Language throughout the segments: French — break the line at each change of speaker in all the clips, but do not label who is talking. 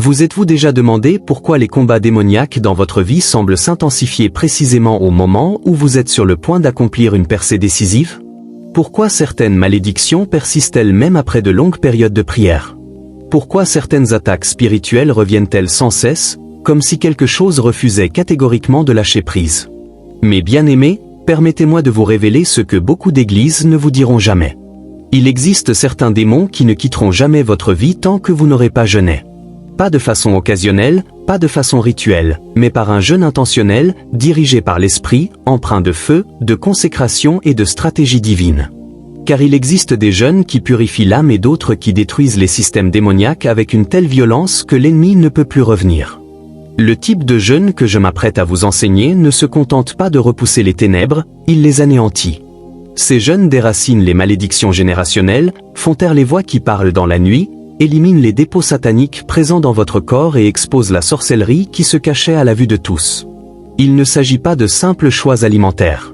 Vous êtes-vous déjà demandé pourquoi les combats démoniaques dans votre vie semblent s'intensifier précisément au moment où vous êtes sur le point d'accomplir une percée décisive? Pourquoi certaines malédictions persistent-elles même après de longues périodes de prière? Pourquoi certaines attaques spirituelles reviennent-elles sans cesse, comme si quelque chose refusait catégoriquement de lâcher prise? Mes bien-aimés, permettez-moi de vous révéler ce que beaucoup d'églises ne vous diront jamais. Il existe certains démons qui ne quitteront jamais votre vie tant que vous n'aurez pas jeûné. Pas de façon occasionnelle, pas de façon rituelle, mais par un jeûne intentionnel, dirigé par l'esprit, empreint de feu, de consécration et de stratégie divine. Car il existe des jeûnes qui purifient l'âme et d'autres qui détruisent les systèmes démoniaques avec une telle violence que l'ennemi ne peut plus revenir. Le type de jeûne que je m'apprête à vous enseigner ne se contente pas de repousser les ténèbres, il les anéantit. Ces jeûnes déracinent les malédictions générationnelles, font taire les voix qui parlent dans la nuit, éliminent les dépôts sataniques présents dans votre corps et exposent la sorcellerie qui se cachait à la vue de tous. Il ne s'agit pas de simples choix alimentaires.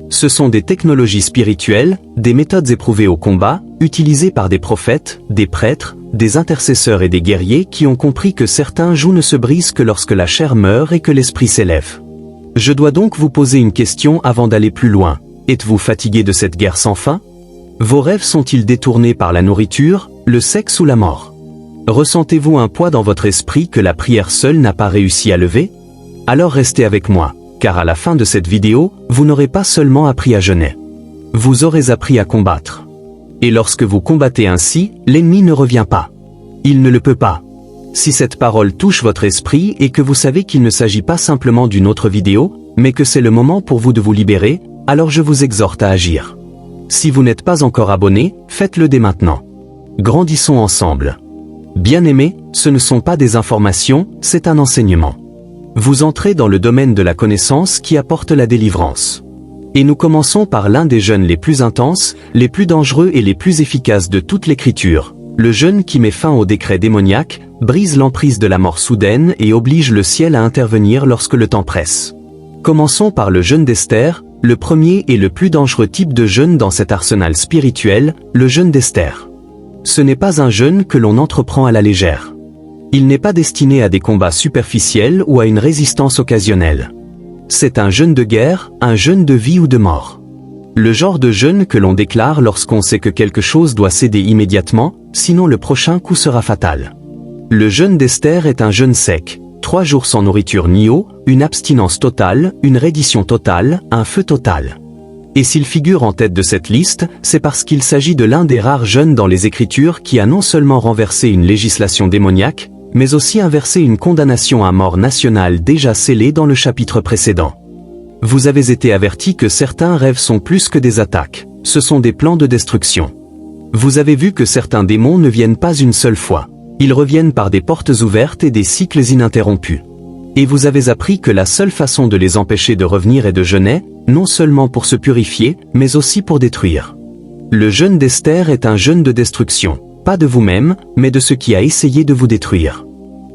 Ce sont des technologies spirituelles, des méthodes éprouvées au combat, utilisées par des prophètes, des prêtres, des intercesseurs et des guerriers qui ont compris que certains jougs ne se brisent que lorsque la chair meurt et que l'esprit s'élève. Je dois donc vous poser une question avant d'aller plus loin. Êtes-vous fatigué de cette guerre sans fin? Vos rêves sont-ils détournés par la nourriture, le sexe ou la mort? Ressentez-vous un poids dans votre esprit que la prière seule n'a pas réussi à lever? Alors restez avec moi, car à la fin de cette vidéo, vous n'aurez pas seulement appris à jeûner. Vous aurez appris à combattre. Et lorsque vous combattez ainsi, l'ennemi ne revient pas. Il ne le peut pas. Si cette parole touche votre esprit et que vous savez qu'il ne s'agit pas simplement d'une autre vidéo, mais que c'est le moment pour vous de vous libérer, alors je vous exhorte à agir. Si vous n'êtes pas encore abonné, faites-le dès maintenant. Grandissons ensemble. Bien-aimés, ce ne sont pas des informations, c'est un enseignement. Vous entrez dans le domaine de la connaissance qui apporte la délivrance. Et nous commençons par l'un des jeûnes les plus intenses, les plus dangereux et les plus efficaces de toute l'Écriture. Le jeûne qui met fin au décret démoniaque, brise l'emprise de la mort soudaine et oblige le ciel à intervenir lorsque le temps presse. Commençons par le jeûne d'Esther, le premier et le plus dangereux type de jeûne dans cet arsenal spirituel, le jeûne d'Esther. Ce n'est pas un jeûne que l'on entreprend à la légère. Il n'est pas destiné à des combats superficiels ou à une résistance occasionnelle. C'est un jeûne de guerre, un jeûne de vie ou de mort. Le genre de jeûne que l'on déclare lorsqu'on sait que quelque chose doit céder immédiatement, sinon le prochain coup sera fatal. Le jeûne d'Esther est un jeûne sec, 3 jours sans nourriture ni eau, une abstinence totale, une reddition totale, un feu total. Et s'il figure en tête de cette liste, c'est parce qu'il s'agit de l'un des rares jeûnes dans les Écritures qui a non seulement renversé une législation démoniaque, mais aussi inversé une condamnation à mort nationale déjà scellée dans le chapitre précédent. Vous avez été avertis que certains rêves sont plus que des attaques, ce sont des plans de destruction. Vous avez vu que certains démons ne viennent pas une seule fois, ils reviennent par des portes ouvertes et des cycles ininterrompus. Et vous avez appris que la seule façon de les empêcher de revenir est de jeûner, non seulement pour se purifier, mais aussi pour détruire. Le jeûne d'Esther est un jeûne de destruction, pas de vous-même, mais de ce qui a essayé de vous détruire.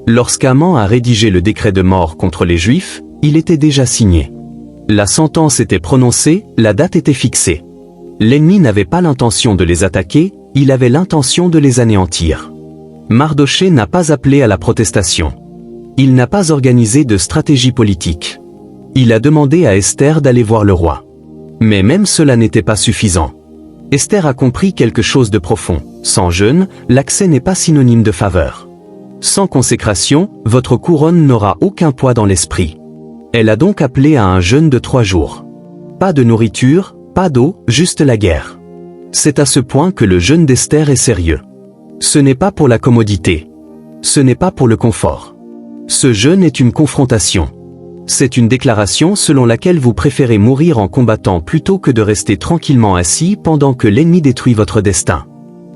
Lorsqu'Aman a rédigé le décret de mort contre les Juifs, il était déjà signé. La sentence était prononcée, la date était fixée. L'ennemi n'avait pas l'intention de les attaquer, il avait l'intention de les anéantir. Mardochée n'a pas appelé à la protestation. Il n'a pas organisé de stratégie politique. Il a demandé à Esther d'aller voir le roi. Mais même cela n'était pas suffisant. Esther a compris quelque chose de profond. Sans jeûne, l'accès n'est pas synonyme de faveur. Sans consécration, votre couronne n'aura aucun poids dans l'esprit. Elle a donc appelé à un jeûne de 3 jours. Pas de nourriture, pas d'eau, juste la guerre. C'est à ce point que le jeûne d'Esther est sérieux. Ce n'est pas pour la commodité. Ce n'est pas pour le confort. Ce jeûne est une confrontation. C'est une déclaration selon laquelle vous préférez mourir en combattant plutôt que de rester tranquillement assis pendant que l'ennemi détruit votre destin.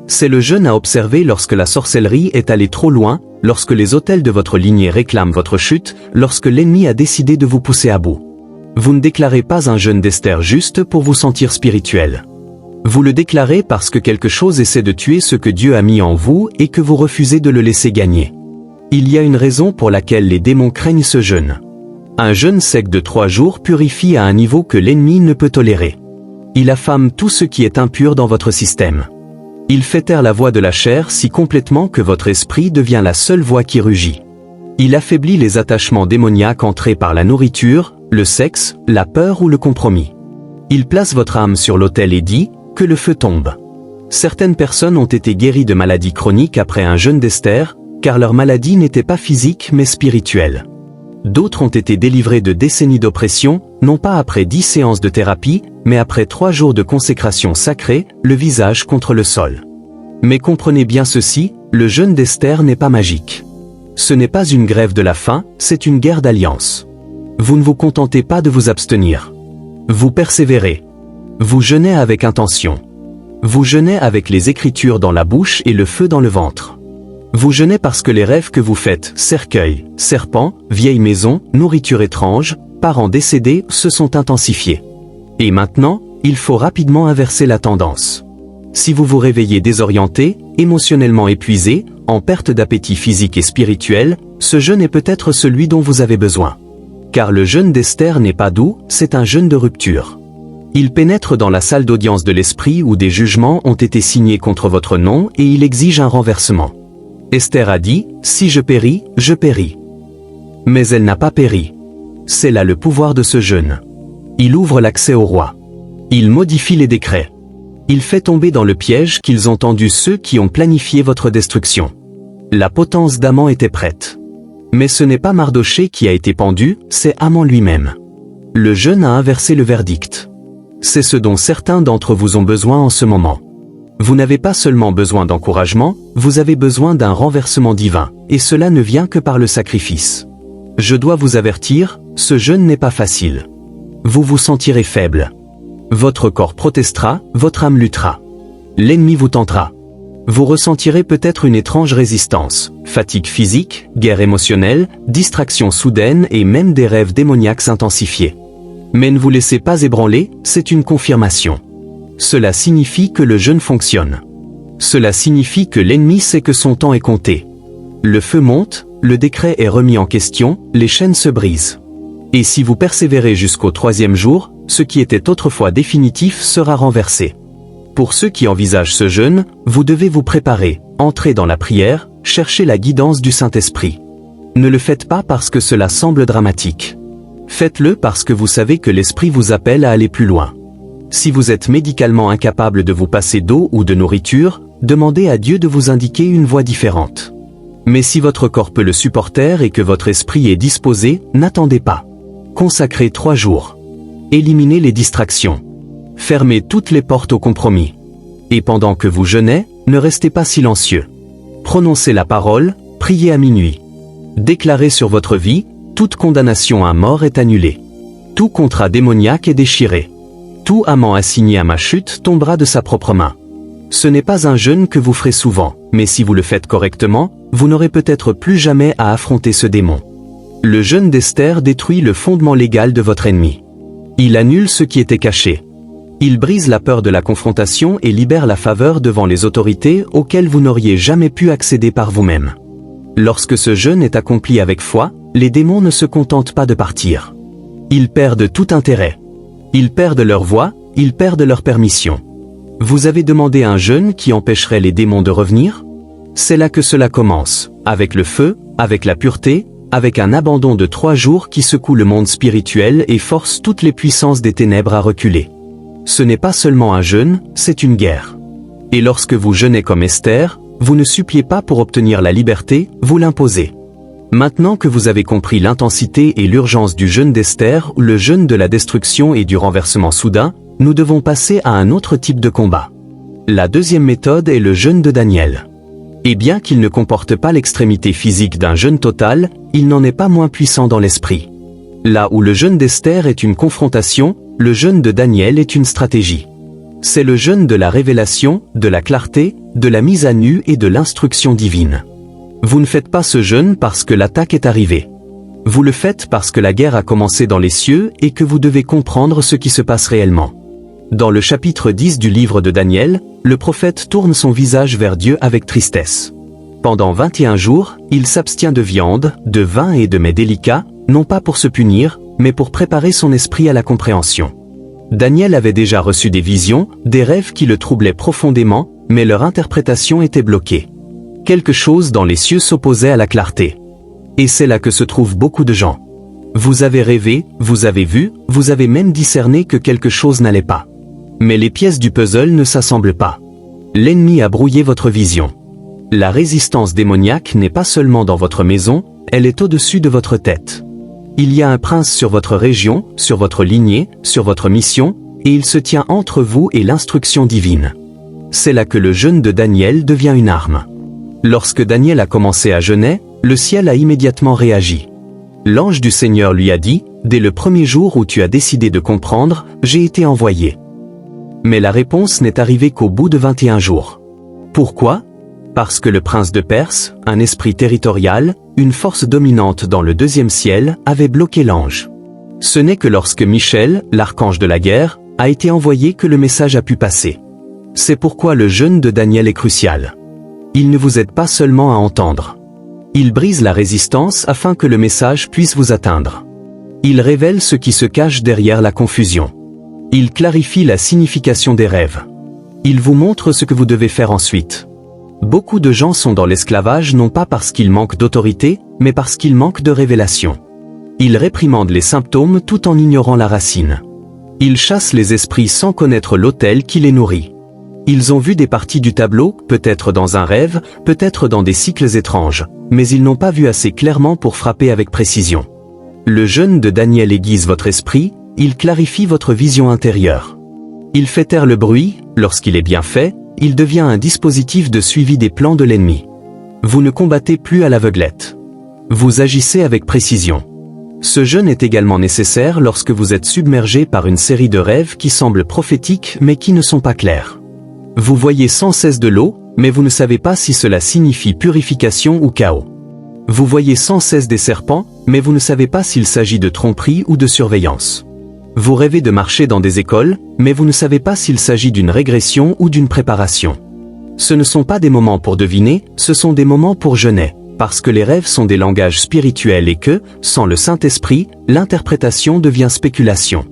C'est le jeûne à observer lorsque la sorcellerie est allée trop loin, lorsque les autels de votre lignée réclament votre chute, lorsque l'ennemi a décidé de vous pousser à bout. Vous ne déclarez pas un jeûne d'Esther juste pour vous sentir spirituel. Vous le déclarez parce que quelque chose essaie de tuer ce que Dieu a mis en vous et que vous refusez de le laisser gagner. Il y a une raison pour laquelle les démons craignent ce jeûne. Un jeûne sec de 3 jours purifie à un niveau que l'ennemi ne peut tolérer. Il affame tout ce qui est impur dans votre système. Il fait taire la voix de la chair si complètement que votre esprit devient la seule voix qui rugit. Il affaiblit les attachements démoniaques entrés par la nourriture, le sexe, la peur ou le compromis. Il place votre âme sur l'autel et dit « que le feu tombe ». Certaines personnes ont été guéries de maladies chroniques après un jeûne d'Esther, car leur maladie n'était pas physique mais spirituelle. D'autres ont été délivrés de décennies d'oppression, non pas après 10 séances de thérapie, mais après 3 jours de consécration sacrée, le visage contre le sol. Mais comprenez bien ceci, le jeûne d'Esther n'est pas magique. Ce n'est pas une grève de la faim, c'est une guerre d'alliance. Vous ne vous contentez pas de vous abstenir. Vous persévérez. Vous jeûnez avec intention. Vous jeûnez avec les Écritures dans la bouche et le feu dans le ventre. Vous jeûnez parce que les rêves que vous faites, cercueil, serpent, vieille maison, nourriture étrange, parents décédés, se sont intensifiés. Et maintenant, il faut rapidement inverser la tendance. Si vous vous réveillez désorienté, émotionnellement épuisé, en perte d'appétit physique et spirituel, ce jeûne est peut-être celui dont vous avez besoin. Car le jeûne d'Esther n'est pas doux, c'est un jeûne de rupture. Il pénètre dans la salle d'audience de l'esprit où des jugements ont été signés contre votre nom et il exige un renversement. Esther a dit, « Si je péris, je péris. » Mais elle n'a pas péri. C'est là le pouvoir de ce jeûne. Il ouvre l'accès au roi. Il modifie les décrets. Il fait tomber dans le piège qu'ils ont tendu ceux qui ont planifié votre destruction. La potence d'Aman était prête. Mais ce n'est pas Mardoché qui a été pendu, c'est Haman lui-même. Le jeûne a inversé le verdict. C'est ce dont certains d'entre vous ont besoin en ce moment. Vous n'avez pas seulement besoin d'encouragement, vous avez besoin d'un renversement divin, et cela ne vient que par le sacrifice. Je dois vous avertir, ce jeûne n'est pas facile. Vous vous sentirez faible. Votre corps protestera, votre âme luttera. L'ennemi vous tentera. Vous ressentirez peut-être une étrange résistance, fatigue physique, guerre émotionnelle, distraction soudaine et même des rêves démoniaques intensifiés. Mais ne vous laissez pas ébranler, c'est une confirmation. Cela signifie que le jeûne fonctionne. Cela signifie que l'ennemi sait que son temps est compté. Le feu monte, le décret est remis en question, les chaînes se brisent. Et si vous persévérez jusqu'au 3e jour, ce qui était autrefois définitif sera renversé. Pour ceux qui envisagent ce jeûne, vous devez vous préparer, entrer dans la prière, chercher la guidance du Saint-Esprit. Ne le faites pas parce que cela semble dramatique. Faites-le parce que vous savez que l'Esprit vous appelle à aller plus loin. Si vous êtes médicalement incapable de vous passer d'eau ou de nourriture, demandez à Dieu de vous indiquer une voie différente. Mais si votre corps peut le supporter et que votre esprit est disposé, n'attendez pas. Consacrez 3 jours. Éliminez les distractions. Fermez toutes les portes au compromis. Et pendant que vous jeûnez, ne restez pas silencieux. Prononcez la parole, priez à minuit. Déclarez sur votre vie, toute condamnation à mort est annulée. Tout contrat démoniaque est déchiré. Tout amant assigné à ma chute tombera de sa propre main. Ce n'est pas un jeûne que vous ferez souvent, mais si vous le faites correctement, vous n'aurez peut-être plus jamais à affronter ce démon. Le jeûne d'Esther détruit le fondement légal de votre ennemi. Il annule ce qui était caché. Il brise la peur de la confrontation et libère la faveur devant les autorités auxquelles vous n'auriez jamais pu accéder par vous-même. Lorsque ce jeûne est accompli avec foi, les démons ne se contentent pas de partir. Ils perdent tout intérêt. Ils perdent leur voix, ils perdent leur permission. Vous avez demandé un jeûne qui empêcherait les démons de revenir? C'est là que cela commence, avec le feu, avec la pureté, avec un abandon de 3 jours qui secoue le monde spirituel et force toutes les puissances des ténèbres à reculer. Ce n'est pas seulement un jeûne, c'est une guerre. Et lorsque vous jeûnez comme Esther, vous ne suppliez pas pour obtenir la liberté, vous l'imposez. Maintenant que vous avez compris l'intensité et l'urgence du jeûne d'Esther, le jeûne de la destruction et du renversement soudain, nous devons passer à un autre type de combat. La deuxième méthode est le jeûne de Daniel. Et bien qu'il ne comporte pas l'extrémité physique d'un jeûne total, il n'en est pas moins puissant dans l'esprit. Là où le jeûne d'Esther est une confrontation, le jeûne de Daniel est une stratégie. C'est le jeûne de la révélation, de la clarté, de la mise à nu et de l'instruction divine. Vous ne faites pas ce jeûne parce que l'attaque est arrivée. Vous le faites parce que la guerre a commencé dans les cieux et que vous devez comprendre ce qui se passe réellement. Dans le chapitre 10 du livre de Daniel, le prophète tourne son visage vers Dieu avec tristesse. Pendant 21 jours, il s'abstient de viande, de vin et de mets délicats, non pas pour se punir, mais pour préparer son esprit à la compréhension. Daniel avait déjà reçu des visions, des rêves qui le troublaient profondément, mais leur interprétation était bloquée. Quelque chose dans les cieux s'opposait à la clarté. Et c'est là que se trouvent beaucoup de gens. Vous avez rêvé, vous avez vu, vous avez même discerné que quelque chose n'allait pas. Mais les pièces du puzzle ne s'assemblent pas. L'ennemi a brouillé votre vision. La résistance démoniaque n'est pas seulement dans votre maison, elle est au-dessus de votre tête. Il y a un prince sur votre région, sur votre lignée, sur votre mission, et il se tient entre vous et l'instruction divine. C'est là que le jeûne de Daniel devient une arme. Lorsque Daniel a commencé à jeûner, le ciel a immédiatement réagi. L'ange du Seigneur lui a dit, « Dès le premier jour où tu as décidé de comprendre, j'ai été envoyé. » Mais la réponse n'est arrivée qu'au bout de 21 jours. Pourquoi ? Parce que le prince de Perse, un esprit territorial, une force dominante dans le deuxième ciel, avait bloqué l'ange. Ce n'est que lorsque Michel, l'archange de la guerre, a été envoyé que le message a pu passer. C'est pourquoi le jeûne de Daniel est crucial. Il ne vous aide pas seulement à entendre. Il brise la résistance afin que le message puisse vous atteindre. Il révèle ce qui se cache derrière la confusion. Il clarifie la signification des rêves. Il vous montre ce que vous devez faire ensuite. Beaucoup de gens sont dans l'esclavage non pas parce qu'ils manquent d'autorité, mais parce qu'ils manquent de révélation. Ils réprimandent les symptômes tout en ignorant la racine. Ils chassent les esprits sans connaître l'autel qui les nourrit. Ils ont vu des parties du tableau, peut-être dans un rêve, peut-être dans des cycles étranges, mais ils n'ont pas vu assez clairement pour frapper avec précision. Le jeûne de Daniel aiguise votre esprit, il clarifie votre vision intérieure. Il fait taire le bruit, lorsqu'il est bien fait, il devient un dispositif de suivi des plans de l'ennemi. Vous ne combattez plus à l'aveuglette. Vous agissez avec précision. Ce jeûne est également nécessaire lorsque vous êtes submergé par une série de rêves qui semblent prophétiques mais qui ne sont pas clairs. Vous voyez sans cesse de l'eau, mais vous ne savez pas si cela signifie purification ou chaos. Vous voyez sans cesse des serpents, mais vous ne savez pas s'il s'agit de tromperie ou de surveillance. Vous rêvez de marcher dans des écoles, mais vous ne savez pas s'il s'agit d'une régression ou d'une préparation. Ce ne sont pas des moments pour deviner, ce sont des moments pour jeûner, parce que les rêves sont des langages spirituels et que, sans le Saint-Esprit, l'interprétation devient spéculation.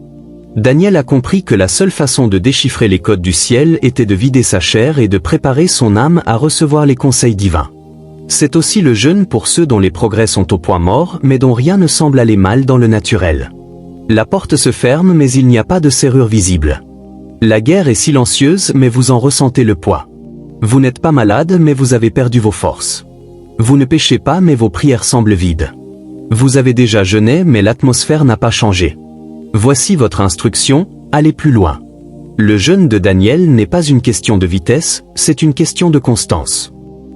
Daniel a compris que la seule façon de déchiffrer les codes du ciel était de vider sa chair et de préparer son âme à recevoir les conseils divins. C'est aussi le jeûne pour ceux dont les progrès sont au point mort mais dont rien ne semble aller mal dans le naturel. La porte se ferme mais il n'y a pas de serrure visible. La guerre est silencieuse mais vous en ressentez le poids. Vous n'êtes pas malade mais vous avez perdu vos forces. Vous ne péchez pas mais vos prières semblent vides. Vous avez déjà jeûné mais l'atmosphère n'a pas changé. Voici votre instruction, allez plus loin. Le jeûne de Daniel n'est pas une question de vitesse, c'est une question de constance.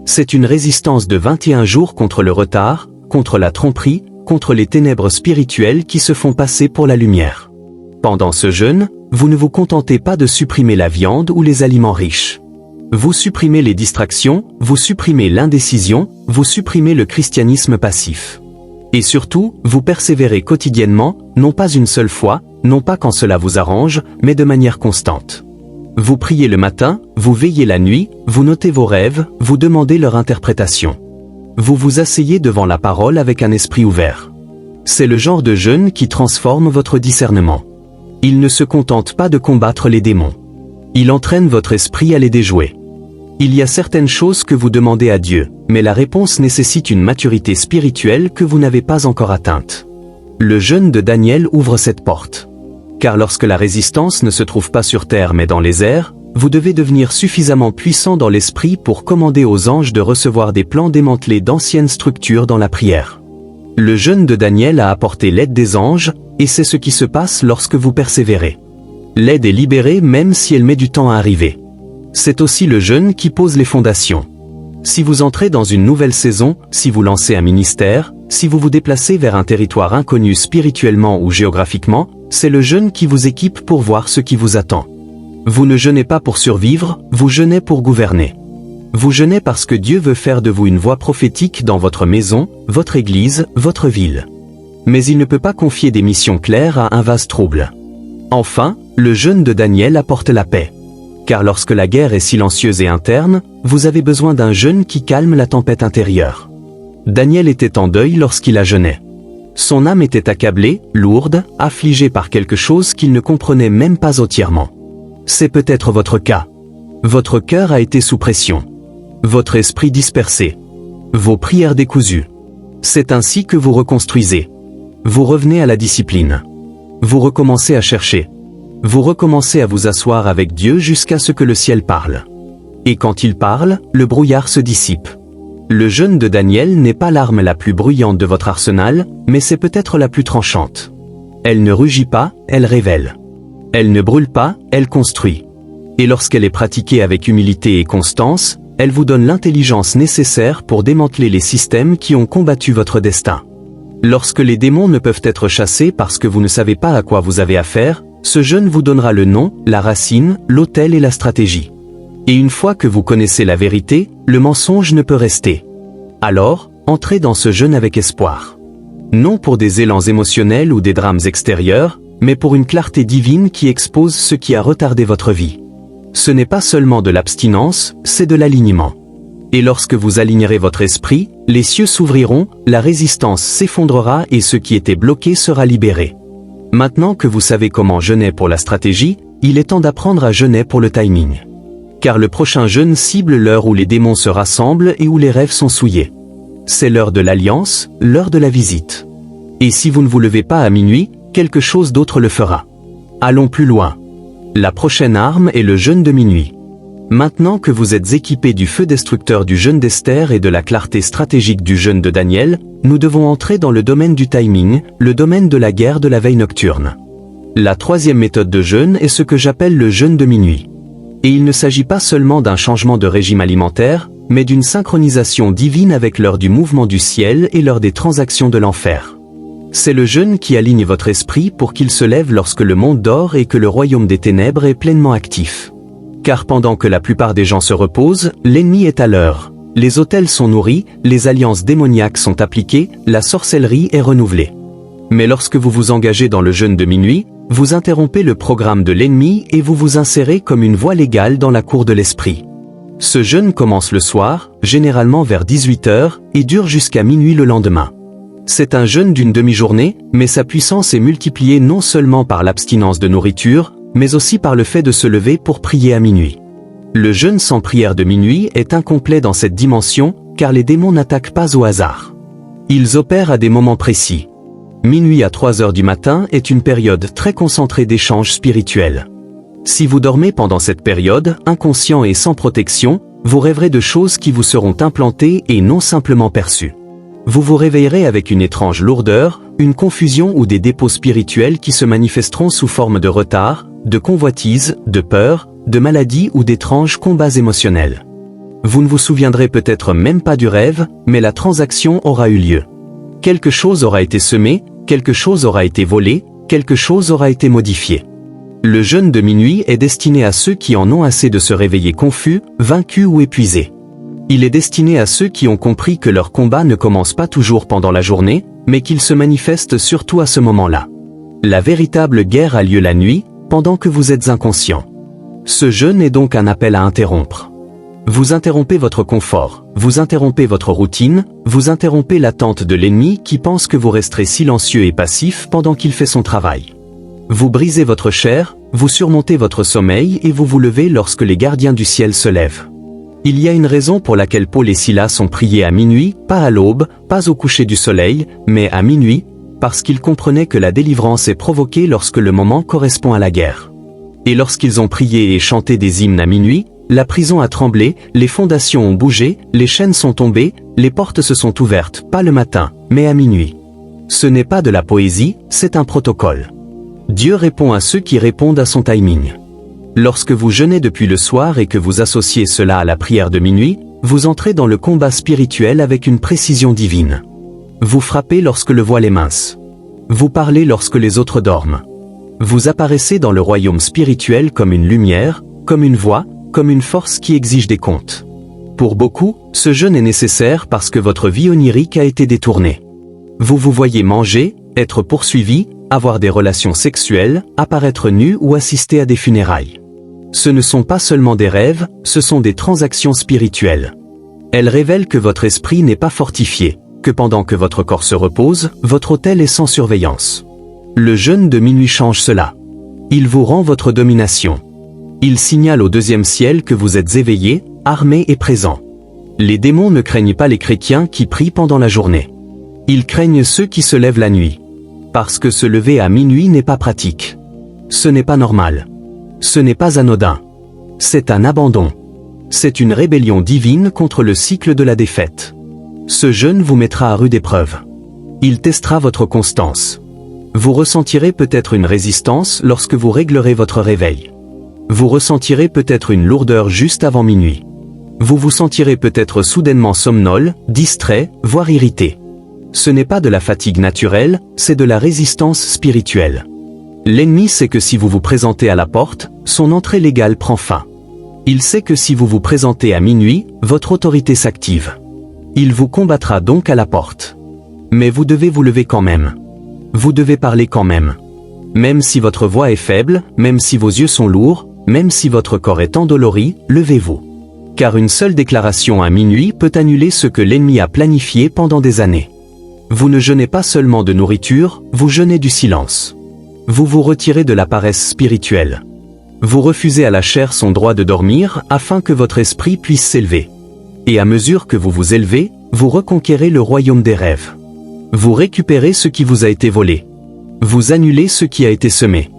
C'est une résistance de 21 jours contre le retard, contre la tromperie, contre les ténèbres spirituelles qui se font passer pour la lumière. Pendant ce jeûne, vous ne vous contentez pas de supprimer la viande ou les aliments riches. Vous supprimez les distractions, vous supprimez l'indécision, vous supprimez le christianisme passif. Et surtout, vous persévérez quotidiennement, non pas une seule fois, non pas quand cela vous arrange, mais de manière constante. Vous priez le matin, vous veillez la nuit, vous notez vos rêves, vous demandez leur interprétation. Vous vous asseyez devant la parole avec un esprit ouvert. C'est le genre de jeûne qui transforme votre discernement. Il ne se contente pas de combattre les démons. Il entraîne votre esprit à les déjouer. Il y a certaines choses que vous demandez à Dieu, mais la réponse nécessite une maturité spirituelle que vous n'avez pas encore atteinte. Le jeûne de Daniel ouvre cette porte. Car lorsque la résistance ne se trouve pas sur terre mais dans les airs, vous devez devenir suffisamment puissant dans l'esprit pour commander aux anges de recevoir des plans démantelés d'anciennes structures dans la prière. Le jeûne de Daniel a apporté l'aide des anges, et c'est ce qui se passe lorsque vous persévérez. L'aide est libérée même si elle met du temps à arriver. C'est aussi le jeûne qui pose les fondations. Si vous entrez dans une nouvelle saison, si vous lancez un ministère, si vous vous déplacez vers un territoire inconnu spirituellement ou géographiquement, c'est le jeûne qui vous équipe pour voir ce qui vous attend. Vous ne jeûnez pas pour survivre, vous jeûnez pour gouverner. Vous jeûnez parce que Dieu veut faire de vous une voix prophétique dans votre maison, votre église, votre ville. Mais il ne peut pas confier des missions claires à un vase trouble. Enfin, le jeûne de Daniel apporte la paix. Car lorsque la guerre est silencieuse et interne, vous avez besoin d'un jeûne qui calme la tempête intérieure. Daniel était en deuil lorsqu'il a jeûné. Son âme était accablée, lourde, affligée par quelque chose qu'il ne comprenait même pas entièrement. C'est peut-être votre cas. Votre cœur a été sous pression. Votre esprit dispersé. Vos prières décousues. C'est ainsi que vous reconstruisez. Vous revenez à la discipline. Vous recommencez à chercher. Vous recommencez à vous asseoir avec Dieu jusqu'à ce que le ciel parle. Et quand il parle, le brouillard se dissipe. Le jeûne de Daniel n'est pas l'arme la plus bruyante de votre arsenal, mais c'est peut-être la plus tranchante. Elle ne rugit pas, elle révèle. Elle ne brûle pas, elle construit. Et lorsqu'elle est pratiquée avec humilité et constance, elle vous donne l'intelligence nécessaire pour démanteler les systèmes qui ont combattu votre destin. Lorsque les démons ne peuvent être chassés parce que vous ne savez pas à quoi vous avez affaire, ce jeûne vous donnera le nom, la racine, l'autel et la stratégie. Et une fois que vous connaissez la vérité, le mensonge ne peut rester. Alors, entrez dans ce jeûne avec espoir. Non pour des élans émotionnels ou des drames extérieurs, mais pour une clarté divine qui expose ce qui a retardé votre vie. Ce n'est pas seulement de l'abstinence, c'est de l'alignement. Et lorsque vous alignerez votre esprit, les cieux s'ouvriront, la résistance s'effondrera et ce qui était bloqué sera libéré. Maintenant que vous savez comment jeûner pour la stratégie, il est temps d'apprendre à jeûner pour le timing. Car le prochain jeûne cible l'heure où les démons se rassemblent et où les rêves sont souillés. C'est l'heure de l'alliance, l'heure de la visite. Et si vous ne vous levez pas à minuit, quelque chose d'autre le fera. Allons plus loin. La prochaine arme est le jeûne de minuit. Maintenant que vous êtes équipés du feu destructeur du jeûne d'Esther et de la clarté stratégique du jeûne de Daniel, nous devons entrer dans le domaine du timing, le domaine de la guerre de la veille nocturne. La troisième méthode de jeûne est ce que j'appelle le jeûne de minuit. Et il ne s'agit pas seulement d'un changement de régime alimentaire, mais d'une synchronisation divine avec l'heure du mouvement du ciel et l'heure des transactions de l'enfer. C'est le jeûne qui aligne votre esprit pour qu'il se lève lorsque le monde dort et que le royaume des ténèbres est pleinement actif. Car pendant que la plupart des gens se reposent, l'ennemi est à l'heure. Les autels sont nourris, les alliances démoniaques sont appliquées, la sorcellerie est renouvelée. Mais lorsque vous vous engagez dans le jeûne de minuit, vous interrompez le programme de l'ennemi et vous vous insérez comme une voie légale dans la cour de l'esprit. Ce jeûne commence le soir, généralement vers 18h, et dure jusqu'à minuit le lendemain. C'est un jeûne d'une demi-journée, mais sa puissance est multipliée non seulement par l'abstinence de nourriture, mais aussi par le fait de se lever pour prier à minuit. Le jeûne sans prière de minuit est incomplet dans cette dimension, car les démons n'attaquent pas au hasard. Ils opèrent à des moments précis. Minuit à 3h du matin est une période très concentrée d'échanges spirituels. Si vous dormez pendant cette période, inconscient et sans protection, vous rêverez de choses qui vous seront implantées et non simplement perçues. Vous vous réveillerez avec une étrange lourdeur, une confusion ou des dépôts spirituels qui se manifesteront sous forme de retard, de convoitise, de peur, de maladie ou d'étranges combats émotionnels. Vous ne vous souviendrez peut-être même pas du rêve, mais la transaction aura eu lieu. Quelque chose aura été semé, quelque chose aura été volé, quelque chose aura été modifié. Le jeûne de minuit est destiné à ceux qui en ont assez de se réveiller confus, vaincus ou épuisés. Il est destiné à ceux qui ont compris que leur combat ne commence pas toujours pendant la journée, mais qu'il se manifeste surtout à ce moment-là. La véritable guerre a lieu la nuit, pendant que vous êtes inconscient. Ce jeûne est donc un appel à interrompre. Vous interrompez votre confort, vous interrompez votre routine, vous interrompez l'attente de l'ennemi qui pense que vous resterez silencieux et passif pendant qu'il fait son travail. Vous brisez votre chair, vous surmontez votre sommeil et vous vous levez lorsque les gardiens du ciel se lèvent. Il y a une raison pour laquelle Paul et Silas ont prié à minuit, pas à l'aube, pas au coucher du soleil, mais à minuit, parce qu'ils comprenaient que la délivrance est provoquée lorsque le moment correspond à la guerre. Et lorsqu'ils ont prié et chanté des hymnes à minuit, la prison a tremblé, les fondations ont bougé, les chaînes sont tombées, les portes se sont ouvertes, pas le matin, mais à minuit. Ce n'est pas de la poésie, c'est un protocole. Dieu répond à ceux qui répondent à son timing. Lorsque vous jeûnez depuis le soir et que vous associez cela à la prière de minuit, vous entrez dans le combat spirituel avec une précision divine. Vous frappez lorsque le voile est mince. Vous parlez lorsque les autres dorment. Vous apparaissez dans le royaume spirituel comme une lumière, comme une voix, comme une force qui exige des comptes. Pour beaucoup, ce jeûne est nécessaire parce que votre vie onirique a été détournée. Vous vous voyez manger, être poursuivi, avoir des relations sexuelles, apparaître nu ou assister à des funérailles. Ce ne sont pas seulement des rêves, ce sont des transactions spirituelles. Elles révèlent que votre esprit n'est pas fortifié, que pendant que votre corps se repose, votre autel est sans surveillance. Le jeûne de minuit change cela. Il vous rend votre domination. Il signale au deuxième ciel que vous êtes éveillé, armé et présent. Les démons ne craignent pas les chrétiens qui prient pendant la journée. Ils craignent ceux qui se lèvent la nuit. Parce que se lever à minuit n'est pas pratique. Ce n'est pas normal. Ce n'est pas anodin. C'est un abandon. C'est une rébellion divine contre le cycle de la défaite. Ce jeûne vous mettra à rude épreuve. Il testera votre constance. Vous ressentirez peut-être une résistance lorsque vous réglerez votre réveil. Vous ressentirez peut-être une lourdeur juste avant minuit. Vous vous sentirez peut-être soudainement somnolent, distrait, voire irrité. Ce n'est pas de la fatigue naturelle, c'est de la résistance spirituelle. L'ennemi sait que si vous vous présentez à la porte, son entrée légale prend fin. Il sait que si vous vous présentez à minuit, votre autorité s'active. Il vous combattra donc à la porte. Mais vous devez vous lever quand même. Vous devez parler quand même. Même si votre voix est faible, même si vos yeux sont lourds, même si votre corps est endolori, levez-vous. Car une seule déclaration à minuit peut annuler ce que l'ennemi a planifié pendant des années. Vous ne jeûnez pas seulement de nourriture, vous jeûnez du silence. Vous vous retirez de la paresse spirituelle. Vous refusez à la chair son droit de dormir afin que votre esprit puisse s'élever. Et à mesure que vous vous élevez, vous reconquérez le royaume des rêves. Vous récupérez ce qui vous a été volé. Vous annulez ce qui a été semé.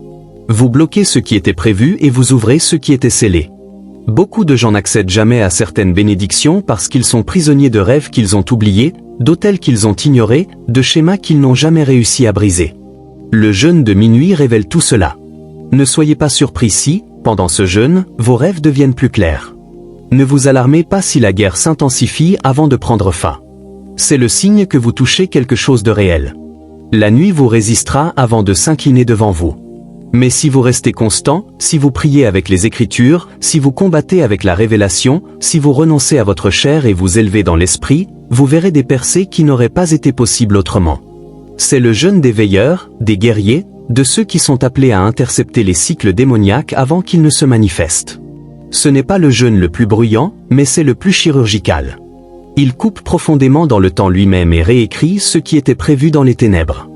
Vous bloquez ce qui était prévu et vous ouvrez ce qui était scellé. Beaucoup de gens n'accèdent jamais à certaines bénédictions parce qu'ils sont prisonniers de rêves qu'ils ont oubliés, d'autels qu'ils ont ignorés, de schémas qu'ils n'ont jamais réussi à briser. Le jeûne de minuit révèle tout cela. Ne soyez pas surpris si, pendant ce jeûne, vos rêves deviennent plus clairs. Ne vous alarmez pas si la guerre s'intensifie avant de prendre fin. C'est le signe que vous touchez quelque chose de réel. La nuit vous résistera avant de s'incliner devant vous. Mais si vous restez constant, si vous priez avec les Écritures, si vous combattez avec la révélation, si vous renoncez à votre chair et vous élevez dans l'esprit, vous verrez des percées qui n'auraient pas été possibles autrement. C'est le jeûne des veilleurs, des guerriers, de ceux qui sont appelés à intercepter les cycles démoniaques avant qu'ils ne se manifestent. Ce n'est pas le jeûne le plus bruyant, mais c'est le plus chirurgical. Il coupe profondément dans le temps lui-même et réécrit ce qui était prévu dans les ténèbres.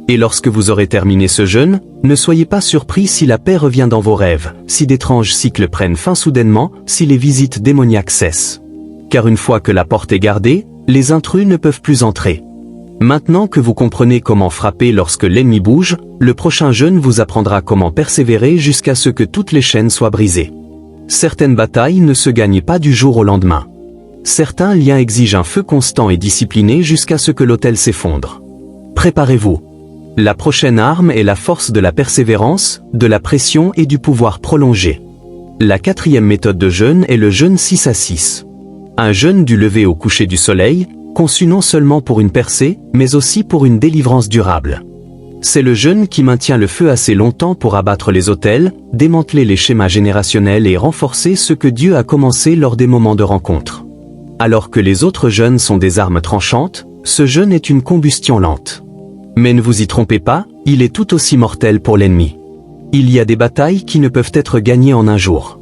Et lorsque vous aurez terminé ce jeûne, ne soyez pas surpris si la paix revient dans vos rêves, si d'étranges cycles prennent fin soudainement, si les visites démoniaques cessent. Car une fois que la porte est gardée, les intrus ne peuvent plus entrer. Maintenant que vous comprenez comment frapper lorsque l'ennemi bouge, le prochain jeûne vous apprendra comment persévérer jusqu'à ce que toutes les chaînes soient brisées. Certaines batailles ne se gagnent pas du jour au lendemain. Certains liens exigent un feu constant et discipliné jusqu'à ce que l'autel s'effondre. Préparez-vous. La prochaine arme est la force de la persévérance, de la pression et du pouvoir prolongé. La quatrième méthode de jeûne est le jeûne 6 à 6. Un jeûne du lever au coucher du soleil, conçu non seulement pour une percée, mais aussi pour une délivrance durable. C'est le jeûne qui maintient le feu assez longtemps pour abattre les autels, démanteler les schémas générationnels et renforcer ce que Dieu a commencé lors des moments de rencontre. Alors que les autres jeûnes sont des armes tranchantes, ce jeûne est une combustion lente. Mais ne vous y trompez pas, il est tout aussi mortel pour l'ennemi. Il y a des batailles qui ne peuvent être gagnées en un jour.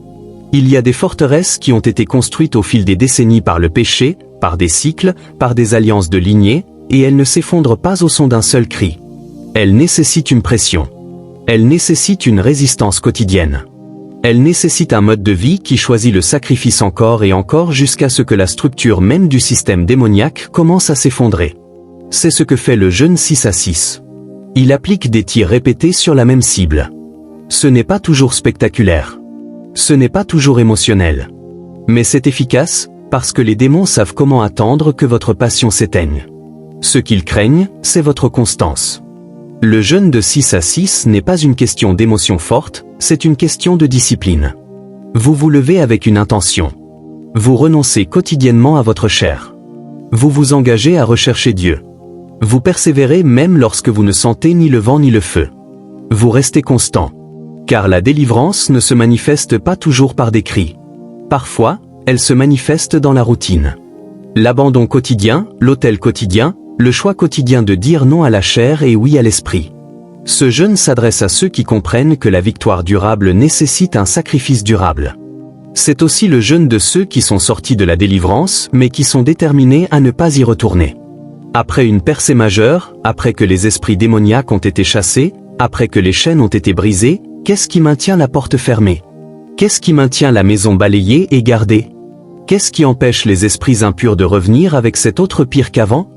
Il y a des forteresses qui ont été construites au fil des décennies par le péché, par des cycles, par des alliances de lignées, et elles ne s'effondrent pas au son d'un seul cri. Elles nécessitent une pression. Elles nécessitent une résistance quotidienne. Elles nécessitent un mode de vie qui choisit le sacrifice encore et encore jusqu'à ce que la structure même du système démoniaque commence à s'effondrer. C'est ce que fait le jeûne 6 à 6. Il applique des tirs répétés sur la même cible. Ce n'est pas toujours spectaculaire. Ce n'est pas toujours émotionnel. Mais c'est efficace, parce que les démons savent comment attendre que votre passion s'éteigne. Ce qu'ils craignent, c'est votre constance. Le jeûne de 6 à 6 n'est pas une question d'émotion forte, c'est une question de discipline. Vous vous levez avec une intention. Vous renoncez quotidiennement à votre chair. Vous vous engagez à rechercher Dieu. Vous persévérez même lorsque vous ne sentez ni le vent ni le feu. Vous restez constant. Car la délivrance ne se manifeste pas toujours par des cris. Parfois, elle se manifeste dans la routine. L'abandon quotidien, l'autel quotidien, le choix quotidien de dire non à la chair et oui à l'esprit. Ce jeûne s'adresse à ceux qui comprennent que la victoire durable nécessite un sacrifice durable. C'est aussi le jeûne de ceux qui sont sortis de la délivrance mais qui sont déterminés à ne pas y retourner. Après une percée majeure, après que les esprits démoniaques ont été chassés, après que les chaînes ont été brisées, qu'est-ce qui maintient la porte fermée? Qu'est-ce qui maintient la maison balayée et gardée? Qu'est-ce qui empêche les esprits impurs de revenir avec cet autre pire qu'avant?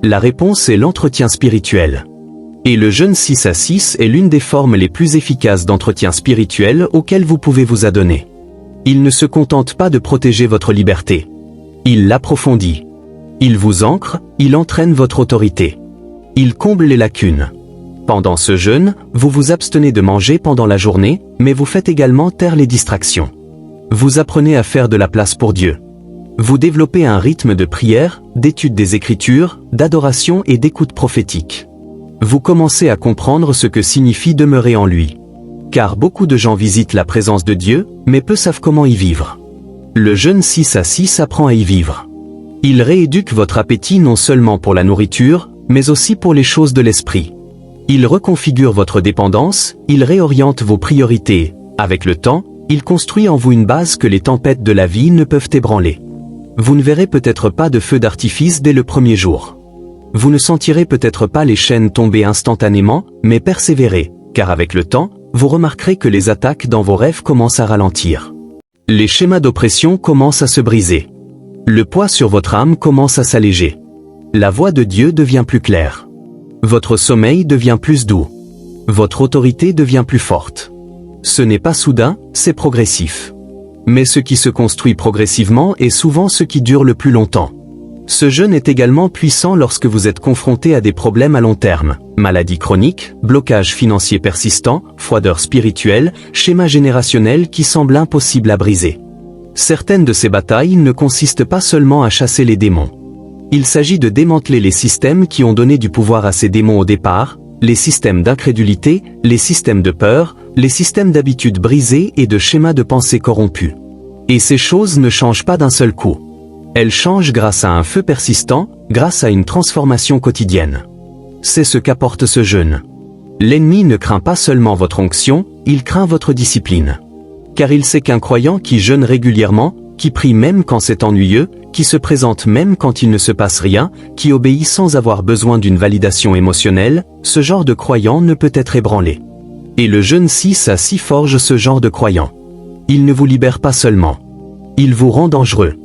La réponse est l'entretien spirituel. Et le jeûne 6 à 6 est l'une des formes les plus efficaces d'entretien spirituel auquel vous pouvez vous adonner. Il ne se contente pas de protéger votre liberté. Il l'approfondit. Il vous ancre, il entraîne votre autorité. Il comble les lacunes. Pendant ce jeûne, vous vous abstenez de manger pendant la journée, mais vous faites également taire les distractions. Vous apprenez à faire de la place pour Dieu. Vous développez un rythme de prière, d'étude des Écritures, d'adoration et d'écoute prophétique. Vous commencez à comprendre ce que signifie demeurer en lui. Car beaucoup de gens visitent la présence de Dieu, mais peu savent comment y vivre. Le jeûne 6 à 6 apprend à y vivre. Il rééduque votre appétit non seulement pour la nourriture, mais aussi pour les choses de l'esprit. Il reconfigure votre dépendance, il réoriente vos priorités. Avec le temps, il construit en vous une base que les tempêtes de la vie ne peuvent ébranler. Vous ne verrez peut-être pas de feu d'artifice dès le premier jour. Vous ne sentirez peut-être pas les chaînes tomber instantanément, mais persévérez, car avec le temps, vous remarquerez que les attaques dans vos rêves commencent à ralentir. Les schémas d'oppression commencent à se briser. Le poids sur votre âme commence à s'alléger. La voix de Dieu devient plus claire. Votre sommeil devient plus doux. Votre autorité devient plus forte. Ce n'est pas soudain, c'est progressif. Mais ce qui se construit progressivement est souvent ce qui dure le plus longtemps. Ce jeûne est également puissant lorsque vous êtes confronté à des problèmes à long terme, maladies chroniques, blocages financiers persistants, froideur spirituelle, schémas générationnels qui semblent impossibles à briser. Certaines de ces batailles ne consistent pas seulement à chasser les démons. Il s'agit de démanteler les systèmes qui ont donné du pouvoir à ces démons au départ, les systèmes d'incrédulité, les systèmes de peur, les systèmes d'habitudes brisées et de schémas de pensée corrompus. Et ces choses ne changent pas d'un seul coup. Elles changent grâce à un feu persistant, grâce à une transformation quotidienne. C'est ce qu'apporte ce jeûne. L'ennemi ne craint pas seulement votre onction, il craint votre discipline. Car il sait qu'un croyant qui jeûne régulièrement, qui prie même quand c'est ennuyeux, qui se présente même quand il ne se passe rien, qui obéit sans avoir besoin d'une validation émotionnelle, ce genre de croyant ne peut être ébranlé. Et le jeûne 6 à 6 forge ce genre de croyant. Il ne vous libère pas seulement. Il vous rend dangereux.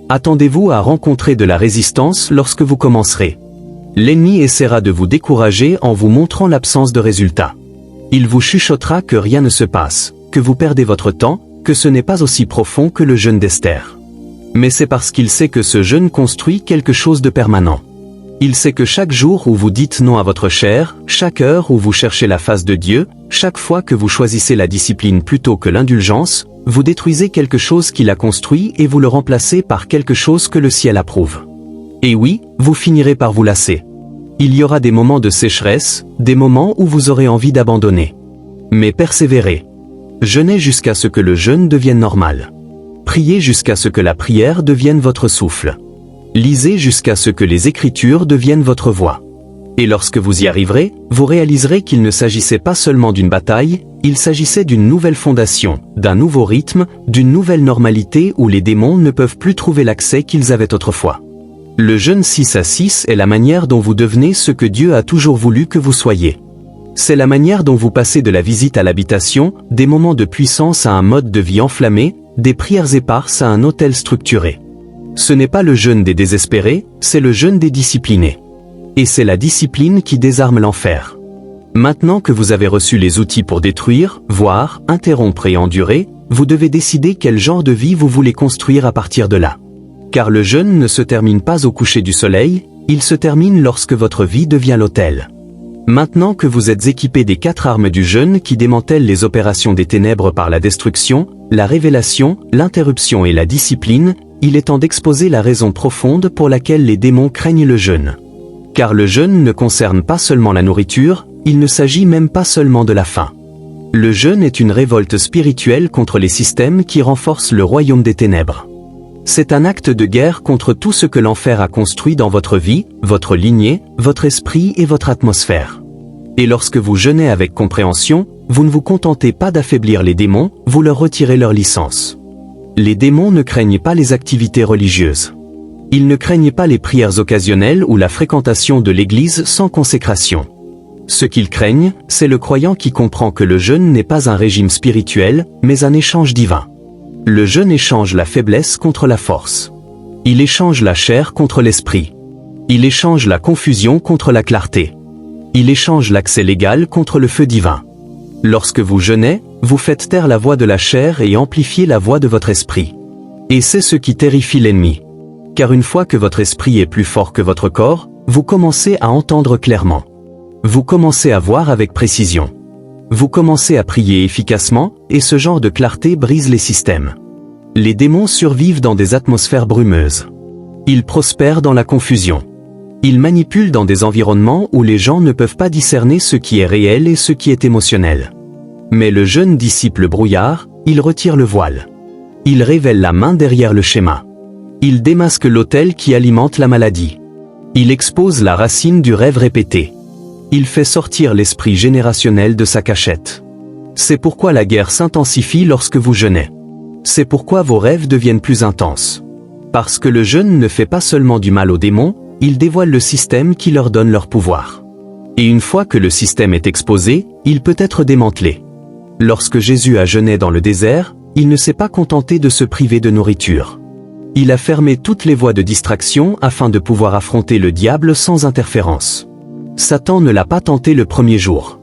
Attendez-vous à rencontrer de la résistance lorsque vous commencerez. L'ennemi essaiera de vous décourager en vous montrant l'absence de résultats. Il vous chuchotera que rien ne se passe, que vous perdez votre temps, que ce n'est pas aussi profond que le jeûne d'Esther. Mais c'est parce qu'il sait que ce jeûne construit quelque chose de permanent. Il sait que chaque jour où vous dites non à votre chair, chaque heure où vous cherchez la face de Dieu, chaque fois que vous choisissez la discipline plutôt que l'indulgence, vous détruisez quelque chose qu'il a construit et vous le remplacez par quelque chose que le ciel approuve. Et oui, vous finirez par vous lasser. Il y aura des moments de sécheresse, des moments où vous aurez envie d'abandonner. Mais persévérez. Jeûnez jusqu'à ce que le jeûne devienne normal. Priez jusqu'à ce que la prière devienne votre souffle. Lisez jusqu'à ce que les Écritures deviennent votre voix. Et lorsque vous y arriverez, vous réaliserez qu'il ne s'agissait pas seulement d'une bataille, il s'agissait d'une nouvelle fondation, d'un nouveau rythme, d'une nouvelle normalité où les démons ne peuvent plus trouver l'accès qu'ils avaient autrefois. Le jeûne 6 à 6 est la manière dont vous devenez ce que Dieu a toujours voulu que vous soyez. C'est la manière dont vous passez de la visite à l'habitation, des moments de puissance à un mode de vie enflammé, des prières éparses à un autel structuré. Ce n'est pas le jeûne des désespérés, c'est le jeûne des disciplinés. Et c'est la discipline qui désarme l'enfer. Maintenant que vous avez reçu les outils pour détruire, voir, interrompre et endurer, vous devez décider quel genre de vie vous voulez construire à partir de là. Car le jeûne ne se termine pas au coucher du soleil, il se termine lorsque votre vie devient l'autel. Maintenant que vous êtes équipé des 4 armes du jeûne qui démantèlent les opérations des ténèbres par la destruction, la révélation, l'interruption et la discipline, il est temps d'exposer la raison profonde pour laquelle les démons craignent le jeûne. Car le jeûne ne concerne pas seulement la nourriture, il ne s'agit même pas seulement de la faim. Le jeûne est une révolte spirituelle contre les systèmes qui renforcent le royaume des ténèbres. C'est un acte de guerre contre tout ce que l'enfer a construit dans votre vie, votre lignée, votre esprit et votre atmosphère. Et lorsque vous jeûnez avec compréhension, vous ne vous contentez pas d'affaiblir les démons, vous leur retirez leur licence. Les démons ne craignent pas les activités religieuses. Ils ne craignent pas les prières occasionnelles ou la fréquentation de l'église sans consécration. Ce qu'ils craignent, c'est le croyant qui comprend que le jeûne n'est pas un régime spirituel, mais un échange divin. Le jeûne échange la faiblesse contre la force. Il échange la chair contre l'esprit. Il échange la confusion contre la clarté. Il échange l'accès légal contre le feu divin. Lorsque vous jeûnez, vous faites taire la voix de la chair et amplifiez la voix de votre esprit. Et c'est ce qui terrifie l'ennemi. Car une fois que votre esprit est plus fort que votre corps, vous commencez à entendre clairement. Vous commencez à voir avec précision. Vous commencez à prier efficacement, et ce genre de clarté brise les systèmes. Les démons survivent dans des atmosphères brumeuses. Ils prospèrent dans la confusion. Ils manipulent dans des environnements où les gens ne peuvent pas discerner ce qui est réel et ce qui est émotionnel. Mais le jeûne dissipe le brouillard, il retire le voile. Il révèle la main derrière le schéma. Il démasque l'autel qui alimente la maladie. Il expose la racine du rêve répété. Il fait sortir l'esprit générationnel de sa cachette. C'est pourquoi la guerre s'intensifie lorsque vous jeûnez. C'est pourquoi vos rêves deviennent plus intenses. Parce que le jeûne ne fait pas seulement du mal aux démons, il dévoile le système qui leur donne leur pouvoir. Et une fois que le système est exposé, il peut être démantelé. Lorsque Jésus a jeûné dans le désert, il ne s'est pas contenté de se priver de nourriture. Il a fermé toutes les voies de distraction afin de pouvoir affronter le diable sans interférence. Satan ne l'a pas tenté le premier jour.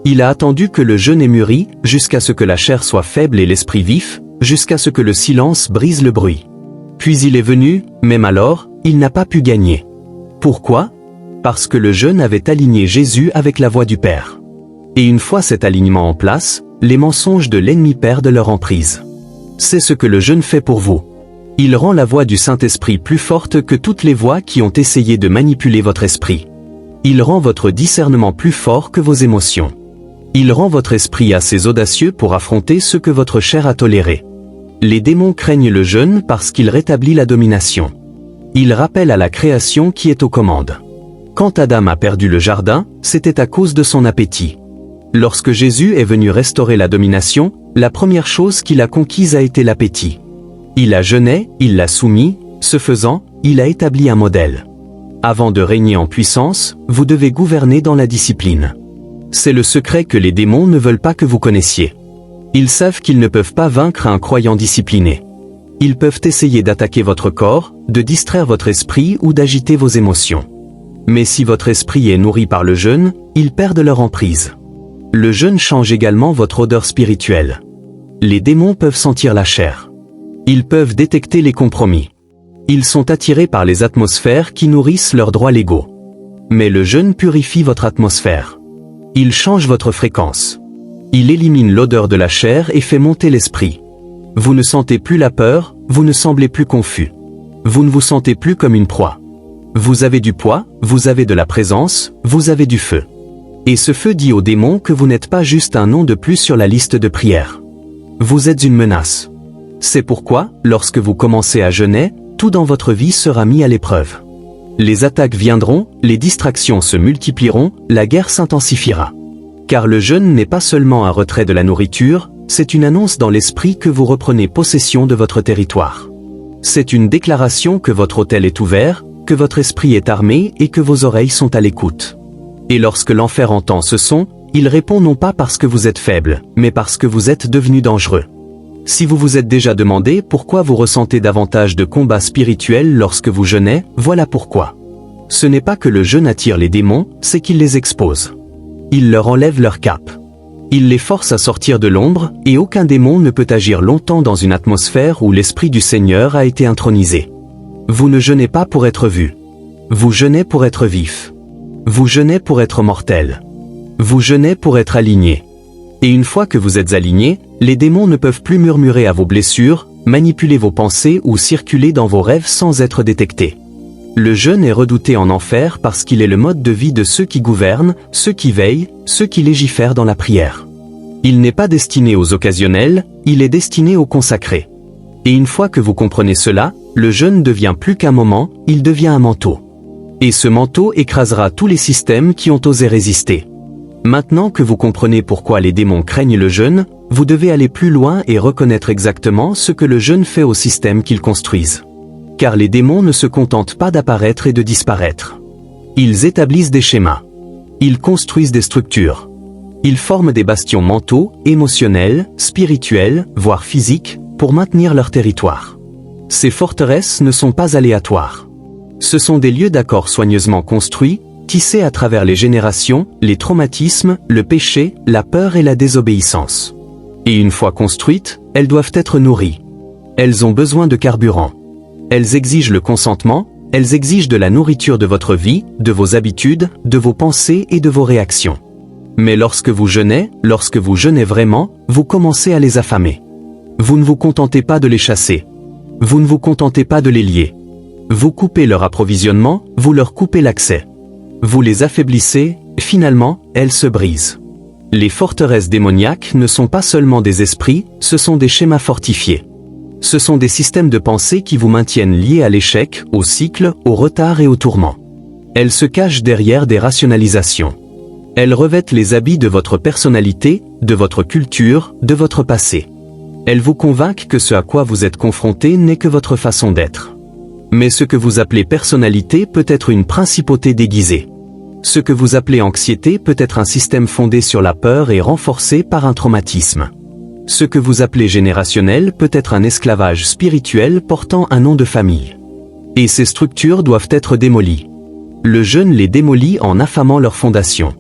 Il a attendu que le jeûne ait mûri, jusqu'à ce que la chair soit faible et l'esprit vif, jusqu'à ce que le silence brise le bruit. Puis il est venu, même alors, il n'a pas pu gagner. Pourquoi? Parce que le jeûne avait aligné Jésus avec la voix du Père. Et une fois cet alignement en place, les mensonges de l'ennemi perdent leur emprise. C'est ce que le jeûne fait pour vous. Il rend la voix du Saint-Esprit plus forte que toutes les voix qui ont essayé de manipuler votre esprit. Il rend votre discernement plus fort que vos émotions. Il rend votre esprit assez audacieux pour affronter ce que votre chair a toléré. Les démons craignent le jeûne parce qu'il rétablit la domination. Il rappelle à la création qui est aux commandes. Quand Adam a perdu le jardin, c'était à cause de son appétit. Lorsque Jésus est venu restaurer la domination, la première chose qu'il a conquise a été l'appétit. Il a jeûné, il l'a soumis, ce faisant, il a établi un modèle. Avant de régner en puissance, vous devez gouverner dans la discipline. C'est le secret que les démons ne veulent pas que vous connaissiez. Ils savent qu'ils ne peuvent pas vaincre un croyant discipliné. Ils peuvent essayer d'attaquer votre corps, de distraire votre esprit ou d'agiter vos émotions. Mais si votre esprit est nourri par le jeûne, ils perdent leur emprise. Le jeûne change également votre odeur spirituelle. Les démons peuvent sentir la chair. Ils peuvent détecter les compromis. Ils sont attirés par les atmosphères qui nourrissent leurs droits légaux. Mais le jeûne purifie votre atmosphère. Il change votre fréquence. Il élimine l'odeur de la chair et fait monter l'esprit. Vous ne sentez plus la peur, vous ne semblez plus confus. Vous ne vous sentez plus comme une proie. Vous avez du poids, vous avez de la présence, vous avez du feu. Et ce feu dit aux démons que vous n'êtes pas juste un nom de plus sur la liste de prières. Vous êtes une menace. C'est pourquoi, lorsque vous commencez à jeûner, tout dans votre vie sera mis à l'épreuve. Les attaques viendront, les distractions se multiplieront, la guerre s'intensifiera. Car le jeûne n'est pas seulement un retrait de la nourriture, c'est une annonce dans l'esprit que vous reprenez possession de votre territoire. C'est une déclaration que votre autel est ouvert, que votre esprit est armé et que vos oreilles sont à l'écoute. Et lorsque l'enfer entend ce son, il répond non pas parce que vous êtes faible, mais parce que vous êtes devenu dangereux. Si vous vous êtes déjà demandé pourquoi vous ressentez davantage de combats spirituels lorsque vous jeûnez, voilà pourquoi. Ce n'est pas que le jeûne attire les démons, c'est qu'il les expose. Il leur enlève leur cape. Il les force à sortir de l'ombre, et aucun démon ne peut agir longtemps dans une atmosphère où l'Esprit du Seigneur a été intronisé. Vous ne jeûnez pas pour être vu. Vous jeûnez pour être vif. Vous jeûnez pour être mortel. Vous jeûnez pour être aligné. Et une fois que vous êtes aligné, les démons ne peuvent plus murmurer à vos blessures, manipuler vos pensées ou circuler dans vos rêves sans être détectés. Le jeûne est redouté en enfer parce qu'il est le mode de vie de ceux qui gouvernent, ceux qui veillent, ceux qui légifèrent dans la prière. Il n'est pas destiné aux occasionnels, il est destiné aux consacrés. Et une fois que vous comprenez cela, le jeûne devient plus qu'un moment, il devient un manteau. Et ce manteau écrasera tous les systèmes qui ont osé résister. Maintenant que vous comprenez pourquoi les démons craignent le jeûne, vous devez aller plus loin et reconnaître exactement ce que le jeûne fait au système qu'ils construisent. Car les démons ne se contentent pas d'apparaître et de disparaître. Ils établissent des schémas. Ils construisent des structures. Ils forment des bastions mentaux, émotionnels, spirituels, voire physiques, pour maintenir leur territoire. Ces forteresses ne sont pas aléatoires. Ce sont des lieux d'accord soigneusement construits, tissés à travers les générations, les traumatismes, le péché, la peur et la désobéissance. Et une fois construites, elles doivent être nourries. Elles ont besoin de carburant. Elles exigent le consentement, elles exigent de la nourriture de votre vie, de vos habitudes, de vos pensées et de vos réactions. Mais lorsque vous jeûnez vraiment, vous commencez à les affamer. Vous ne vous contentez pas de les chasser. Vous ne vous contentez pas de les lier. Vous coupez leur approvisionnement, vous leur coupez l'accès. Vous les affaiblissez, finalement, elles se brisent. Les forteresses démoniaques ne sont pas seulement des esprits, ce sont des schémas fortifiés. Ce sont des systèmes de pensée qui vous maintiennent liés à l'échec, au cycle, au retard et au tourment. Elles se cachent derrière des rationalisations. Elles revêtent les habits de votre personnalité, de votre culture, de votre passé. Elles vous convainquent que ce à quoi vous êtes confronté n'est que votre façon d'être. Mais ce que vous appelez personnalité peut être une principauté déguisée. Ce que vous appelez anxiété peut être un système fondé sur la peur et renforcé par un traumatisme. Ce que vous appelez générationnel peut être un esclavage spirituel portant un nom de famille. Et ces structures doivent être démolies. Le jeûne les démolit en affamant leurs fondations.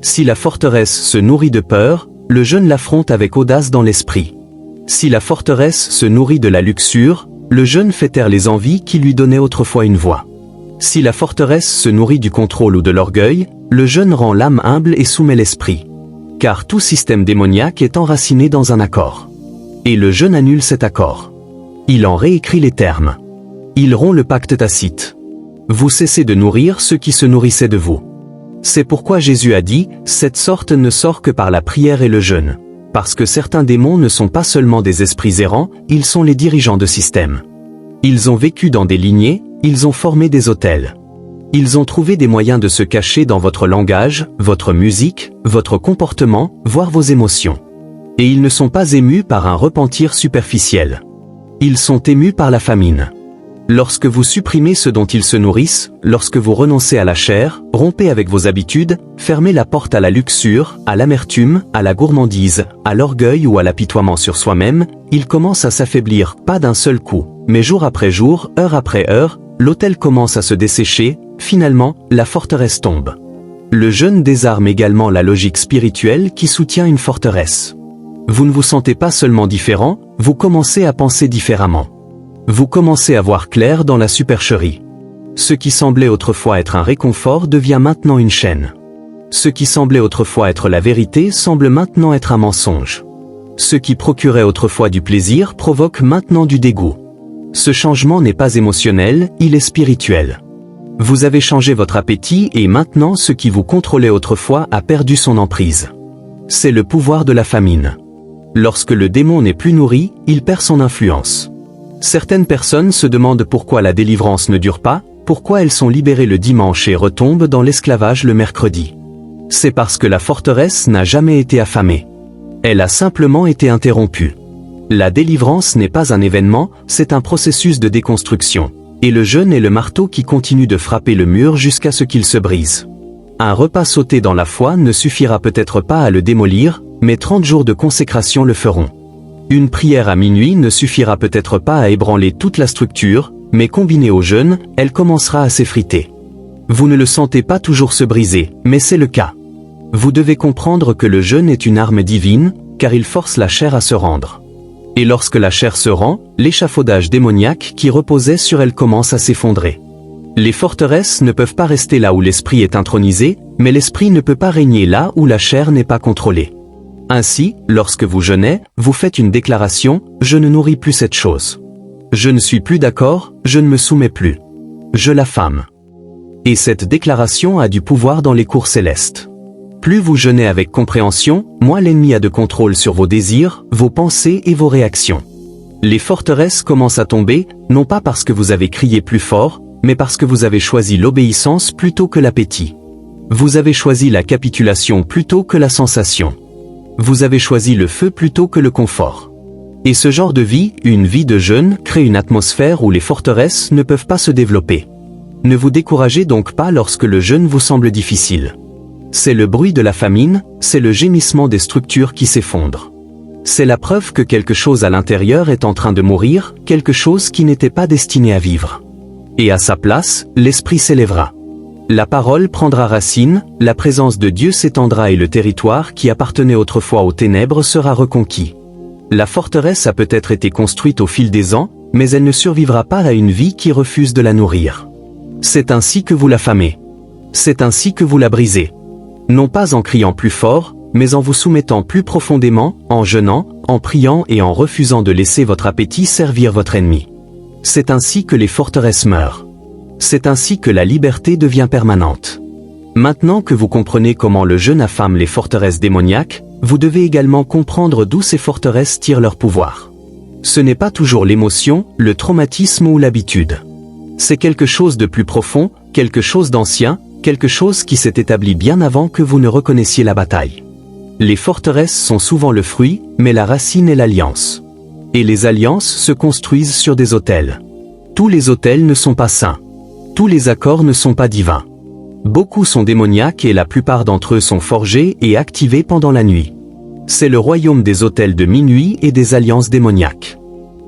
Si la forteresse se nourrit de peur, le jeûne l'affronte avec audace dans l'esprit. Si la forteresse se nourrit de la luxure, le jeûne fait taire les envies qui lui donnaient autrefois une voix. Si la forteresse se nourrit du contrôle ou de l'orgueil, le jeûne rend l'âme humble et soumet l'esprit. Car tout système démoniaque est enraciné dans un accord. Et le jeûne annule cet accord. Il en réécrit les termes. Il rompt le pacte tacite. Vous cessez de nourrir ceux qui se nourrissaient de vous. C'est pourquoi Jésus a dit, cette sorte ne sort que par la prière et le jeûne. Parce que certains démons ne sont pas seulement des esprits errants, ils sont les dirigeants de systèmes. Ils ont vécu dans des lignées, ils ont formé des autels. Ils ont trouvé des moyens de se cacher dans votre langage, votre musique, votre comportement, voire vos émotions. Et ils ne sont pas émus par un repentir superficiel. Ils sont émus par la famine. Lorsque vous supprimez ce dont ils se nourrissent, lorsque vous renoncez à la chair, rompez avec vos habitudes, fermez la porte à la luxure, à l'amertume, à la gourmandise, à l'orgueil ou à l'apitoiement sur soi-même, ils commencent à s'affaiblir, pas d'un seul coup, mais jour après jour, heure après heure, l'autel commence à se dessécher, finalement, la forteresse tombe. Le jeûne désarme également la logique spirituelle qui soutient une forteresse. Vous ne vous sentez pas seulement différent, vous commencez à penser différemment. Vous commencez à voir clair dans la supercherie. Ce qui semblait autrefois être un réconfort devient maintenant une chaîne. Ce qui semblait autrefois être la vérité semble maintenant être un mensonge. Ce qui procurait autrefois du plaisir provoque maintenant du dégoût. Ce changement n'est pas émotionnel, il est spirituel. Vous avez changé votre appétit et maintenant ce qui vous contrôlait autrefois a perdu son emprise. C'est le pouvoir de la famine. Lorsque le démon n'est plus nourri, il perd son influence. Certaines personnes se demandent pourquoi la délivrance ne dure pas, pourquoi elles sont libérées le dimanche et retombent dans l'esclavage le mercredi. C'est parce que la forteresse n'a jamais été affamée. Elle a simplement été interrompue. La délivrance n'est pas un événement, c'est un processus de déconstruction. Et le jeûne est le marteau qui continue de frapper le mur jusqu'à ce qu'il se brise. Un repas sauté dans la foi ne suffira peut-être pas à le démolir, mais 30 jours de consécration le feront. Une prière à minuit ne suffira peut-être pas à ébranler toute la structure, mais combinée au jeûne, elle commencera à s'effriter. Vous ne le sentez pas toujours se briser, mais c'est le cas. Vous devez comprendre que le jeûne est une arme divine, car il force la chair à se rendre. Et lorsque la chair se rend, l'échafaudage démoniaque qui reposait sur elle commence à s'effondrer. Les forteresses ne peuvent pas rester là où l'esprit est intronisé, mais l'esprit ne peut pas régner là où la chair n'est pas contrôlée. Ainsi, lorsque vous jeûnez, vous faites une déclaration, « Je ne nourris plus cette chose. Je ne suis plus d'accord, je ne me soumets plus. Je l'affame. » Et cette déclaration a du pouvoir dans les cours célestes. Plus vous jeûnez avec compréhension, moins l'ennemi a de contrôle sur vos désirs, vos pensées et vos réactions. Les forteresses commencent à tomber, non pas parce que vous avez crié plus fort, mais parce que vous avez choisi l'obéissance plutôt que l'appétit. Vous avez choisi la capitulation plutôt que la sensation. Vous avez choisi le feu plutôt que le confort. Et ce genre de vie, une vie de jeûne, crée une atmosphère où les forteresses ne peuvent pas se développer. Ne vous découragez donc pas lorsque le jeûne vous semble difficile. C'est le bruit de la famine, c'est le gémissement des structures qui s'effondrent. C'est la preuve que quelque chose à l'intérieur est en train de mourir, quelque chose qui n'était pas destiné à vivre. Et à sa place, l'esprit s'élèvera. La parole prendra racine, la présence de Dieu s'étendra et le territoire qui appartenait autrefois aux ténèbres sera reconquis. La forteresse a peut-être été construite au fil des ans, mais elle ne survivra pas à une vie qui refuse de la nourrir. C'est ainsi que vous l'affamez. C'est ainsi que vous la brisez. Non pas en criant plus fort, mais en vous soumettant plus profondément, en jeûnant, en priant et en refusant de laisser votre appétit servir votre ennemi. C'est ainsi que les forteresses meurent. C'est ainsi que la liberté devient permanente. Maintenant que vous comprenez comment le jeûne affame les forteresses démoniaques, vous devez également comprendre d'où ces forteresses tirent leur pouvoir. Ce n'est pas toujours l'émotion, le traumatisme ou l'habitude. C'est quelque chose de plus profond, quelque chose d'ancien, quelque chose qui s'est établi bien avant que vous ne reconnaissiez la bataille. Les forteresses sont souvent le fruit, mais la racine est l'alliance. Et les alliances se construisent sur des autels. Tous les autels ne sont pas saints. Tous les accords ne sont pas divins. Beaucoup sont démoniaques et la plupart d'entre eux sont forgés et activés pendant la nuit. C'est le royaume des autels de minuit et des alliances démoniaques.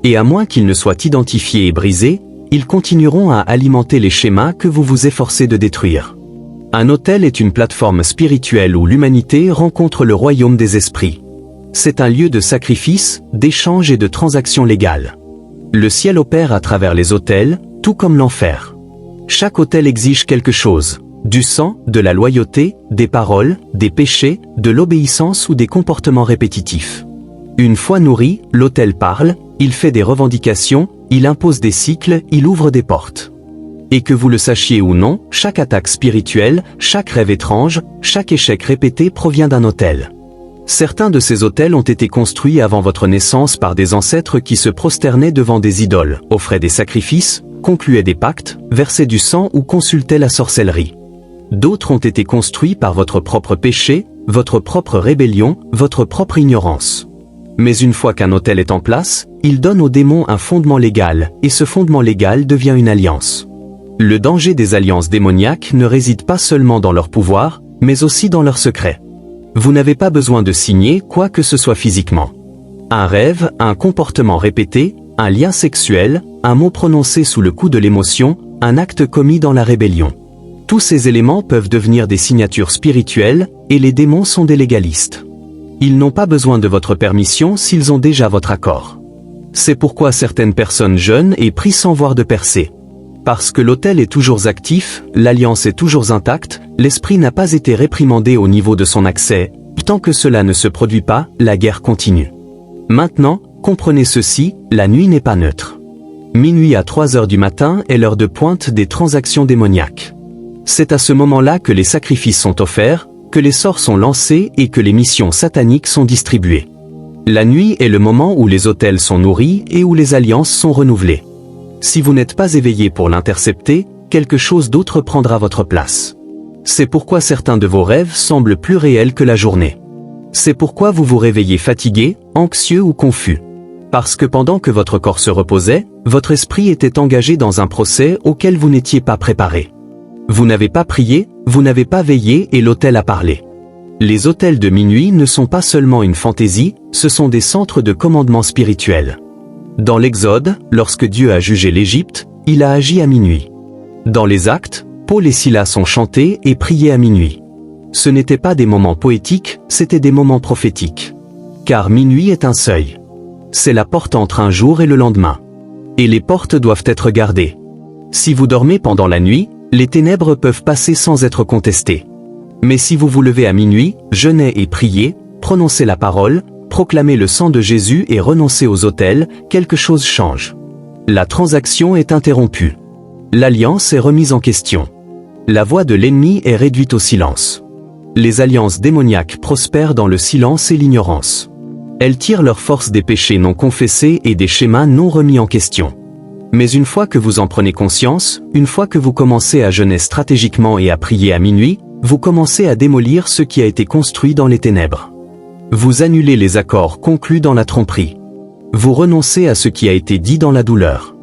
Et à moins qu'ils ne soient identifiés et brisés, ils continueront à alimenter les schémas que vous vous efforcez de détruire. Un autel est une plateforme spirituelle où l'humanité rencontre le royaume des esprits. C'est un lieu de sacrifice, d'échange et de transactions légales. Le ciel opère à travers les autels, tout comme l'enfer. Chaque autel exige quelque chose. Du sang, de la loyauté, des paroles, des péchés, de l'obéissance ou des comportements répétitifs. Une fois nourri, l'autel parle, il fait des revendications, il impose des cycles, il ouvre des portes. Et que vous le sachiez ou non, chaque attaque spirituelle, chaque rêve étrange, chaque échec répété provient d'un autel. Certains de ces autels ont été construits avant votre naissance par des ancêtres qui se prosternaient devant des idoles, offraient des sacrifices, concluaient des pactes, versaient du sang ou consultaient la sorcellerie. D'autres ont été construits par votre propre péché, votre propre rébellion, votre propre ignorance. Mais une fois qu'un autel est en place, il donne aux démons un fondement légal, et ce fondement légal devient une alliance. Le danger des alliances démoniaques ne réside pas seulement dans leur pouvoir, mais aussi dans leurs secrets. Vous n'avez pas besoin de signer quoi que ce soit physiquement. Un rêve, un comportement répété, un lien sexuel, un mot prononcé sous le coup de l'émotion, un acte commis dans la rébellion. Tous ces éléments peuvent devenir des signatures spirituelles, et les démons sont des légalistes. Ils n'ont pas besoin de votre permission s'ils ont déjà votre accord. C'est pourquoi certaines personnes jeûnent et prient sans voir de percée. Parce que l'autel est toujours actif, l'alliance est toujours intacte, l'esprit n'a pas été réprimandé au niveau de son accès. Tant que cela ne se produit pas, la guerre continue. Maintenant, comprenez ceci, la nuit n'est pas neutre. Minuit à 3 heures du matin est l'heure de pointe des transactions démoniaques. C'est à ce moment-là que les sacrifices sont offerts, que les sorts sont lancés et que les missions sataniques sont distribuées. La nuit est le moment où les autels sont nourris et où les alliances sont renouvelées. Si vous n'êtes pas éveillé pour l'intercepter, quelque chose d'autre prendra votre place. C'est pourquoi certains de vos rêves semblent plus réels que la journée. C'est pourquoi vous vous réveillez fatigué, anxieux ou confus. Parce que pendant que votre corps se reposait, votre esprit était engagé dans un procès auquel vous n'étiez pas préparé. Vous n'avez pas prié, vous n'avez pas veillé et l'autel a parlé. Les autels de minuit ne sont pas seulement une fantaisie, ce sont des centres de commandement spirituel. Dans l'Exode, lorsque Dieu a jugé l'Égypte, il a agi à minuit. Dans les Actes, Paul et Silas ont chanté et prié à minuit. Ce n'étaient pas des moments poétiques, c'étaient des moments prophétiques. Car minuit est un seuil. C'est la porte entre un jour et le lendemain. Et les portes doivent être gardées. Si vous dormez pendant la nuit, les ténèbres peuvent passer sans être contestées. Mais si vous vous levez à minuit, jeûnez et priez, prononcez la parole, proclamez le sang de Jésus et renoncez aux autels, quelque chose change. La transaction est interrompue. L'alliance est remise en question. La voix de l'ennemi est réduite au silence. Les alliances démoniaques prospèrent dans le silence et l'ignorance. Elles tirent leur force des péchés non confessés et des schémas non remis en question. Mais une fois que vous en prenez conscience, une fois que vous commencez à jeûner stratégiquement et à prier à minuit, vous commencez à démolir ce qui a été construit dans les ténèbres. Vous annulez les accords conclus dans la tromperie. Vous renoncez à ce qui a été dit dans la douleur.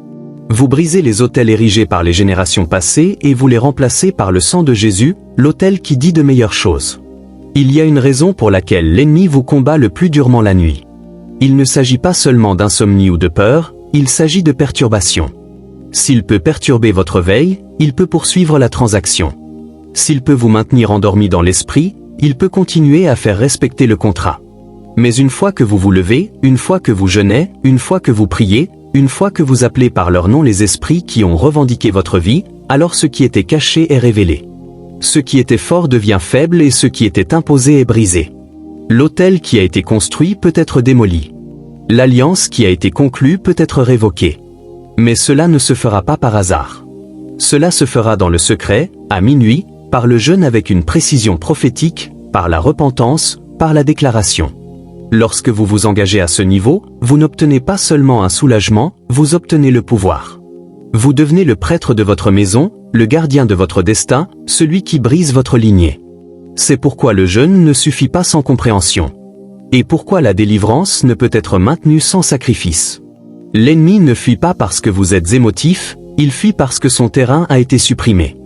Vous brisez les autels érigés par les générations passées et vous les remplacez par le sang de Jésus, l'autel qui dit de meilleures choses. Il y a une raison pour laquelle l'ennemi vous combat le plus durement la nuit. Il ne s'agit pas seulement d'insomnie ou de peur, il s'agit de perturbation. S'il peut perturber votre veille, il peut poursuivre la transaction. S'il peut vous maintenir endormi dans l'esprit, il peut continuer à faire respecter le contrat. Mais une fois que vous vous levez, une fois que vous jeûnez, une fois que vous priez, une fois que vous appelez par leur nom les esprits qui ont revendiqué votre vie, alors ce qui était caché est révélé. Ce qui était fort devient faible et ce qui était imposé est brisé. L'autel qui a été construit peut être démoli. L'alliance qui a été conclue peut être révoquée. Mais cela ne se fera pas par hasard. Cela se fera dans le secret, à minuit, par le jeûne avec une précision prophétique, par la repentance, par la déclaration. Lorsque vous vous engagez à ce niveau, vous n'obtenez pas seulement un soulagement, vous obtenez le pouvoir. Vous devenez le prêtre de votre maison, le gardien de votre destin, celui qui brise votre lignée. C'est pourquoi le jeûne ne suffit pas sans compréhension. Et pourquoi la délivrance ne peut être maintenue sans sacrifice. L'ennemi ne fuit pas parce que vous êtes émotif, il fuit parce que son terrain a été supprimé.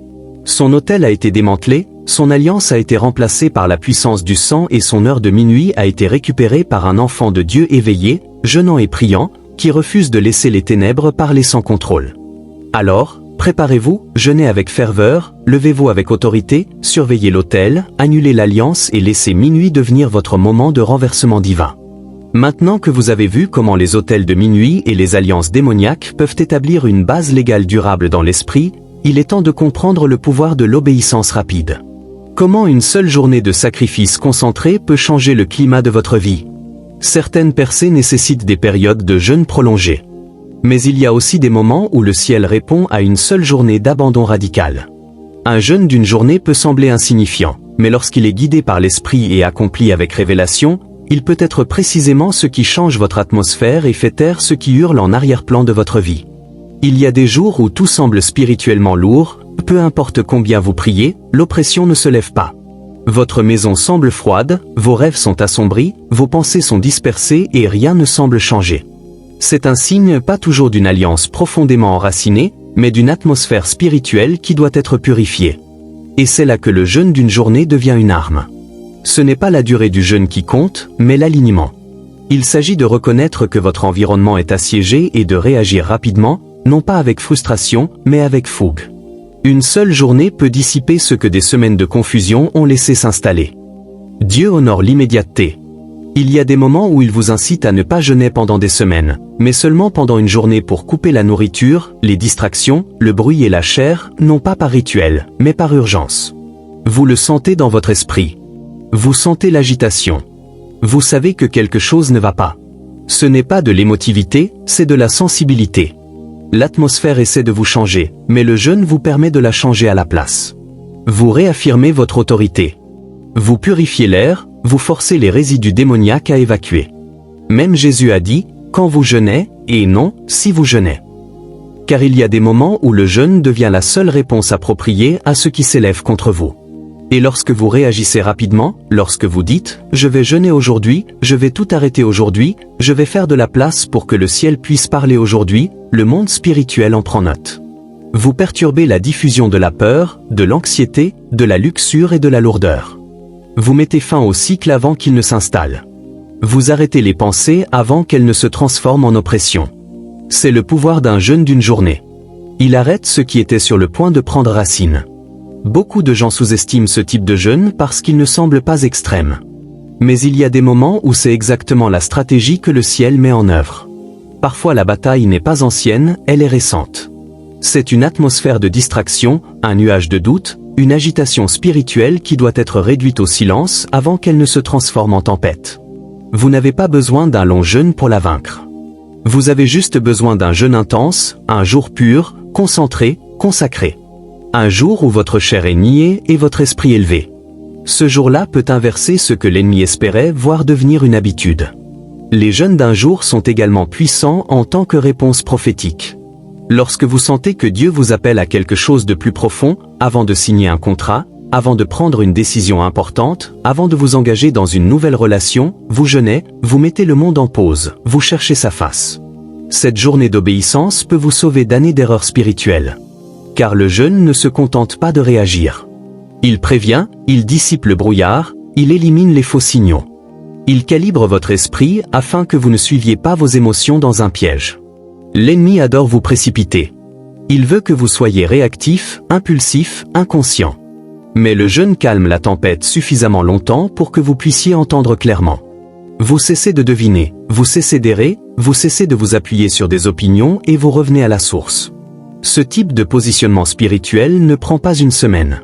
Son autel a été démantelé, son alliance a été remplacée par la puissance du sang et son heure de minuit a été récupérée par un enfant de Dieu éveillé, jeûnant et priant, qui refuse de laisser les ténèbres parler sans contrôle. Alors, préparez-vous, jeûnez avec ferveur, levez-vous avec autorité, surveillez l'autel, annulez l'alliance et laissez minuit devenir votre moment de renversement divin. Maintenant que vous avez vu comment les autels de minuit et les alliances démoniaques peuvent établir une base légale durable dans l'esprit, il est temps de comprendre le pouvoir de l'obéissance rapide. Comment une seule journée de sacrifice concentré peut changer le climat de votre vie? Certaines percées nécessitent des périodes de jeûne prolongées. Mais il y a aussi des moments où le ciel répond à une seule journée d'abandon radical. Un jeûne d'une journée peut sembler insignifiant, mais lorsqu'il est guidé par l'esprit et accompli avec révélation, il peut être précisément ce qui change votre atmosphère et fait taire ce qui hurle en arrière-plan de votre vie. Il y a des jours où tout semble spirituellement lourd, peu importe combien vous priez, l'oppression ne se lève pas. Votre maison semble froide, vos rêves sont assombris, vos pensées sont dispersées et rien ne semble changer. C'est un signe pas toujours d'une alliance profondément enracinée, mais d'une atmosphère spirituelle qui doit être purifiée. Et c'est là que le jeûne d'une journée devient une arme. Ce n'est pas la durée du jeûne qui compte, mais l'alignement. Il s'agit de reconnaître que votre environnement est assiégé et de réagir rapidement, non pas avec frustration, mais avec fougue. Une seule journée peut dissiper ce que des semaines de confusion ont laissé s'installer. Dieu honore l'immédiateté. Il y a des moments où il vous incite à ne pas jeûner pendant des semaines, mais seulement pendant une journée pour couper la nourriture, les distractions, le bruit et la chair, non pas par rituel, mais par urgence. Vous le sentez dans votre esprit. Vous sentez l'agitation. Vous savez que quelque chose ne va pas. Ce n'est pas de l'émotivité, c'est de la sensibilité. L'atmosphère essaie de vous changer, mais le jeûne vous permet de la changer à la place. Vous réaffirmez votre autorité. Vous purifiez l'air, vous forcez les résidus démoniaques à évacuer. Même Jésus a dit, quand vous jeûnez, et non, si vous jeûnez. Car il y a des moments où le jeûne devient la seule réponse appropriée à ce qui s'élève contre vous. Et lorsque vous réagissez rapidement, lorsque vous dites « Je vais jeûner aujourd'hui, je vais tout arrêter aujourd'hui, je vais faire de la place pour que le ciel puisse parler aujourd'hui », le monde spirituel en prend note. Vous perturbez la diffusion de la peur, de l'anxiété, de la luxure et de la lourdeur. Vous mettez fin au cycle avant qu'il ne s'installe. Vous arrêtez les pensées avant qu'elles ne se transforment en oppression. C'est le pouvoir d'un jeûne d'une journée. Il arrête ce qui était sur le point de prendre racine. Beaucoup de gens sous-estiment ce type de jeûne parce qu'il ne semble pas extrême. Mais il y a des moments où c'est exactement la stratégie que le ciel met en œuvre. Parfois la bataille n'est pas ancienne, elle est récente. C'est une atmosphère de distraction, un nuage de doute, une agitation spirituelle qui doit être réduite au silence avant qu'elle ne se transforme en tempête. Vous n'avez pas besoin d'un long jeûne pour la vaincre. Vous avez juste besoin d'un jeûne intense, un jour pur, concentré, consacré. Un jour où votre chair est niée et votre esprit élevé. Ce jour-là peut inverser ce que l'ennemi espérait, voire devenir une habitude. Les jeûnes d'un jour sont également puissants en tant que réponse prophétique. Lorsque vous sentez que Dieu vous appelle à quelque chose de plus profond, avant de signer un contrat, avant de prendre une décision importante, avant de vous engager dans une nouvelle relation, vous jeûnez, vous mettez le monde en pause, vous cherchez sa face. Cette journée d'obéissance peut vous sauver d'années d'erreurs spirituelles. Car le jeûne ne se contente pas de réagir. Il prévient, il dissipe le brouillard, il élimine les faux signaux. Il calibre votre esprit afin que vous ne suiviez pas vos émotions dans un piège. L'ennemi adore vous précipiter. Il veut que vous soyez réactif, impulsif, inconscient. Mais le jeûne calme la tempête suffisamment longtemps pour que vous puissiez entendre clairement. Vous cessez de deviner, vous cessez d'errer, vous cessez de vous appuyer sur des opinions et vous revenez à la source. Ce type de positionnement spirituel ne prend pas une semaine.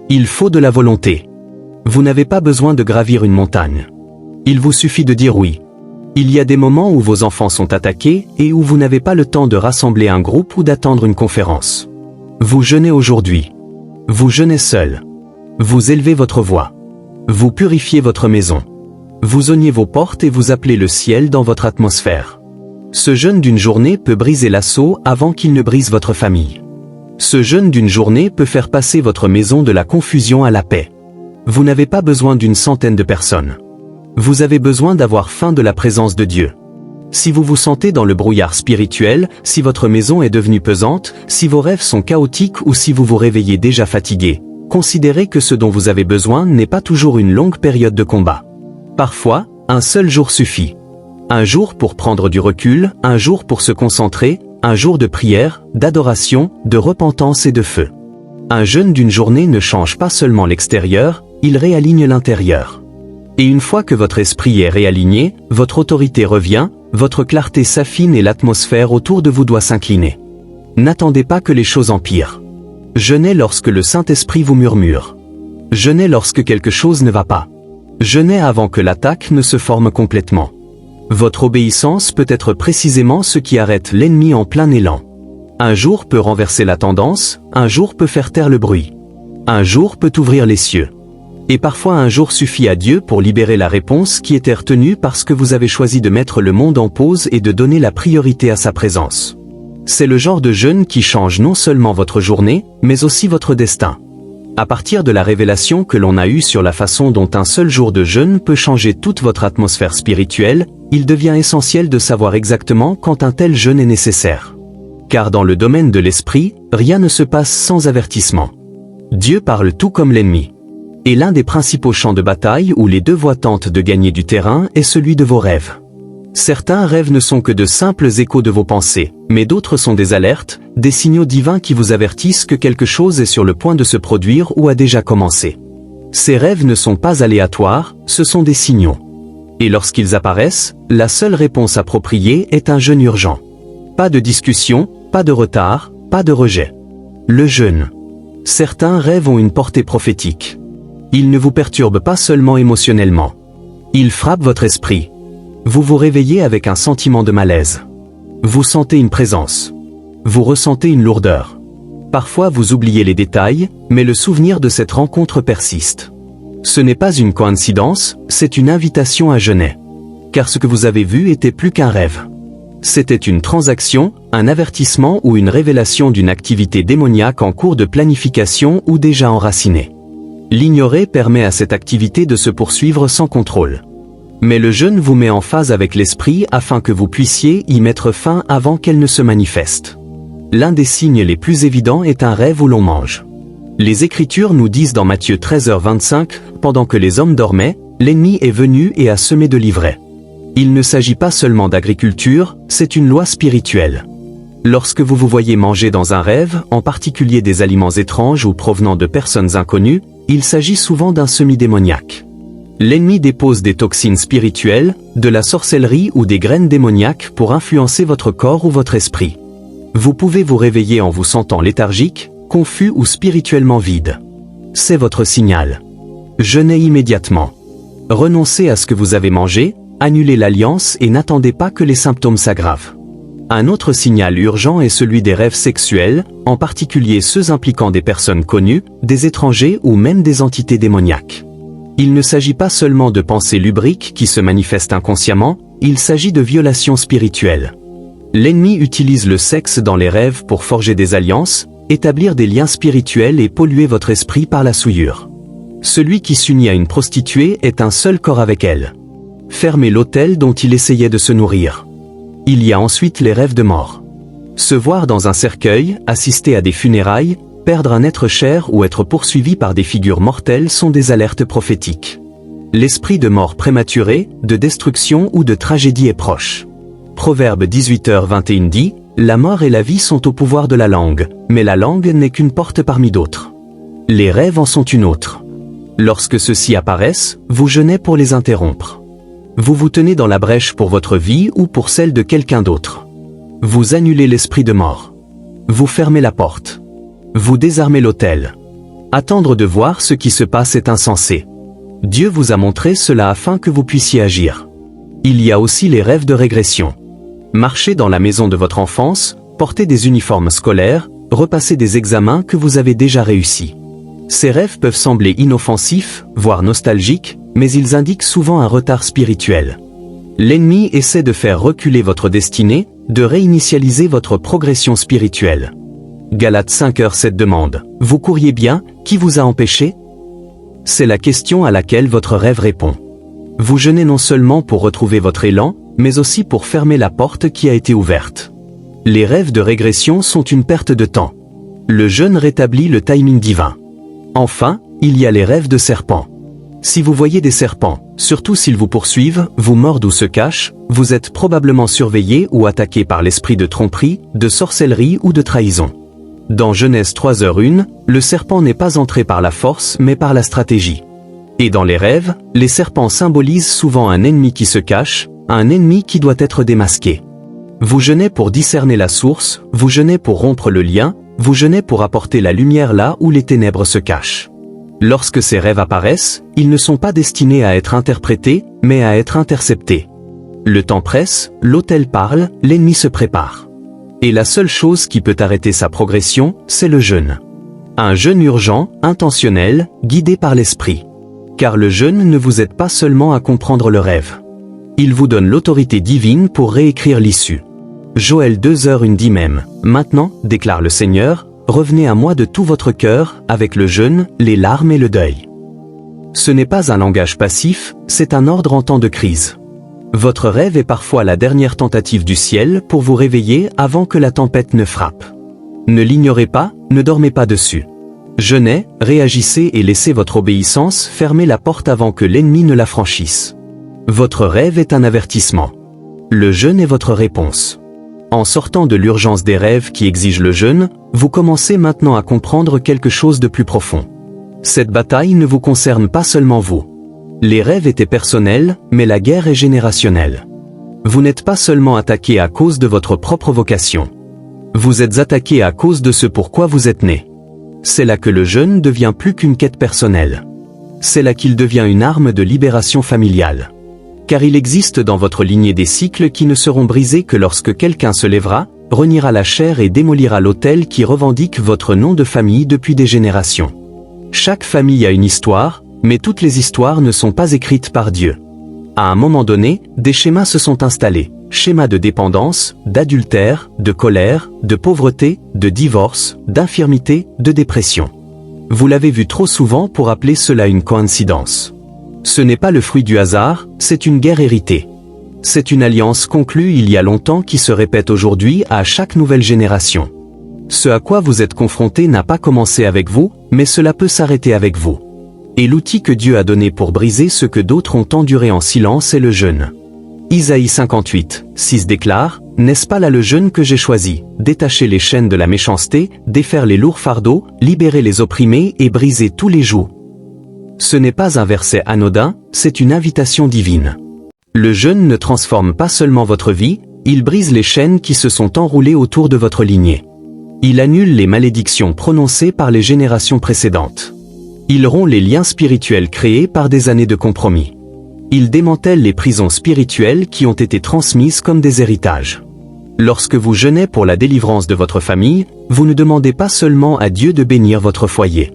Il faut de la volonté. Vous n'avez pas besoin de gravir une montagne. Il vous suffit de dire oui. Il y a des moments où vos enfants sont attaqués et où vous n'avez pas le temps de rassembler un groupe ou d'attendre une conférence. Vous jeûnez aujourd'hui. Vous jeûnez seul. Vous élevez votre voix. Vous purifiez votre maison. Vous oignez vos portes et vous appelez le ciel dans votre atmosphère. Ce jeûne d'une journée peut briser l'assaut avant qu'il ne brise votre famille. Ce jeûne d'une journée peut faire passer votre maison de la confusion à la paix. Vous n'avez pas besoin d'une centaine de personnes. Vous avez besoin d'avoir faim de la présence de Dieu. Si vous vous sentez dans le brouillard spirituel, si votre maison est devenue pesante, si vos rêves sont chaotiques ou si vous vous réveillez déjà fatigué, considérez que ce dont vous avez besoin n'est pas toujours une longue période de combat. Parfois, un seul jour suffit. Un jour pour prendre du recul, un jour pour se concentrer, un jour de prière, d'adoration, de repentance et de feu. Un jeûne d'une journée ne change pas seulement l'extérieur, il réaligne l'intérieur. Et une fois que votre esprit est réaligné, votre autorité revient, votre clarté s'affine et l'atmosphère autour de vous doit s'incliner. N'attendez pas que les choses empirent. Jeûnez lorsque le Saint-Esprit vous murmure. Jeûnez lorsque quelque chose ne va pas. Jeûnez avant que l'attaque ne se forme complètement. Votre obéissance peut être précisément ce qui arrête l'ennemi en plein élan. Un jour peut renverser la tendance, un jour peut faire taire le bruit. Un jour peut ouvrir les cieux. Et parfois un jour suffit à Dieu pour libérer la réponse qui était retenue parce que vous avez choisi de mettre le monde en pause et de donner la priorité à sa présence. C'est le genre de jeûne qui change non seulement votre journée, mais aussi votre destin. À partir de la révélation que l'on a eue sur la façon dont un seul jour de jeûne peut changer toute votre atmosphère spirituelle, il devient essentiel de savoir exactement quand un tel jeûne est nécessaire. Car dans le domaine de l'esprit, rien ne se passe sans avertissement. Dieu parle tout comme l'ennemi. Et l'un des principaux champs de bataille où les deux voix tentent de gagner du terrain est celui de vos rêves. Certains rêves ne sont que de simples échos de vos pensées, mais d'autres sont des alertes, des signaux divins qui vous avertissent que quelque chose est sur le point de se produire ou a déjà commencé. Ces rêves ne sont pas aléatoires, ce sont des signaux. Et lorsqu'ils apparaissent, la seule réponse appropriée est un jeûne urgent. Pas de discussion, pas de retard, pas de rejet. Le jeûne. Certains rêves ont une portée prophétique. Ils ne vous perturbent pas seulement émotionnellement. Ils frappent votre esprit. Vous vous réveillez avec un sentiment de malaise. Vous sentez une présence. Vous ressentez une lourdeur. Parfois vous oubliez les détails, mais le souvenir de cette rencontre persiste. Ce n'est pas une coïncidence, c'est une invitation à jeûner. Car ce que vous avez vu était plus qu'un rêve. C'était une transaction, un avertissement ou une révélation d'une activité démoniaque en cours de planification ou déjà enracinée. L'ignorer permet à cette activité de se poursuivre sans contrôle. Mais le jeûne vous met en phase avec l'esprit afin que vous puissiez y mettre fin avant qu'elle ne se manifeste. L'un des signes les plus évidents est un rêve où l'on mange. Les Écritures nous disent dans Matthieu 13h25, « Pendant que les hommes dormaient, l'ennemi est venu et a semé de l'ivraie. » Il ne s'agit pas seulement d'agriculture, c'est une loi spirituelle. Lorsque vous vous voyez manger dans un rêve, en particulier des aliments étranges ou provenant de personnes inconnues, il s'agit souvent d'un semis démoniaque. L'ennemi dépose des toxines spirituelles, de la sorcellerie ou des graines démoniaques pour influencer votre corps ou votre esprit. Vous pouvez vous réveiller en vous sentant léthargique, confus ou spirituellement vide. C'est votre signal. Jeûnez immédiatement. Renoncez à ce que vous avez mangé, annulez l'alliance et n'attendez pas que les symptômes s'aggravent. Un autre signal urgent est celui des rêves sexuels, en particulier ceux impliquant des personnes connues, des étrangers ou même des entités démoniaques. Il ne s'agit pas seulement de pensées lubriques qui se manifestent inconsciemment, il s'agit de violations spirituelles. L'ennemi utilise le sexe dans les rêves pour forger des alliances, établir des liens spirituels et polluer votre esprit par la souillure. Celui qui s'unit à une prostituée est un seul corps avec elle. Fermez l'autel dont il essayait de se nourrir. Il y a ensuite les rêves de mort. Se voir dans un cercueil, assister à des funérailles, perdre un être cher ou être poursuivi par des figures mortelles sont des alertes prophétiques. L'esprit de mort prématurée, de destruction ou de tragédie est proche. Proverbe 18h21 dit « La mort et la vie sont au pouvoir de la langue, mais la langue n'est qu'une porte parmi d'autres. Les rêves en sont une autre. Lorsque ceux-ci apparaissent, vous jeûnez pour les interrompre. Vous vous tenez dans la brèche pour votre vie ou pour celle de quelqu'un d'autre. Vous annulez l'esprit de mort. Vous fermez la porte. Vous désarmez l'autel. Attendre de voir ce qui se passe est insensé. Dieu vous a montré cela afin que vous puissiez agir. Il y a aussi les rêves de régression. Marchez dans la maison de votre enfance, portez des uniformes scolaires, repassez des examens que vous avez déjà réussis. Ces rêves peuvent sembler inoffensifs, voire nostalgiques, mais ils indiquent souvent un retard spirituel. L'ennemi essaie de faire reculer votre destinée, de réinitialiser votre progression spirituelle. Galates 5h7 demande « Vous couriez bien, qui vous a empêché ?» C'est la question à laquelle votre rêve répond. Vous jeûnez non seulement pour retrouver votre élan, mais aussi pour fermer la porte qui a été ouverte. Les rêves de régression sont une perte de temps. Le jeûne rétablit le timing divin. Enfin, il y a les rêves de serpents. Si vous voyez des serpents, surtout s'ils vous poursuivent, vous mordent ou se cachent, vous êtes probablement surveillé ou attaqué par l'esprit de tromperie, de sorcellerie ou de trahison. Dans Genèse 3h1, le serpent n'est pas entré par la force mais par la stratégie. Et dans les rêves, les serpents symbolisent souvent un ennemi qui se cache, un ennemi qui doit être démasqué. Vous jeûnez pour discerner la source, vous jeûnez pour rompre le lien, vous jeûnez pour apporter la lumière là où les ténèbres se cachent. Lorsque ces rêves apparaissent, ils ne sont pas destinés à être interprétés, mais à être interceptés. Le temps presse, l'autel parle, l'ennemi se prépare. Et la seule chose qui peut arrêter sa progression, c'est le jeûne. Un jeûne urgent, intentionnel, guidé par l'esprit. Car le jeûne ne vous aide pas seulement à comprendre le rêve. Il vous donne l'autorité divine pour réécrire l'issue. Joël 2h1 dit même « Maintenant, déclare le Seigneur, revenez à moi de tout votre cœur, avec le jeûne, les larmes et le deuil. » Ce n'est pas un langage passif, c'est un ordre en temps de crise. Votre rêve est parfois la dernière tentative du ciel pour vous réveiller avant que la tempête ne frappe. Ne l'ignorez pas, ne dormez pas dessus. Jeûnez, réagissez et laissez votre obéissance fermer la porte avant que l'ennemi ne la franchisse. Votre rêve est un avertissement. Le jeûne est votre réponse. En sortant de l'urgence des rêves qui exigent le jeûne, vous commencez maintenant à comprendre quelque chose de plus profond. Cette bataille ne vous concerne pas seulement vous. Les rêves étaient personnels, mais la guerre est générationnelle. Vous n'êtes pas seulement attaqué à cause de votre propre vocation. Vous êtes attaqué à cause de ce pourquoi vous êtes né. C'est là que le jeûne devient plus qu'une quête personnelle. C'est là qu'il devient une arme de libération familiale. Car il existe dans votre lignée des cycles qui ne seront brisés que lorsque quelqu'un se lèvera, reniera la chair et démolira l'autel qui revendique votre nom de famille depuis des générations. Chaque famille a une histoire, mais toutes les histoires ne sont pas écrites par Dieu. À un moment donné, des schémas se sont installés. Schémas de dépendance, d'adultère, de colère, de pauvreté, de divorce, d'infirmité, de dépression. Vous l'avez vu trop souvent pour appeler cela une coïncidence. Ce n'est pas le fruit du hasard, c'est une guerre héritée. C'est une alliance conclue il y a longtemps qui se répète aujourd'hui à chaque nouvelle génération. Ce à quoi vous êtes confronté n'a pas commencé avec vous, mais cela peut s'arrêter avec vous. Et l'outil que Dieu a donné pour briser ce que d'autres ont enduré en silence est le jeûne. Isaïe 58:6 déclare « N'est-ce pas là le jeûne que j'ai choisi, détacher les chaînes de la méchanceté, défaire les lourds fardeaux, libérer les opprimés et briser tous les jougs ?» Ce n'est pas un verset anodin, c'est une invitation divine. Le jeûne ne transforme pas seulement votre vie, il brise les chaînes qui se sont enroulées autour de votre lignée. Il annule les malédictions prononcées par les générations précédentes. Il rompt les liens spirituels créés par des années de compromis. Il démantèle les prisons spirituelles qui ont été transmises comme des héritages. Lorsque vous jeûnez pour la délivrance de votre famille, vous ne demandez pas seulement à Dieu de bénir votre foyer.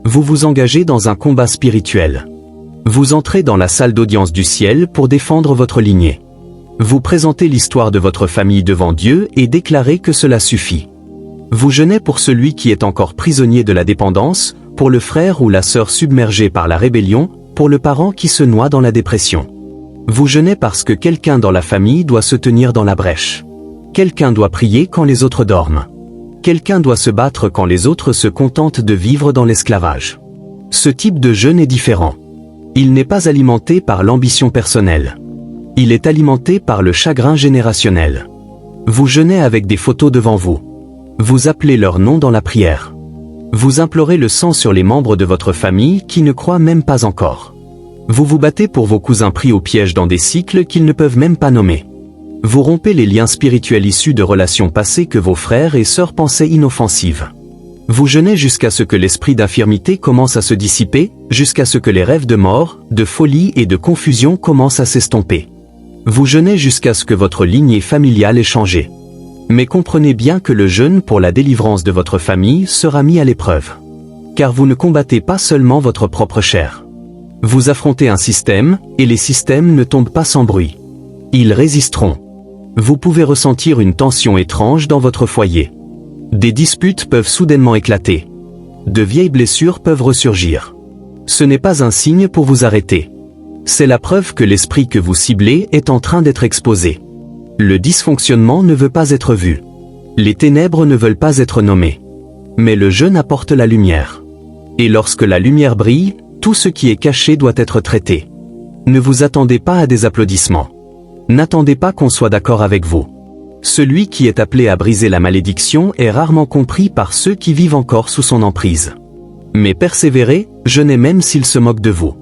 Vous vous engagez dans un combat spirituel. Vous entrez dans la salle d'audience du ciel pour défendre votre lignée. Vous présentez l'histoire de votre famille devant Dieu et déclarez que cela suffit. Vous jeûnez pour celui qui est encore prisonnier de la dépendance, pour le frère ou la sœur submergé par la rébellion, pour le parent qui se noie dans la dépression. Vous jeûnez parce que quelqu'un dans la famille doit se tenir dans la brèche. Quelqu'un doit prier quand les autres dorment. Quelqu'un doit se battre quand les autres se contentent de vivre dans l'esclavage. Ce type de jeûne est différent. Il n'est pas alimenté par l'ambition personnelle. Il est alimenté par le chagrin générationnel. Vous jeûnez avec des photos devant vous. Vous appelez leur nom dans la prière. Vous implorez le sang sur les membres de votre famille qui ne croient même pas encore. Vous vous battez pour vos cousins pris au piège dans des cycles qu'ils ne peuvent même pas nommer. Vous rompez les liens spirituels issus de relations passées que vos frères et sœurs pensaient inoffensives. Vous jeûnez jusqu'à ce que l'esprit d'infirmité commence à se dissiper, jusqu'à ce que les rêves de mort, de folie et de confusion commencent à s'estomper. Vous jeûnez jusqu'à ce que votre lignée familiale ait changé. Mais comprenez bien que le jeûne pour la délivrance de votre famille sera mis à l'épreuve. Car vous ne combattez pas seulement votre propre chair. Vous affrontez un système, et les systèmes ne tombent pas sans bruit. Ils résisteront. Vous pouvez ressentir une tension étrange dans votre foyer. Des disputes peuvent soudainement éclater. De vieilles blessures peuvent ressurgir. Ce n'est pas un signe pour vous arrêter. C'est la preuve que l'esprit que vous ciblez est en train d'être exposé. Le dysfonctionnement ne veut pas être vu. Les ténèbres ne veulent pas être nommées. Mais le jeûne apporte la lumière. Et lorsque la lumière brille, tout ce qui est caché doit être traité. Ne vous attendez pas à des applaudissements. N'attendez pas qu'on soit d'accord avec vous. Celui qui est appelé à briser la malédiction est rarement compris par ceux qui vivent encore sous son emprise. Mais persévérez, jeûnez même s'ils se moquent de vous.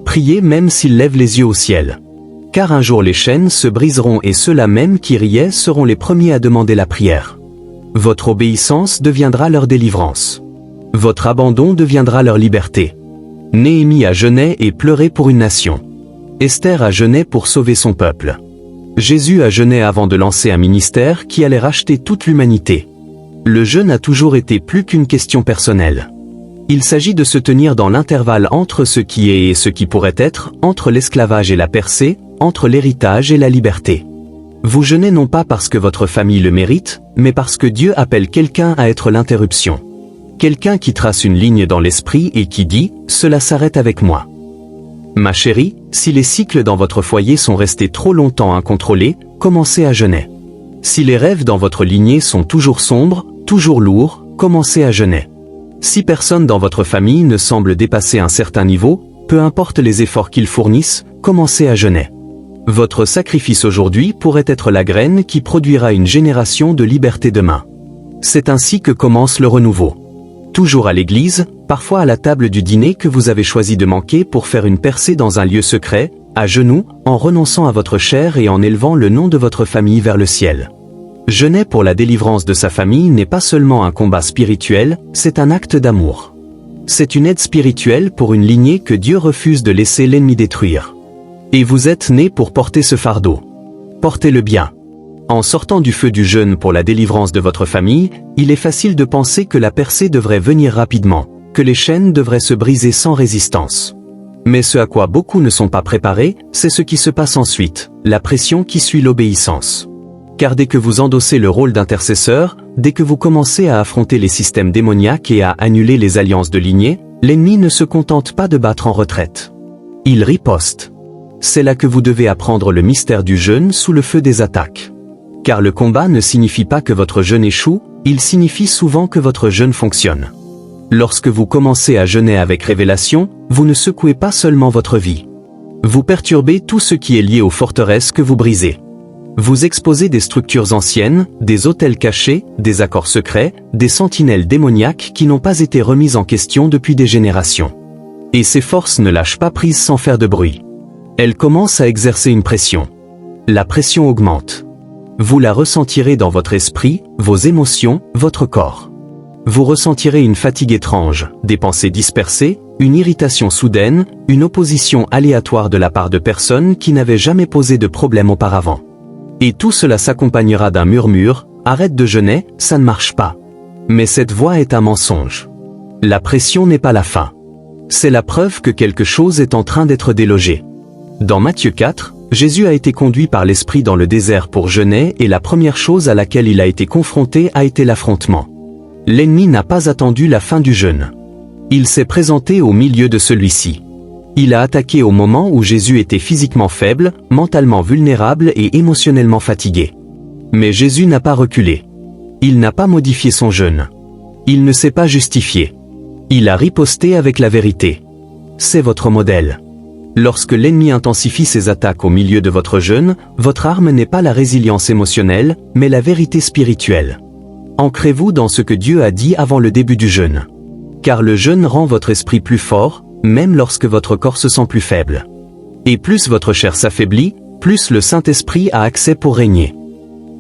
Priez même s'ils lèvent les yeux au ciel. Car un jour les chaînes se briseront et ceux-là même qui riaient seront les premiers à demander la prière. Votre obéissance deviendra leur délivrance. Votre abandon deviendra leur liberté. Néhémie a jeûné et pleuré pour une nation. Esther a jeûné pour sauver son peuple. Jésus a jeûné avant de lancer un ministère qui allait racheter toute l'humanité. Le jeûne a toujours été plus qu'une question personnelle. Il s'agit de se tenir dans l'intervalle entre ce qui est et ce qui pourrait être, entre l'esclavage et la percée, entre l'héritage et la liberté. Vous jeûnez non pas parce que votre famille le mérite, mais parce que Dieu appelle quelqu'un à être l'interruption. Quelqu'un qui trace une ligne dans l'esprit et qui dit « Cela s'arrête avec moi ». Ma chérie, si les cycles dans votre foyer sont restés trop longtemps incontrôlés, commencez à jeûner. Si les rêves dans votre lignée sont toujours sombres, toujours lourds, commencez à jeûner. Si personne dans votre famille ne semble dépasser un certain niveau, peu importe les efforts qu'ils fournissent, commencez à jeûner. Votre sacrifice aujourd'hui pourrait être la graine qui produira une génération de liberté demain. C'est ainsi que commence le renouveau. Toujours à l'église, parfois à la table du dîner que vous avez choisi de manquer pour faire une percée dans un lieu secret, à genoux, en renonçant à votre chair et en élevant le nom de votre famille vers le ciel. Jeûner pour la délivrance de sa famille n'est pas seulement un combat spirituel, c'est un acte d'amour. C'est une aide spirituelle pour une lignée que Dieu refuse de laisser l'ennemi détruire. Et vous êtes nés pour porter ce fardeau. Portez-le bien. En sortant du feu du jeûne pour la délivrance de votre famille, il est facile de penser que la percée devrait venir rapidement, que les chaînes devraient se briser sans résistance. Mais ce à quoi beaucoup ne sont pas préparés, c'est ce qui se passe ensuite, la pression qui suit l'obéissance. Car dès que vous endossez le rôle d'intercesseur, dès que vous commencez à affronter les systèmes démoniaques et à annuler les alliances de lignée, l'ennemi ne se contente pas de battre en retraite. Il riposte. C'est là que vous devez apprendre le mystère du jeûne sous le feu des attaques. Car le combat ne signifie pas que votre jeûne échoue, il signifie souvent que votre jeûne fonctionne. Lorsque vous commencez à jeûner avec révélation, vous ne secouez pas seulement votre vie. Vous perturbez tout ce qui est lié aux forteresses que vous brisez. Vous exposez des structures anciennes, des autels cachés, des accords secrets, des sentinelles démoniaques qui n'ont pas été remises en question depuis des générations. Et ces forces ne lâchent pas prise sans faire de bruit. Elles commencent à exercer une pression. La pression augmente. Vous la ressentirez dans votre esprit, vos émotions, votre corps. Vous ressentirez une fatigue étrange, des pensées dispersées, une irritation soudaine, une opposition aléatoire de la part de personnes qui n'avaient jamais posé de problème auparavant. Et tout cela s'accompagnera d'un murmure, « Arrête de jeûner, ça ne marche pas ». Mais cette voix est un mensonge. La pression n'est pas la fin. C'est la preuve que quelque chose est en train d'être délogé. Dans Matthieu 4, Jésus a été conduit par l'Esprit dans le désert pour jeûner et la première chose à laquelle il a été confronté a été l'affrontement. L'ennemi n'a pas attendu la fin du jeûne. Il s'est présenté au milieu de celui-ci. Il a attaqué au moment où Jésus était physiquement faible, mentalement vulnérable et émotionnellement fatigué. Mais Jésus n'a pas reculé. Il n'a pas modifié son jeûne. Il ne s'est pas justifié. Il a riposté avec la vérité. C'est votre modèle. Lorsque l'ennemi intensifie ses attaques au milieu de votre jeûne, votre arme n'est pas la résilience émotionnelle, mais la vérité spirituelle. Ancrez-vous dans ce que Dieu a dit avant le début du jeûne. Car le jeûne rend votre esprit plus fort, même lorsque votre corps se sent plus faible. Et plus votre chair s'affaiblit, plus le Saint-Esprit a accès pour régner.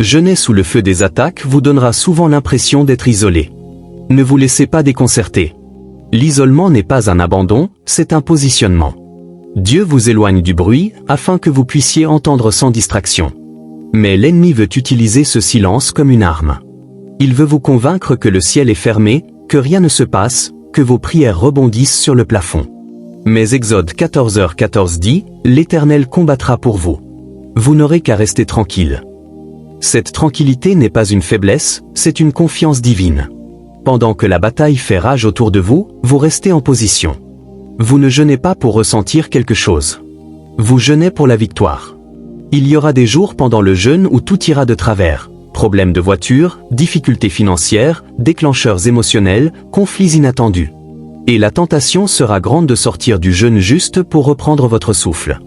Jeûner sous le feu des attaques vous donnera souvent l'impression d'être isolé. Ne vous laissez pas déconcerter. L'isolement n'est pas un abandon, c'est un positionnement. Dieu vous éloigne du bruit, afin que vous puissiez entendre sans distraction. Mais l'ennemi veut utiliser ce silence comme une arme. Il veut vous convaincre que le ciel est fermé, que rien ne se passe, que vos prières rebondissent sur le plafond. Mais Exode 14h14 dit, « L'Éternel combattra pour vous. Vous n'aurez qu'à rester tranquille. » Cette tranquillité n'est pas une faiblesse, c'est une confiance divine. Pendant que la bataille fait rage autour de vous, vous restez en position. Vous ne jeûnez pas pour ressentir quelque chose. Vous jeûnez pour la victoire. Il y aura des jours pendant le jeûne où tout ira de travers. Problèmes de voiture, difficultés financières, déclencheurs émotionnels, conflits inattendus. Et la tentation sera grande de sortir du jeûne juste pour reprendre votre souffle.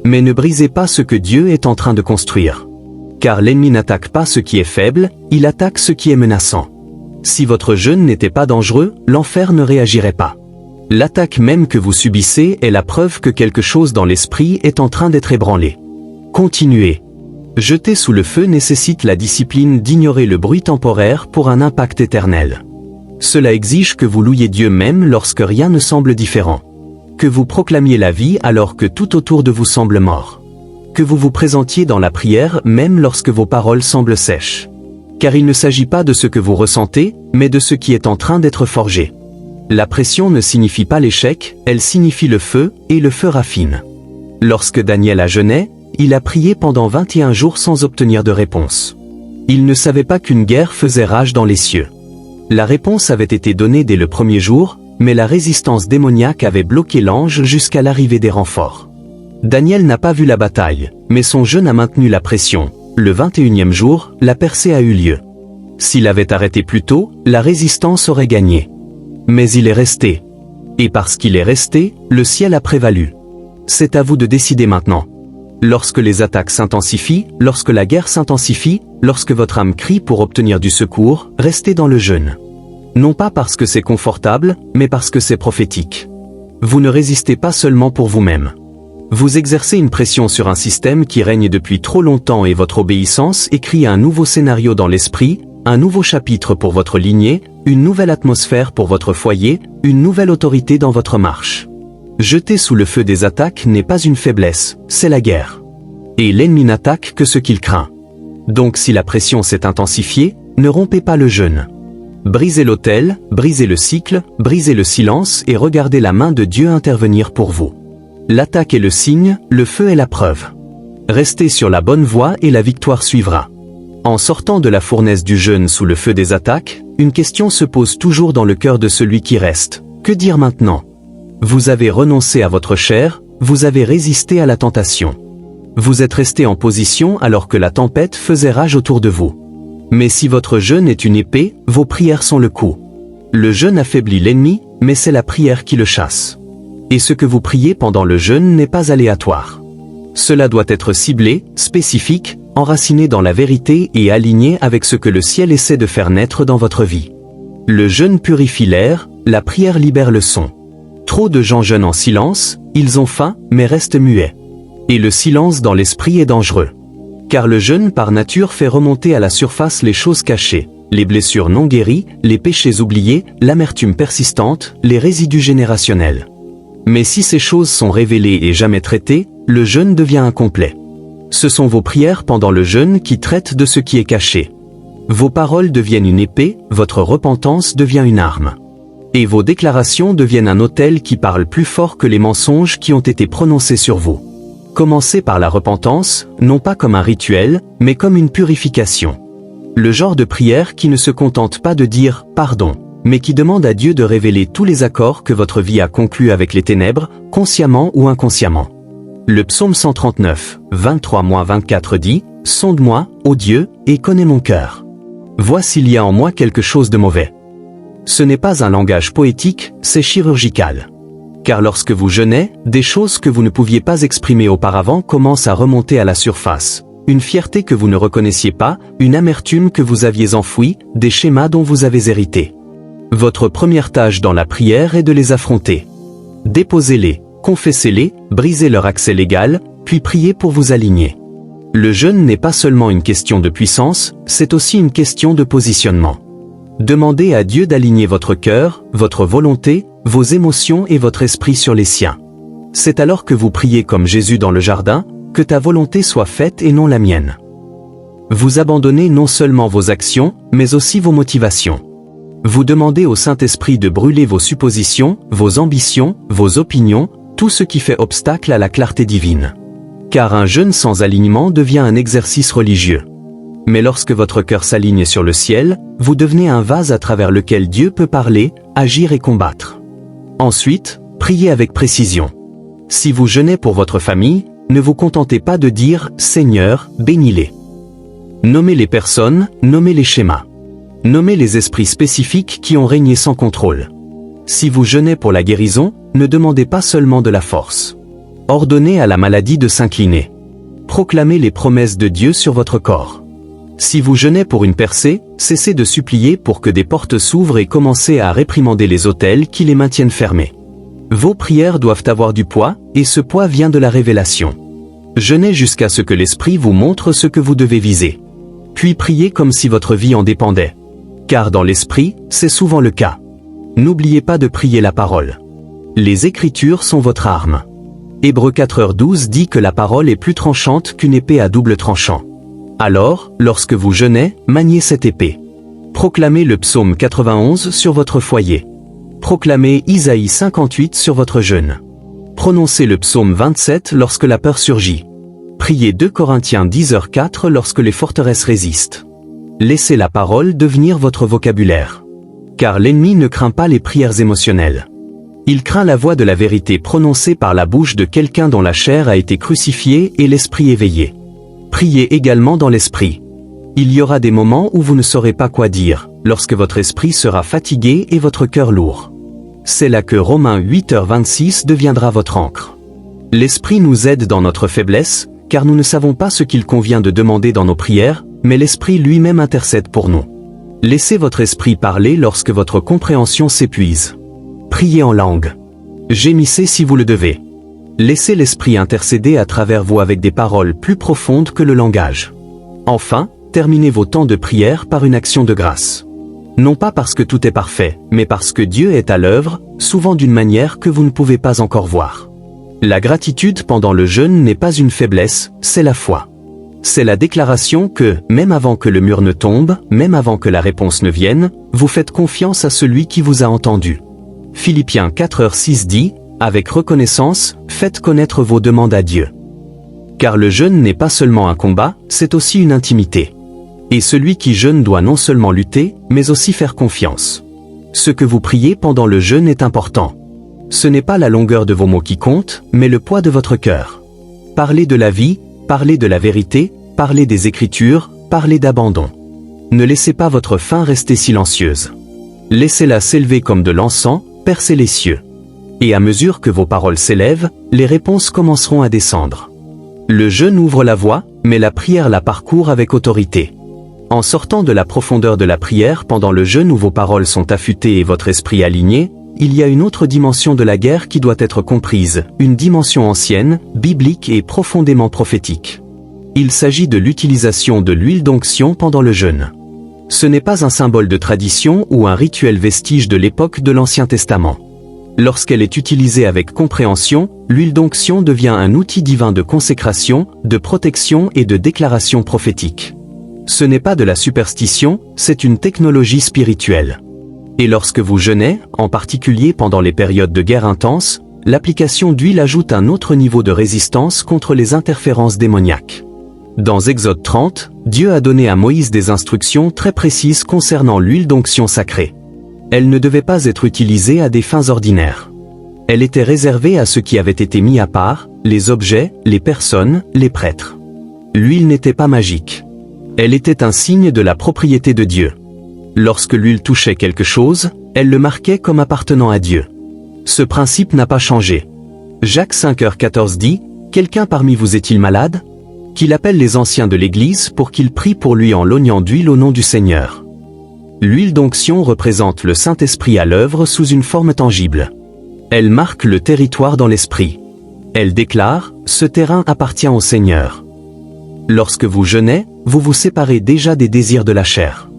Mais ne brisez pas ce que Dieu est en train de construire. Car l'ennemi n'attaque pas ce qui est faible, il attaque ce qui est menaçant. Si votre jeûne n'était pas dangereux, l'enfer ne réagirait pas. L'attaque même que vous subissez est la preuve que quelque chose dans l'esprit est en train d'être ébranlé. Continuez. Jeter sous le feu nécessite la discipline d'ignorer le bruit temporaire pour un impact éternel. Cela exige que vous louiez Dieu même lorsque rien ne semble différent. Que vous proclamiez la vie alors que tout autour de vous semble mort. Que vous vous présentiez dans la prière même lorsque vos paroles semblent sèches. Car il ne s'agit pas de ce que vous ressentez, mais de ce qui est en train d'être forgé. La pression ne signifie pas l'échec, elle signifie le feu, et le feu raffine. Lorsque Daniel a jeûné, il a prié pendant 21 jours sans obtenir de réponse. Il ne savait pas qu'une guerre faisait rage dans les cieux. La réponse avait été donnée dès le premier jour, mais la résistance démoniaque avait bloqué l'ange jusqu'à l'arrivée des renforts. Daniel n'a pas vu la bataille, mais son jeûne a maintenu la pression. Le 21e jour, la percée a eu lieu. S'il avait arrêté plus tôt, la résistance aurait gagné. Mais il est resté. Et parce qu'il est resté, le ciel a prévalu. C'est à vous de décider maintenant. Lorsque les attaques s'intensifient, lorsque la guerre s'intensifie, lorsque votre âme crie pour obtenir du secours, restez dans le jeûne. Non pas parce que c'est confortable, mais parce que c'est prophétique. Vous ne résistez pas seulement pour vous-même. Vous exercez une pression sur un système qui règne depuis trop longtemps et votre obéissance écrit un nouveau scénario dans l'esprit, un nouveau chapitre pour votre lignée, une nouvelle atmosphère pour votre foyer, une nouvelle autorité dans votre marche. Jeter sous le feu des attaques n'est pas une faiblesse, c'est la guerre. Et l'ennemi n'attaque que ce qu'il craint. Donc si la pression s'est intensifiée, ne rompez pas le jeûne. Brisez l'autel, brisez le cycle, brisez le silence et regardez la main de Dieu intervenir pour vous. L'attaque est le signe, le feu est la preuve. Restez sur la bonne voie et la victoire suivra. En sortant de la fournaise du jeûne sous le feu des attaques, une question se pose toujours dans le cœur de celui qui reste. Que dire maintenant? Vous avez renoncé à votre chair, vous avez résisté à la tentation. Vous êtes resté en position alors que la tempête faisait rage autour de vous. Mais si votre jeûne est une épée, vos prières sont le coup. Le jeûne affaiblit l'ennemi, mais c'est la prière qui le chasse. Et ce que vous priez pendant le jeûne n'est pas aléatoire. Cela doit être ciblé, spécifique, enraciné dans la vérité et aligné avec ce que le ciel essaie de faire naître dans votre vie. Le jeûne purifie l'air, la prière libère le son. Trop de gens jeûnent en silence, ils ont faim, mais restent muets. Et le silence dans l'esprit est dangereux. Car le jeûne par nature fait remonter à la surface les choses cachées, les blessures non guéries, les péchés oubliés, l'amertume persistante, les résidus générationnels. Mais si ces choses sont révélées et jamais traitées, le jeûne devient incomplet. Ce sont vos prières pendant le jeûne qui traitent de ce qui est caché. Vos paroles deviennent une épée, votre repentance devient une arme. Et vos déclarations deviennent un autel qui parle plus fort que les mensonges qui ont été prononcés sur vous. Commencez par la repentance, non pas comme un rituel, mais comme une purification. Le genre de prière qui ne se contente pas de dire « pardon ». mais qui demande à Dieu de révéler tous les accords que votre vie a conclus avec les ténèbres, consciemment ou inconsciemment. Le psaume 139, 23-24 dit « Sonde-moi, ô Dieu, et connais mon cœur. Vois s'il y a en moi quelque chose de mauvais. » Ce n'est pas un langage poétique, c'est chirurgical. Car lorsque vous jeûnez, des choses que vous ne pouviez pas exprimer auparavant commencent à remonter à la surface. Une fierté que vous ne reconnaissiez pas, une amertume que vous aviez enfouie, des schémas dont vous avez hérité. Votre première tâche dans la prière est de les affronter. Déposez-les, confessez-les, brisez leur accès légal, puis priez pour vous aligner. Le jeûne n'est pas seulement une question de puissance, c'est aussi une question de positionnement. Demandez à Dieu d'aligner votre cœur, votre volonté, vos émotions et votre esprit sur les siens. C'est alors que vous priez comme Jésus dans le jardin, que ta volonté soit faite et non la mienne. Vous abandonnez non seulement vos actions, mais aussi vos motivations. Vous demandez au Saint-Esprit de brûler vos suppositions, vos ambitions, vos opinions, tout ce qui fait obstacle à la clarté divine. Car un jeûne sans alignement devient un exercice religieux. Mais lorsque votre cœur s'aligne sur le ciel, vous devenez un vase à travers lequel Dieu peut parler, agir et combattre. Ensuite, priez avec précision. Si vous jeûnez pour votre famille, ne vous contentez pas de dire « Seigneur, bénis-les ». Nommez les personnes, nommez les schémas. Nommez les esprits spécifiques qui ont régné sans contrôle. Si vous jeûnez pour la guérison, ne demandez pas seulement de la force. Ordonnez à la maladie de s'incliner. Proclamez les promesses de Dieu sur votre corps. Si vous jeûnez pour une percée, cessez de supplier pour que des portes s'ouvrent et commencez à réprimander les autels qui les maintiennent fermés. Vos prières doivent avoir du poids, et ce poids vient de la révélation. Jeûnez jusqu'à ce que l'Esprit vous montre ce que vous devez viser. Puis priez comme si votre vie en dépendait. Car dans l'Esprit, c'est souvent le cas. N'oubliez pas de prier la parole. Les Écritures sont votre arme. Hébreux 4h12 dit que la parole est plus tranchante qu'une épée à double tranchant. Alors, lorsque vous jeûnez, maniez cette épée. Proclamez le psaume 91 sur votre foyer. Proclamez Isaïe 58 sur votre jeûne. Prononcez le psaume 27 lorsque la peur surgit. Priez 2 Corinthiens 10h4 lorsque les forteresses résistent. Laissez la parole devenir votre vocabulaire. Car l'ennemi ne craint pas les prières émotionnelles. Il craint la voix de la vérité prononcée par la bouche de quelqu'un dont la chair a été crucifiée et l'esprit éveillé. Priez également dans l'esprit. Il y aura des moments où vous ne saurez pas quoi dire, lorsque votre esprit sera fatigué et votre cœur lourd. C'est là que Romains 8h26 deviendra votre encre. L'esprit nous aide dans notre faiblesse, car nous ne savons pas ce qu'il convient de demander dans nos prières, mais l'esprit lui-même intercède pour nous. Laissez votre esprit parler lorsque votre compréhension s'épuise. Priez en langue. Gémissez si vous le devez. Laissez l'esprit intercéder à travers vous avec des paroles plus profondes que le langage. Enfin, terminez vos temps de prière par une action de grâce. Non pas parce que tout est parfait, mais parce que Dieu est à l'œuvre, souvent d'une manière que vous ne pouvez pas encore voir. La gratitude pendant le jeûne n'est pas une faiblesse, c'est la foi. C'est la déclaration que, même avant que le mur ne tombe, même avant que la réponse ne vienne, vous faites confiance à celui qui vous a entendu. Philippiens 4h6 dit, avec reconnaissance, faites connaître vos demandes à Dieu. Car le jeûne n'est pas seulement un combat, c'est aussi une intimité. Et celui qui jeûne doit non seulement lutter, mais aussi faire confiance. Ce que vous priez pendant le jeûne est important. Ce n'est pas la longueur de vos mots qui compte, mais le poids de votre cœur. Parlez de la vie, parlez de la vérité, parlez des Écritures, parlez d'abandon. Ne laissez pas votre faim rester silencieuse. Laissez-la s'élever comme de l'encens, percer les cieux. Et à mesure que vos paroles s'élèvent, les réponses commenceront à descendre. Le jeûne ouvre la voie, mais la prière la parcourt avec autorité. En sortant de la profondeur de la prière pendant le jeûne où vos paroles sont affûtées et votre esprit aligné, il y a une autre dimension de la guerre qui doit être comprise, une dimension ancienne, biblique et profondément prophétique. Il s'agit de l'utilisation de l'huile d'onction pendant le jeûne. Ce n'est pas un symbole de tradition ou un rituel vestige de l'époque de l'Ancien Testament. Lorsqu'elle est utilisée avec compréhension, l'huile d'onction devient un outil divin de consécration, de protection et de déclaration prophétique. Ce n'est pas de la superstition, c'est une technologie spirituelle. Et lorsque vous jeûnez, en particulier pendant les périodes de guerre intense, l'application d'huile ajoute un autre niveau de résistance contre les interférences démoniaques. Dans Exode 30, Dieu a donné à Moïse des instructions très précises concernant l'huile d'onction sacrée. Elle ne devait pas être utilisée à des fins ordinaires. Elle était réservée à ceux qui avaient été mis à part, les objets, les personnes, les prêtres. L'huile n'était pas magique. Elle était un signe de la propriété de Dieu. Lorsque l'huile touchait quelque chose, elle le marquait comme appartenant à Dieu. Ce principe n'a pas changé. Jacques 5h14 dit, « Quelqu'un parmi vous est-il malade ? Qu'il appelle les anciens de l'Église pour qu'ils prient pour lui en lognant d'huile au nom du Seigneur. » L'huile d'onction représente le Saint-Esprit à l'œuvre sous une forme tangible. Elle marque le territoire dans l'esprit. Elle déclare, « Ce terrain appartient au Seigneur. » Lorsque vous jeûnez, vous vous séparez déjà des désirs de la chair.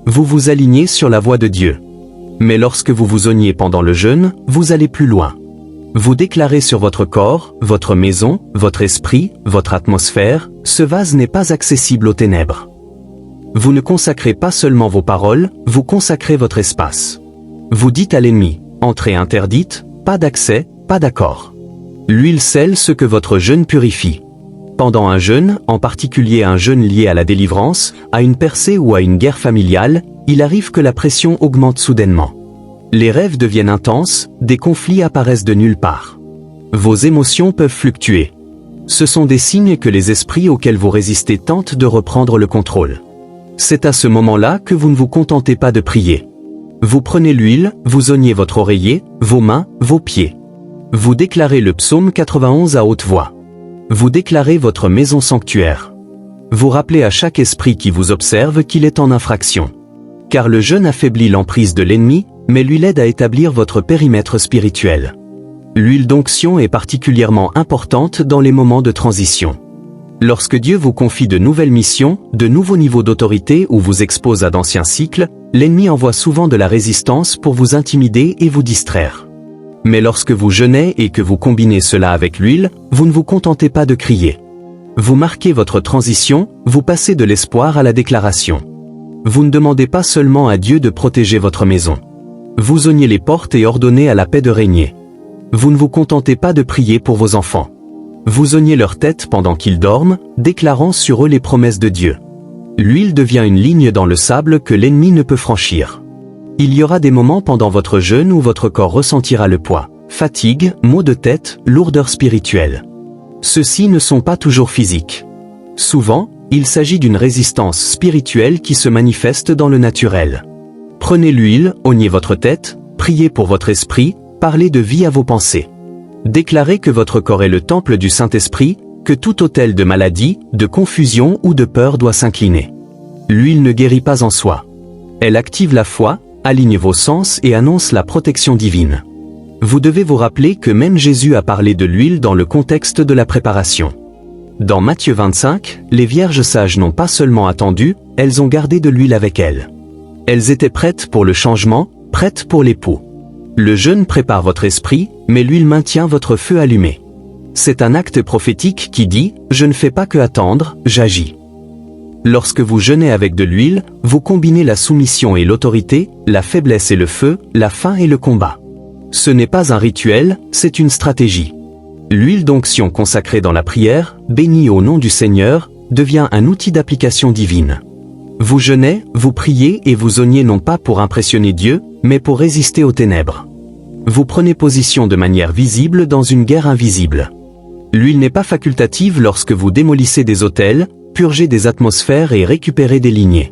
Vous vous alignez sur la voie de Dieu. Mais lorsque vous vous oignez pendant le jeûne, vous allez plus loin. Vous déclarez sur votre corps, votre maison, votre esprit, votre atmosphère, ce vase n'est pas accessible aux ténèbres. Vous ne consacrez pas seulement vos paroles, vous consacrez votre espace. Vous dites à l'ennemi, entrée interdite, pas d'accès, pas d'accord. L'huile scelle ce que votre jeûne purifie. Pendant un jeûne, en particulier un jeûne lié à la délivrance, à une percée ou à une guerre familiale, il arrive que la pression augmente soudainement. Les rêves deviennent intenses, des conflits apparaissent de nulle part. Vos émotions peuvent fluctuer. Ce sont des signes que les esprits auxquels vous résistez tentent de reprendre le contrôle. C'est à ce moment-là que vous ne vous contentez pas de prier. Vous prenez l'huile, vous oignez votre oreiller, vos mains, vos pieds. Vous déclarez le psaume 91 à haute voix. Vous déclarez votre maison sanctuaire. Vous rappelez à chaque esprit qui vous observe qu'il est en infraction. Car le jeûne affaiblit l'emprise de l'ennemi, mais l'huile aide à établir votre périmètre spirituel. L'huile d'onction est particulièrement importante dans les moments de transition. Lorsque Dieu vous confie de nouvelles missions, de nouveaux niveaux d'autorité ou vous expose à d'anciens cycles, l'ennemi envoie souvent de la résistance pour vous intimider et vous distraire. Mais lorsque vous jeûnez et que vous combinez cela avec l'huile, vous ne vous contentez pas de crier. Vous marquez votre transition, vous passez de l'espoir à la déclaration. Vous ne demandez pas seulement à Dieu de protéger votre maison. Vous oignez les portes et ordonnez à la paix de régner. Vous ne vous contentez pas de prier pour vos enfants. Vous oignez leur tête pendant qu'ils dorment, déclarant sur eux les promesses de Dieu. L'huile devient une ligne dans le sable que l'ennemi ne peut franchir. Il y aura des moments pendant votre jeûne où votre corps ressentira le poids, fatigue, maux de tête, lourdeur spirituelle. Ceux-ci ne sont pas toujours physiques. Souvent, il s'agit d'une résistance spirituelle qui se manifeste dans le naturel. Prenez l'huile, oignez votre tête, priez pour votre esprit, parlez de vie à vos pensées. Déclarez que votre corps est le temple du Saint-Esprit, que tout autel de maladie, de confusion ou de peur doit s'incliner. L'huile ne guérit pas en soi. Elle active la foi, aligne vos sens et annonce la protection divine. Vous devez vous rappeler que même Jésus a parlé de l'huile dans le contexte de la préparation. Dans Matthieu 25, les vierges sages n'ont pas seulement attendu, elles ont gardé de l'huile avec elles. Elles étaient prêtes pour le changement, prêtes pour l'époux. Le jeûne prépare votre esprit, mais l'huile maintient votre feu allumé. C'est un acte prophétique qui dit « Je ne fais pas que attendre, j'agis ». Lorsque vous jeûnez avec de l'huile, vous combinez la soumission et l'autorité, la faiblesse et le feu, la faim et le combat. Ce n'est pas un rituel, c'est une stratégie. L'huile d'onction consacrée dans la prière, bénie au nom du Seigneur, devient un outil d'application divine. Vous jeûnez, vous priez et vous oignez non pas pour impressionner Dieu, mais pour résister aux ténèbres. Vous prenez position de manière visible dans une guerre invisible. L'huile n'est pas facultative lorsque vous démolissez des autels, purgez des atmosphères et récupérez des lignées.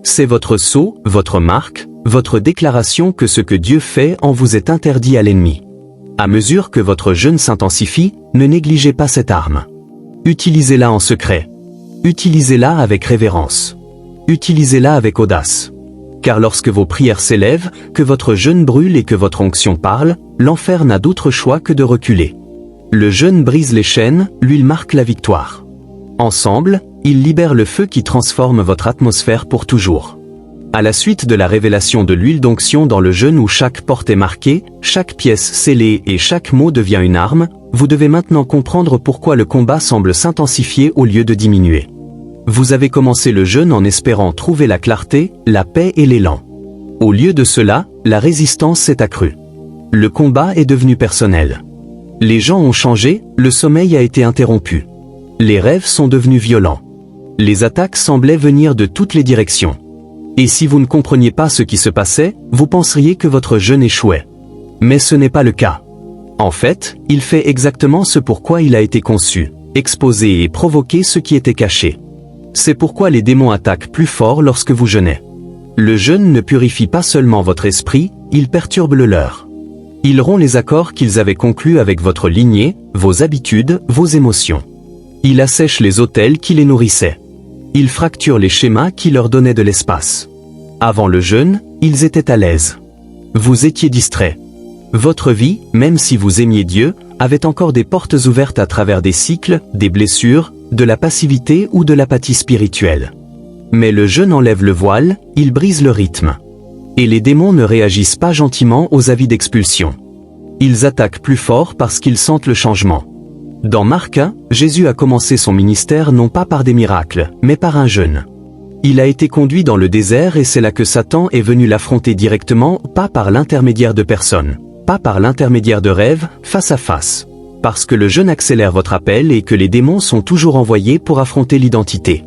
C'est votre sceau, votre marque, votre déclaration que ce que Dieu fait en vous est interdit à l'ennemi. À mesure que votre jeûne s'intensifie, ne négligez pas cette arme. Utilisez-la en secret. Utilisez-la avec révérence. Utilisez-la avec audace. Car lorsque vos prières s'élèvent, que votre jeûne brûle et que votre onction parle, l'enfer n'a d'autre choix que de reculer. Le jeûne brise les chaînes, l'huile marque la victoire. Ensemble, ils libèrent le feu qui transforme votre atmosphère pour toujours. À la suite de la révélation de l'huile d'onction dans le jeûne où chaque porte est marquée, chaque pièce scellée et chaque mot devient une arme, vous devez maintenant comprendre pourquoi le combat semble s'intensifier au lieu de diminuer. Vous avez commencé le jeûne en espérant trouver la clarté, la paix et l'élan. Au lieu de cela, la résistance s'est accrue. Le combat est devenu personnel. Les gens ont changé, le sommeil a été interrompu. Les rêves sont devenus violents. Les attaques semblaient venir de toutes les directions. Et si vous ne compreniez pas ce qui se passait, vous penseriez que votre jeûne échouait. Mais ce n'est pas le cas. En fait, il fait exactement ce pourquoi il a été conçu, exposer et provoquer ce qui était caché. C'est pourquoi les démons attaquent plus fort lorsque vous jeûnez. Le jeûne ne purifie pas seulement votre esprit, il perturbe le leur. Il rompt les accords qu'ils avaient conclus avec votre lignée, vos habitudes, vos émotions. Il assèche les autels qui les nourrissaient. Il fracture les schémas qui leur donnaient de l'espace. Avant le jeûne, ils étaient à l'aise. Vous étiez distraits. Votre vie, même si vous aimiez Dieu, avait encore des portes ouvertes à travers des cycles, des blessures, de la passivité ou de l'apathie spirituelle. Mais le jeûne enlève le voile, il brise le rythme. Et les démons ne réagissent pas gentiment aux avis d'expulsion. Ils attaquent plus fort parce qu'ils sentent le changement. Dans Marc 1, Jésus a commencé son ministère non pas par des miracles, mais par un jeûne. Il a été conduit dans le désert et c'est là que Satan est venu l'affronter directement, pas par l'intermédiaire de personnes, pas par l'intermédiaire de rêves, face à face. Parce que le jeûne accélère votre appel et que les démons sont toujours envoyés pour affronter l'identité.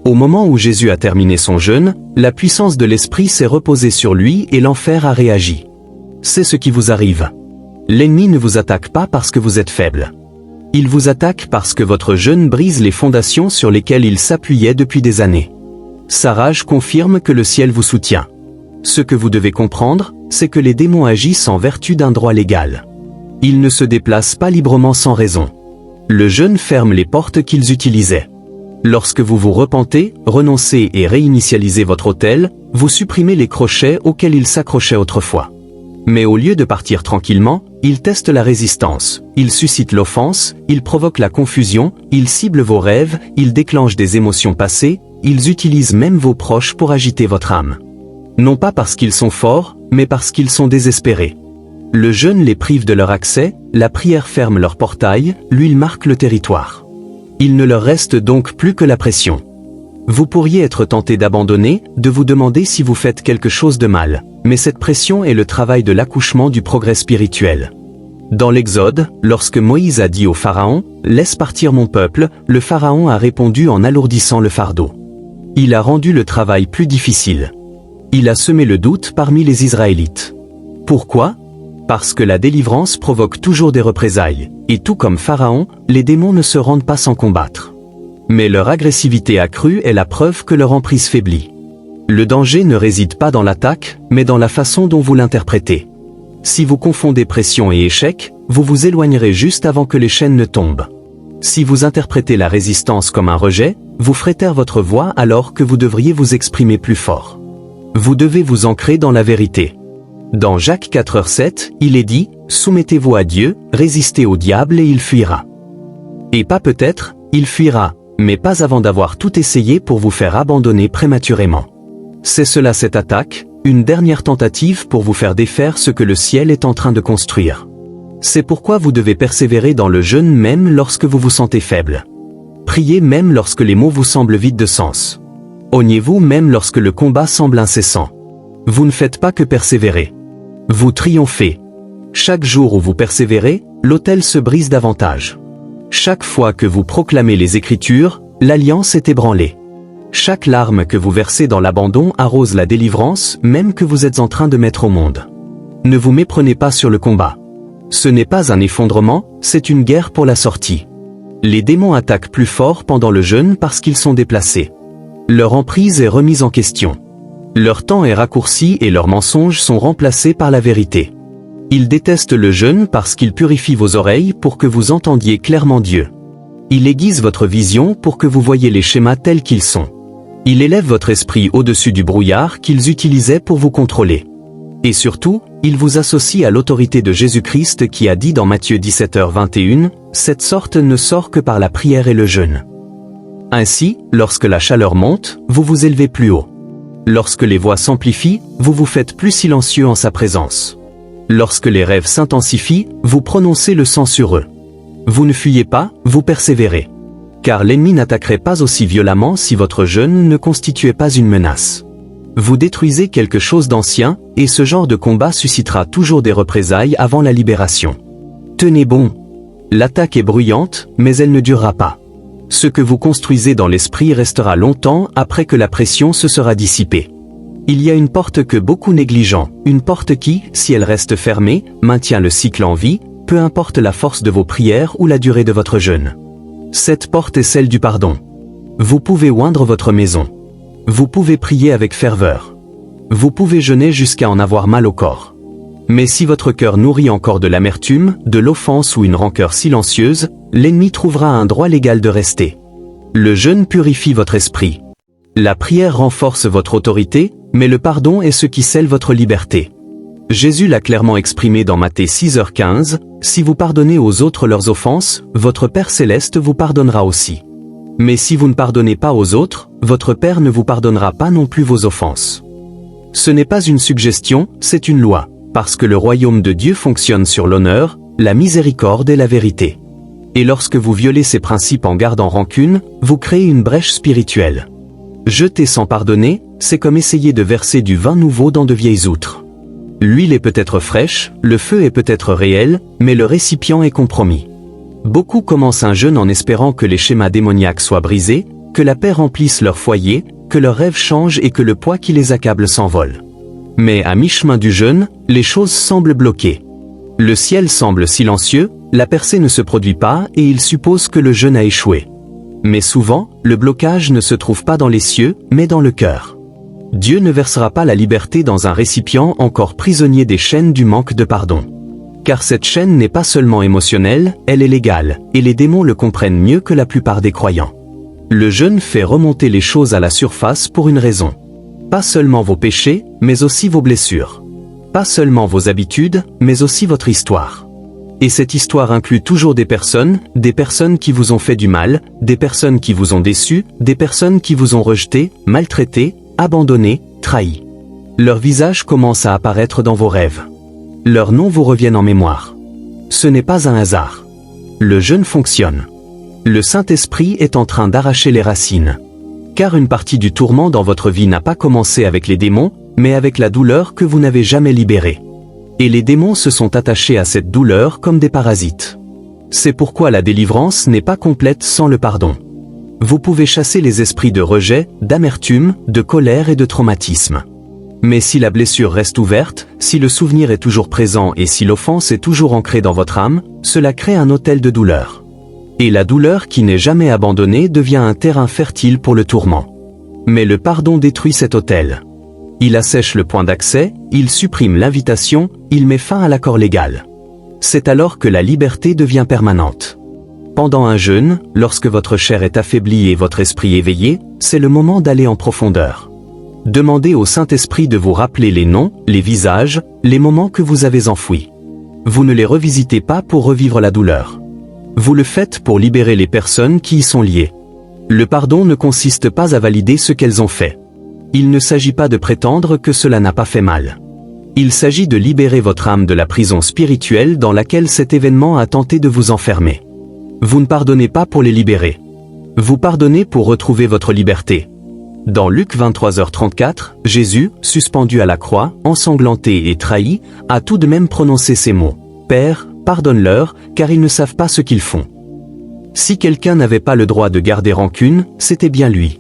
Au moment où Jésus a terminé son jeûne, la puissance de l'esprit s'est reposée sur lui et l'enfer a réagi. C'est ce qui vous arrive. L'ennemi ne vous attaque pas parce que vous êtes faible. Il vous attaque parce que votre jeûne brise les fondations sur lesquelles il s'appuyait depuis des années. Sa rage confirme que le ciel vous soutient. Ce que vous devez comprendre, c'est que les démons agissent en vertu d'un droit légal. Ils ne se déplacent pas librement sans raison. Le jeûne ferme les portes qu'ils utilisaient. Lorsque vous vous repentez, renoncez et réinitialisez votre autel, vous supprimez les crochets auxquels ils s'accrochaient autrefois. Mais au lieu de partir tranquillement, ils testent la résistance, ils suscitent l'offense, ils provoquent la confusion, ils ciblent vos rêves, ils déclenchent des émotions passées, ils utilisent même vos proches pour agiter votre âme. Non pas parce qu'ils sont forts, mais parce qu'ils sont désespérés. Le jeûne les prive de leur accès, la prière ferme leur portail, l'huile marque le territoire. Il ne leur reste donc plus que la pression. Vous pourriez être tenté d'abandonner, de vous demander si vous faites quelque chose de mal, mais cette pression est le travail de l'accouchement du progrès spirituel. Dans l'Exode, lorsque Moïse a dit au Pharaon « Laisse partir mon peuple », le Pharaon a répondu en alourdissant le fardeau. Il a rendu le travail plus difficile. Il a semé le doute parmi les Israélites. Pourquoi ? Parce que la délivrance provoque toujours des représailles, et tout comme Pharaon, les démons ne se rendent pas sans combattre. Mais leur agressivité accrue est la preuve que leur emprise faiblit. Le danger ne réside pas dans l'attaque, mais dans la façon dont vous l'interprétez. Si vous confondez pression et échec, vous vous éloignerez juste avant que les chaînes ne tombent. Si vous interprétez la résistance comme un rejet, vous ferez taire votre voix alors que vous devriez vous exprimer plus fort. Vous devez vous ancrer dans la vérité. Dans Jacques 4,7, il est dit « Soumettez-vous à Dieu, résistez au diable et il fuira. » Et pas peut-être, il fuira, mais pas avant d'avoir tout essayé pour vous faire abandonner prématurément. C'est cela cette attaque, une dernière tentative pour vous faire défaire ce que le ciel est en train de construire. C'est pourquoi vous devez persévérer dans le jeûne même lorsque vous vous sentez faible. Priez même lorsque les mots vous semblent vides de sens. Oignez-vous même lorsque le combat semble incessant. Vous ne faites pas que persévérer. Vous triomphez. Chaque jour où vous persévérez, l'autel se brise davantage. Chaque fois que vous proclamez les Écritures, l'alliance est ébranlée. Chaque larme que vous versez dans l'abandon arrose la délivrance, même que vous êtes en train de mettre au monde. Ne vous méprenez pas sur le combat. Ce n'est pas un effondrement, c'est une guerre pour la sortie. Les démons attaquent plus fort pendant le jeûne parce qu'ils sont déplacés. Leur emprise est remise en question. Leur temps est raccourci et leurs mensonges sont remplacés par la vérité. Ils détestent le jeûne parce qu'il purifie vos oreilles pour que vous entendiez clairement Dieu. Il aiguise votre vision pour que vous voyiez les schémas tels qu'ils sont. Il élève votre esprit au-dessus du brouillard qu'ils utilisaient pour vous contrôler. Et surtout, il vous associe à l'autorité de Jésus-Christ qui a dit dans Matthieu 17h21, « Cette sorte ne sort que par la prière et le jeûne. » Ainsi, lorsque la chaleur monte, vous vous élevez plus haut. Lorsque les voix s'amplifient, vous vous faites plus silencieux en sa présence. Lorsque les rêves s'intensifient, vous prononcez le sang sur eux. Vous ne fuyez pas, vous persévérez. Car l'ennemi n'attaquerait pas aussi violemment si votre jeûne ne constituait pas une menace. Vous détruisez quelque chose d'ancien, et ce genre de combat suscitera toujours des représailles avant la libération. Tenez bon. L'attaque est bruyante, mais elle ne durera pas. Ce que vous construisez dans l'esprit restera longtemps après que la pression se sera dissipée. Il y a une porte que beaucoup négligent, une porte qui, si elle reste fermée, maintient le cycle en vie, peu importe la force de vos prières ou la durée de votre jeûne. Cette porte est celle du pardon. Vous pouvez oindre votre maison. Vous pouvez prier avec ferveur. Vous pouvez jeûner jusqu'à en avoir mal au corps. Mais si votre cœur nourrit encore de l'amertume, de l'offense ou une rancœur silencieuse, l'ennemi trouvera un droit légal de rester. Le jeûne purifie votre esprit. La prière renforce votre autorité, mais le pardon est ce qui scelle votre liberté. Jésus l'a clairement exprimé dans Matthieu 6h15, « Si vous pardonnez aux autres leurs offenses, votre Père céleste vous pardonnera aussi. Mais si vous ne pardonnez pas aux autres, votre Père ne vous pardonnera pas non plus vos offenses. » Ce n'est pas une suggestion, c'est une loi, parce que le royaume de Dieu fonctionne sur l'honneur, la miséricorde et la vérité. Et lorsque vous violez ces principes en gardant rancune, vous créez une brèche spirituelle. Jeter sans pardonner, c'est comme essayer de verser du vin nouveau dans de vieilles outres. L'huile est peut-être fraîche, le feu est peut-être réel, mais le récipient est compromis. Beaucoup commencent un jeûne en espérant que les schémas démoniaques soient brisés, que la paix remplisse leur foyer, que leurs rêves changent et que le poids qui les accable s'envole. Mais à mi-chemin du jeûne, les choses semblent bloquées. Le ciel semble silencieux, la percée ne se produit pas et il suppose que le jeûne a échoué. Mais souvent, le blocage ne se trouve pas dans les cieux, mais dans le cœur. Dieu ne versera pas la liberté dans un récipient encore prisonnier des chaînes du manque de pardon. Car cette chaîne n'est pas seulement émotionnelle, elle est légale, et les démons le comprennent mieux que la plupart des croyants. Le jeûne fait remonter les choses à la surface pour une raison. Pas seulement vos péchés, mais aussi vos blessures. Pas seulement vos habitudes, mais aussi votre histoire. Et cette histoire inclut toujours des personnes qui vous ont fait du mal, des personnes qui vous ont déçu, des personnes qui vous ont rejeté, maltraité, abandonnés, trahis. Leurs visages commencent à apparaître dans vos rêves. Leurs noms vous reviennent en mémoire. Ce n'est pas un hasard. Le jeûne fonctionne. Le Saint-Esprit est en train d'arracher les racines. Car une partie du tourment dans votre vie n'a pas commencé avec les démons, mais avec la douleur que vous n'avez jamais libérée. Et les démons se sont attachés à cette douleur comme des parasites. C'est pourquoi la délivrance n'est pas complète sans le pardon. Vous pouvez chasser les esprits de rejet, d'amertume, de colère et de traumatisme. Mais si la blessure reste ouverte, si le souvenir est toujours présent et si l'offense est toujours ancrée dans votre âme, cela crée un autel de douleur. Et la douleur qui n'est jamais abandonnée devient un terrain fertile pour le tourment. Mais le pardon détruit cet autel. Il assèche le point d'accès, il supprime l'invitation, il met fin à l'accord légal. C'est alors que la liberté devient permanente. Pendant un jeûne, lorsque votre chair est affaiblie et votre esprit éveillé, c'est le moment d'aller en profondeur. Demandez au Saint-Esprit de vous rappeler les noms, les visages, les moments que vous avez enfouis. Vous ne les revisitez pas pour revivre la douleur. Vous le faites pour libérer les personnes qui y sont liées. Le pardon ne consiste pas à valider ce qu'elles ont fait. Il ne s'agit pas de prétendre que cela n'a pas fait mal. Il s'agit de libérer votre âme de la prison spirituelle dans laquelle cet événement a tenté de vous enfermer. Vous ne pardonnez pas pour les libérer. Vous pardonnez pour retrouver votre liberté. Dans Luc 23h34, Jésus, suspendu à la croix, ensanglanté et trahi, a tout de même prononcé ces mots. « Père, pardonne-leur, car ils ne savent pas ce qu'ils font. » Si quelqu'un n'avait pas le droit de garder rancune, c'était bien lui.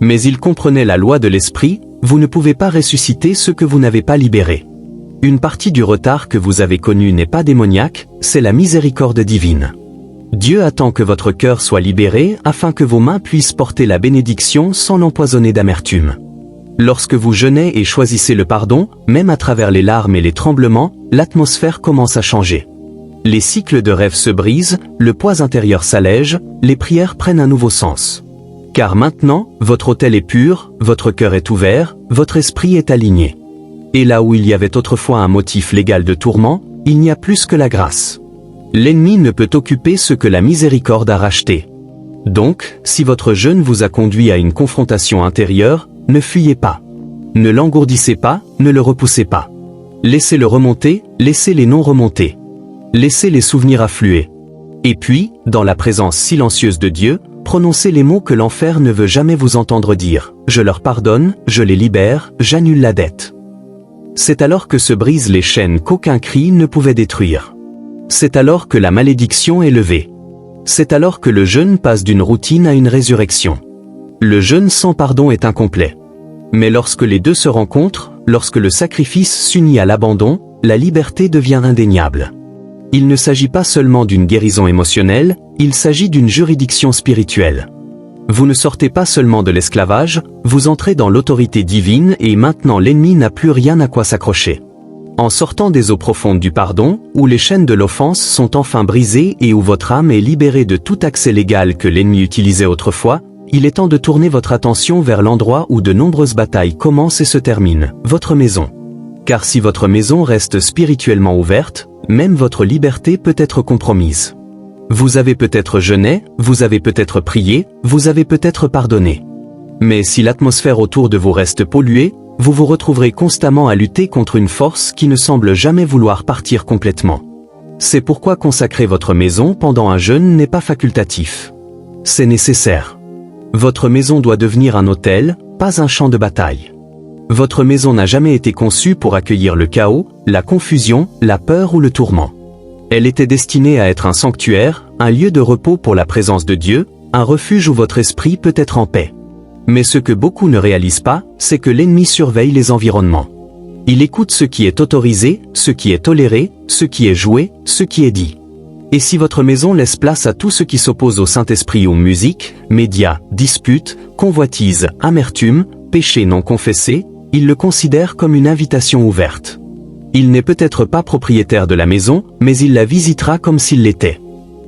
Mais il comprenait la loi de l'esprit, vous ne pouvez pas ressusciter ce que vous n'avez pas libéré. Une partie du retard que vous avez connu n'est pas démoniaque, c'est la miséricorde divine. Dieu attend que votre cœur soit libéré afin que vos mains puissent porter la bénédiction sans l'empoisonner d'amertume. Lorsque vous jeûnez et choisissez le pardon, même à travers les larmes et les tremblements, l'atmosphère commence à changer. Les cycles de rêve se brisent, le poids intérieur s'allège, les prières prennent un nouveau sens. Car maintenant, votre autel est pur, votre cœur est ouvert, votre esprit est aligné. Et là où il y avait autrefois un motif légal de tourment, il n'y a plus que la grâce. L'ennemi ne peut occuper ce que la miséricorde a racheté. Donc, si votre jeûne vous a conduit à une confrontation intérieure, ne fuyez pas. Ne l'engourdissez pas, ne le repoussez pas. Laissez-le remonter, laissez les noms remonter. Laissez les souvenirs affluer. Et puis, dans la présence silencieuse de Dieu, prononcez les mots que l'enfer ne veut jamais vous entendre dire. Je leur pardonne, je les libère, j'annule la dette. C'est alors que se brisent les chaînes qu'aucun cri ne pouvait détruire. C'est alors que la malédiction est levée. C'est alors que le jeûne passe d'une routine à une résurrection. Le jeûne sans pardon est incomplet. Mais lorsque les deux se rencontrent, lorsque le sacrifice s'unit à l'abandon, la liberté devient indéniable. Il ne s'agit pas seulement d'une guérison émotionnelle, il s'agit d'une juridiction spirituelle. Vous ne sortez pas seulement de l'esclavage, vous entrez dans l'autorité divine et maintenant l'ennemi n'a plus rien à quoi s'accrocher. En sortant des eaux profondes du pardon, où les chaînes de l'offense sont enfin brisées et où votre âme est libérée de tout accès légal que l'ennemi utilisait autrefois, il est temps de tourner votre attention vers l'endroit où de nombreuses batailles commencent et se terminent, votre maison. Car si votre maison reste spirituellement ouverte, même votre liberté peut être compromise. Vous avez peut-être jeûné, vous avez peut-être prié, vous avez peut-être pardonné. Mais si l'atmosphère autour de vous reste polluée, vous vous retrouverez constamment à lutter contre une force qui ne semble jamais vouloir partir complètement. C'est pourquoi consacrer votre maison pendant un jeûne n'est pas facultatif. C'est nécessaire. Votre maison doit devenir un hôtel, pas un champ de bataille. Votre maison n'a jamais été conçue pour accueillir le chaos, la confusion, la peur ou le tourment. Elle était destinée à être un sanctuaire, un lieu de repos pour la présence de Dieu, un refuge où votre esprit peut être en paix. Mais ce que beaucoup ne réalisent pas, c'est que l'ennemi surveille les environnements. Il écoute ce qui est autorisé, ce qui est toléré, ce qui est joué, ce qui est dit. Et si votre maison laisse place à tout ce qui s'oppose au Saint-Esprit ou musique, médias, disputes, convoitises, amertume, péchés non confessés, il le considère comme une invitation ouverte. Il n'est peut-être pas propriétaire de la maison, mais il la visitera comme s'il l'était.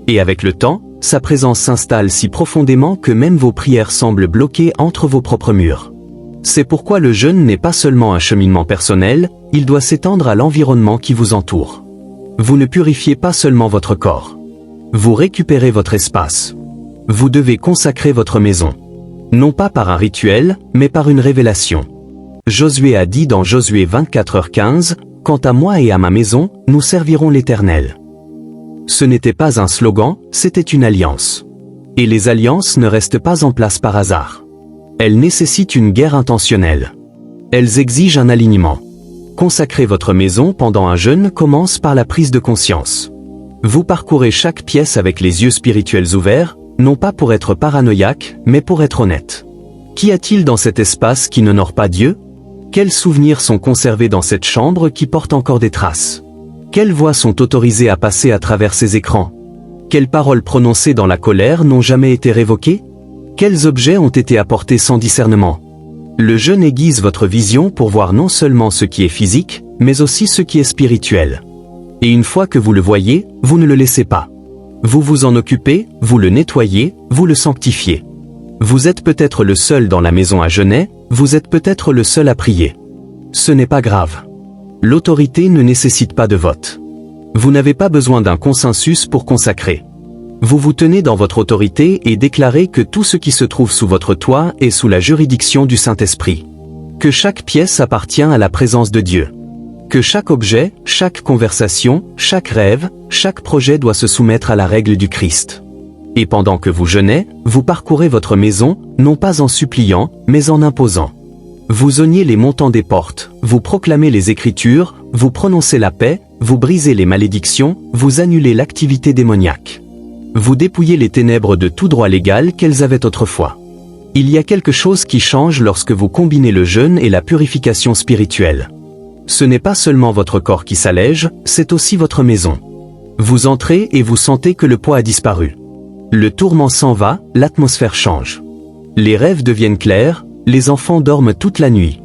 Et avec le temps, sa présence s'installe si profondément que même vos prières semblent bloquées entre vos propres murs. C'est pourquoi le jeûne n'est pas seulement un cheminement personnel, il doit s'étendre à l'environnement qui vous entoure. Vous ne purifiez pas seulement votre corps. Vous récupérez votre espace. Vous devez consacrer votre maison. Non pas par un rituel, mais par une révélation. Josué a dit dans Josué 24h15, « Quant à moi et à ma maison, nous servirons l'Éternel. » Ce n'était pas un slogan, c'était une alliance. Et les alliances ne restent pas en place par hasard. Elles nécessitent une guerre intentionnelle. Elles exigent un alignement. Consacrer votre maison pendant un jeûne commence par la prise de conscience. Vous parcourez chaque pièce avec les yeux spirituels ouverts, non pas pour être paranoïaque, mais pour être honnête. Qu'y a-t-il dans cet espace qui n'honore pas Dieu ? Quels souvenirs sont conservés dans cette chambre qui porte encore des traces ? Quelles voix sont autorisées à passer à travers ces écrans ? Quelles paroles prononcées dans la colère n'ont jamais été révoquées ? Quels objets ont été apportés sans discernement ? Le jeûne aiguise votre vision pour voir non seulement ce qui est physique, mais aussi ce qui est spirituel. Et une fois que vous le voyez, vous ne le laissez pas. Vous vous en occupez, vous le nettoyez, vous le sanctifiez. Vous êtes peut-être le seul dans la maison à jeûner, vous êtes peut-être le seul à prier. Ce n'est pas grave. L'autorité ne nécessite pas de vote. Vous n'avez pas besoin d'un consensus pour consacrer. Vous vous tenez dans votre autorité et déclarez que tout ce qui se trouve sous votre toit est sous la juridiction du Saint-Esprit. Que chaque pièce appartient à la présence de Dieu. Que chaque objet, chaque conversation, chaque rêve, chaque projet doit se soumettre à la règle du Christ. Et pendant que vous jeûnez, vous parcourez votre maison, non pas en suppliant, mais en imposant. Vous zognez les montants des portes, vous proclamez les Écritures, vous prononcez la paix, vous brisez les malédictions, vous annulez l'activité démoniaque. Vous dépouillez les ténèbres de tout droit légal qu'elles avaient autrefois. Il y a quelque chose qui change lorsque vous combinez le jeûne et la purification spirituelle. Ce n'est pas seulement votre corps qui s'allège, c'est aussi votre maison. Vous entrez et vous sentez que le poids a disparu. Le tourment s'en va, l'atmosphère change. Les rêves deviennent clairs, les enfants dorment toute la nuit.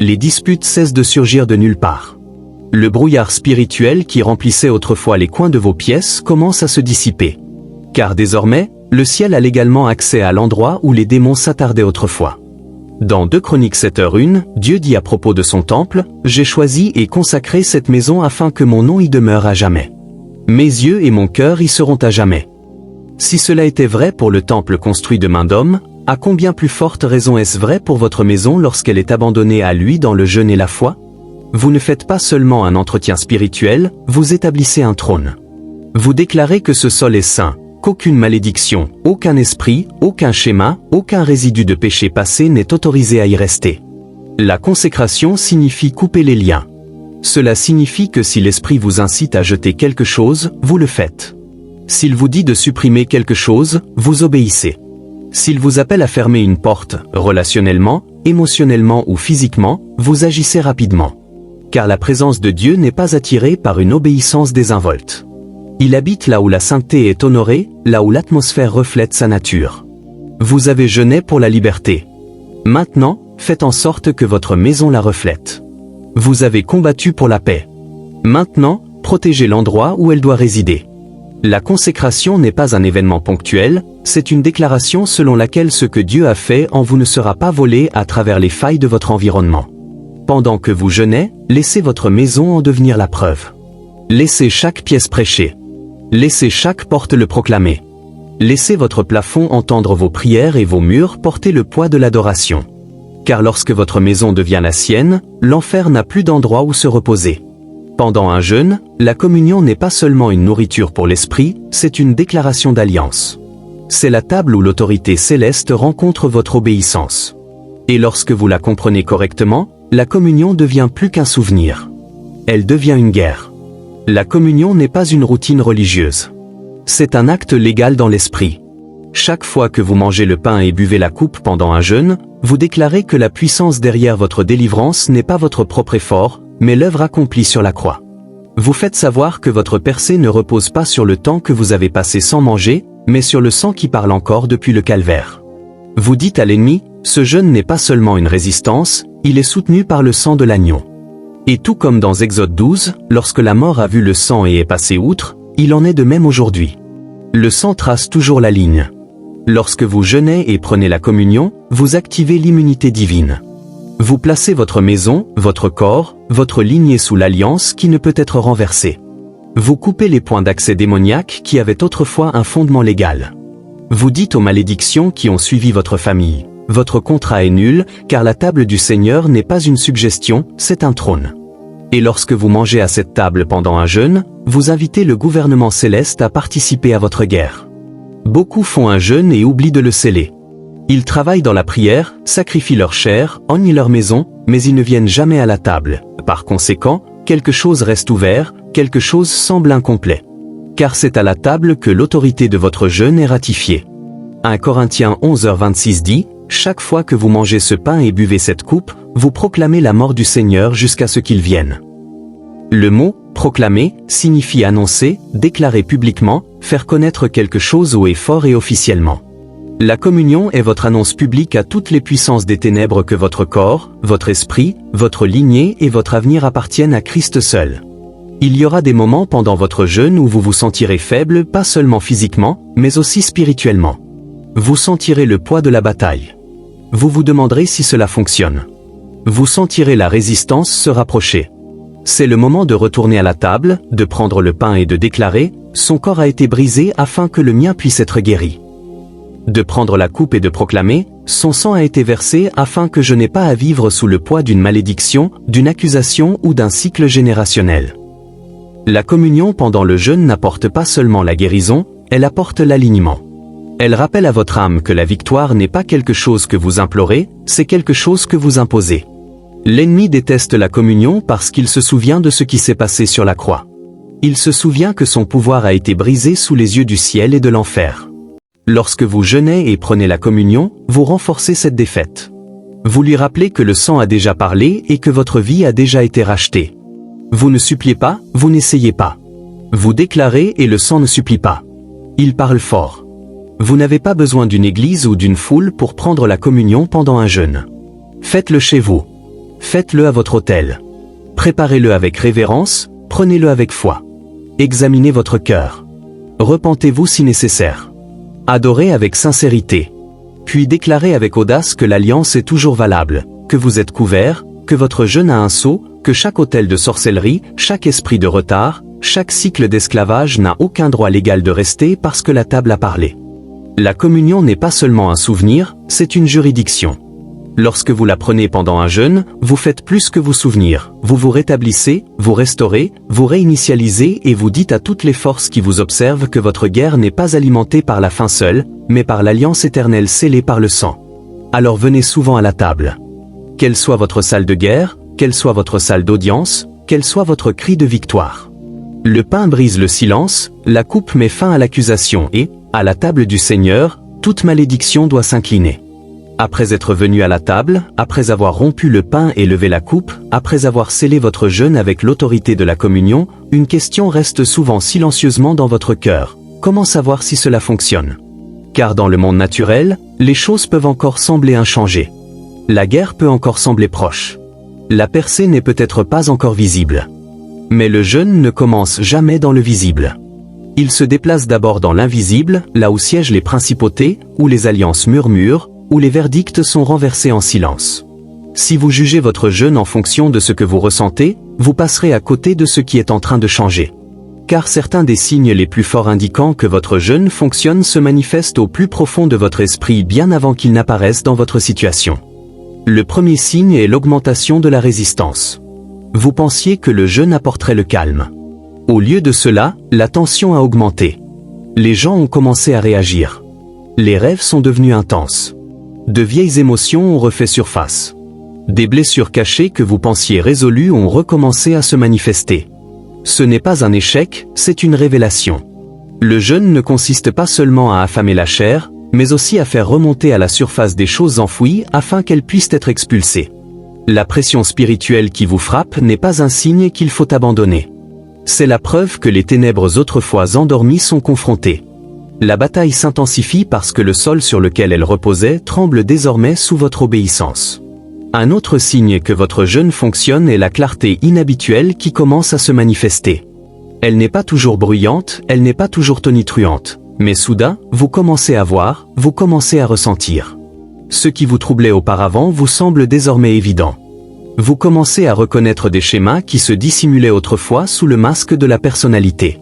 Les disputes cessent de surgir de nulle part. Le brouillard spirituel qui remplissait autrefois les coins de vos pièces commence à se dissiper. Car désormais, le ciel a légalement accès à l'endroit où les démons s'attardaient autrefois. Dans 2 Chroniques 7h1, Dieu dit à propos de son temple, « J'ai choisi et consacré cette maison afin que mon nom y demeure à jamais. Mes yeux et mon cœur y seront à jamais. » Si cela était vrai pour le temple construit de main d'homme, à combien plus forte raison est-ce vrai pour votre maison lorsqu'elle est abandonnée à lui dans le jeûne et la foi ? Vous ne faites pas seulement un entretien spirituel, vous établissez un trône. Vous déclarez que ce sol est saint, qu'aucune malédiction, aucun esprit, aucun schéma, aucun résidu de péché passé n'est autorisé à y rester. La consécration signifie couper les liens. Cela signifie que si l'esprit vous incite à jeter quelque chose, vous le faites. S'il vous dit de supprimer quelque chose, vous obéissez. S'il vous appelle à fermer une porte, relationnellement, émotionnellement ou physiquement, vous agissez rapidement. Car la présence de Dieu n'est pas attirée par une obéissance désinvolte. Il habite là où la sainteté est honorée, là où l'atmosphère reflète sa nature. Vous avez jeûné pour la liberté. Maintenant, faites en sorte que votre maison la reflète. Vous avez combattu pour la paix. Maintenant, protégez l'endroit où elle doit résider. La consécration n'est pas un événement ponctuel, c'est une déclaration selon laquelle ce que Dieu a fait en vous ne sera pas volé à travers les failles de votre environnement. Pendant que vous jeûnez, laissez votre maison en devenir la preuve. Laissez chaque pièce prêcher. Laissez chaque porte le proclamer. Laissez votre plafond entendre vos prières et vos murs porter le poids de l'adoration. Car lorsque votre maison devient la sienne, l'enfer n'a plus d'endroit où se reposer. Pendant un jeûne, la communion n'est pas seulement une nourriture pour l'esprit, c'est une déclaration d'alliance. C'est la table où l'autorité céleste rencontre votre obéissance. Et lorsque vous la comprenez correctement, la communion devient plus qu'un souvenir. Elle devient une guerre. La communion n'est pas une routine religieuse. C'est un acte légal dans l'esprit. Chaque fois que vous mangez le pain et buvez la coupe pendant un jeûne, vous déclarez que la puissance derrière votre délivrance n'est pas votre propre effort, mais l'œuvre accomplie sur la croix. Vous faites savoir que votre percée ne repose pas sur le temps que vous avez passé sans manger, mais sur le sang qui parle encore depuis le calvaire. Vous dites à l'ennemi, ce jeûne n'est pas seulement une résistance, il est soutenu par le sang de l'agneau. Et tout comme dans Exode 12, lorsque la mort a vu le sang et est passée outre, il en est de même aujourd'hui. Le sang trace toujours la ligne. Lorsque vous jeûnez et prenez la communion, vous activez l'immunité divine. Vous placez votre maison, votre corps, votre lignée sous l'alliance qui ne peut être renversée. Vous coupez les points d'accès démoniaques qui avaient autrefois un fondement légal. Vous dites aux malédictions qui ont suivi votre famille, votre contrat est nul, car la table du Seigneur n'est pas une suggestion, c'est un trône. Et lorsque vous mangez à cette table pendant un jeûne, vous invitez le gouvernement céleste à participer à votre guerre. Beaucoup font un jeûne et oublient de le sceller. Ils travaillent dans la prière, sacrifient leur chair, ennient leur maison, mais ils ne viennent jamais à la table. Par conséquent, quelque chose reste ouvert, quelque chose semble incomplet. Car c'est à la table que l'autorité de votre jeûne est ratifiée. 1 Corinthiens 11h26 dit, « Chaque fois que vous mangez ce pain et buvez cette coupe, vous proclamez la mort du Seigneur jusqu'à ce qu'il vienne. » Le mot « proclamer » signifie annoncer, déclarer publiquement, faire connaître quelque chose haut et fort et officiellement. La communion est votre annonce publique à toutes les puissances des ténèbres que votre corps, votre esprit, votre lignée et votre avenir appartiennent à Christ seul. Il y aura des moments pendant votre jeûne où vous vous sentirez faible, pas seulement physiquement, mais aussi spirituellement. Vous sentirez le poids de la bataille. Vous vous demanderez si cela fonctionne. Vous sentirez la résistance se rapprocher. C'est le moment de retourner à la table, de prendre le pain et de déclarer « Son corps a été brisé afin que le mien puisse être guéri ». De prendre la coupe et de proclamer « Son sang a été versé afin que je n'ai pas à vivre sous le poids d'une malédiction, d'une accusation ou d'un cycle générationnel ». La communion pendant le jeûne n'apporte pas seulement la guérison, elle apporte l'alignement. Elle rappelle à votre âme que la victoire n'est pas quelque chose que vous implorez, c'est quelque chose que vous imposez. L'ennemi déteste la communion parce qu'il se souvient de ce qui s'est passé sur la croix. Il se souvient que son pouvoir a été brisé sous les yeux du ciel et de l'enfer. Lorsque vous jeûnez et prenez la communion, vous renforcez cette défaite. Vous lui rappelez que le sang a déjà parlé et que votre vie a déjà été rachetée. Vous ne suppliez pas, vous n'essayez pas. Vous déclarez et le sang ne supplie pas. Il parle fort. Vous n'avez pas besoin d'une église ou d'une foule pour prendre la communion pendant un jeûne. Faites-le chez vous. Faites-le à votre hôtel. Préparez-le avec révérence, prenez-le avec foi. Examinez votre cœur. Repentez-vous si nécessaire. Adorez avec sincérité. Puis déclarez avec audace que l'alliance est toujours valable, que vous êtes couvert, que votre jeûne a un sceau, que chaque autel de sorcellerie, chaque esprit de retard, chaque cycle d'esclavage n'a aucun droit légal de rester parce que la table a parlé. La communion n'est pas seulement un souvenir, c'est une juridiction. Lorsque vous la prenez pendant un jeûne, vous faites plus que vous souvenir, vous vous rétablissez, vous restaurez, vous réinitialisez et vous dites à toutes les forces qui vous observent que votre guerre n'est pas alimentée par la faim seule, mais par l'alliance éternelle scellée par le sang. Alors venez souvent à la table. Quelle soit votre salle de guerre, quelle soit votre salle d'audience, quel soit votre cri de victoire. Le pain brise le silence, la coupe met fin à l'accusation et, à la table du Seigneur, toute malédiction doit s'incliner. Après être venu à la table, après avoir rompu le pain et levé la coupe, après avoir scellé votre jeûne avec l'autorité de la communion, une question reste souvent silencieusement dans votre cœur. Comment savoir si cela fonctionne? Car dans le monde naturel, les choses peuvent encore sembler inchangées. La guerre peut encore sembler proche. La percée n'est peut-être pas encore visible. Mais le jeûne ne commence jamais dans le visible. Il se déplace d'abord dans l'invisible, là où siègent les principautés, où les alliances murmurent, où les verdicts sont renversés en silence. Si vous jugez votre jeûne en fonction de ce que vous ressentez, vous passerez à côté de ce qui est en train de changer. Car certains des signes les plus forts indiquant que votre jeûne fonctionne se manifestent au plus profond de votre esprit bien avant qu'ils n'apparaissent dans votre situation. Le premier signe est l'augmentation de la résistance. Vous pensiez que le jeûne apporterait le calme. Au lieu de cela, la tension a augmenté. Les gens ont commencé à réagir. Les rêves sont devenus intenses. De vieilles émotions ont refait surface. Des blessures cachées que vous pensiez résolues ont recommencé à se manifester. Ce n'est pas un échec, c'est une révélation. Le jeûne ne consiste pas seulement à affamer la chair, mais aussi à faire remonter à la surface des choses enfouies afin qu'elles puissent être expulsées. La pression spirituelle qui vous frappe n'est pas un signe qu'il faut abandonner. C'est la preuve que les ténèbres autrefois endormies sont confrontées. La bataille s'intensifie parce que le sol sur lequel elle reposait tremble désormais sous votre obéissance. Un autre signe que votre jeûne fonctionne est la clarté inhabituelle qui commence à se manifester. Elle n'est pas toujours bruyante, elle n'est pas toujours tonitruante, mais soudain, vous commencez à voir, vous commencez à ressentir. Ce qui vous troublait auparavant vous semble désormais évident. Vous commencez à reconnaître des schémas qui se dissimulaient autrefois sous le masque de la personnalité.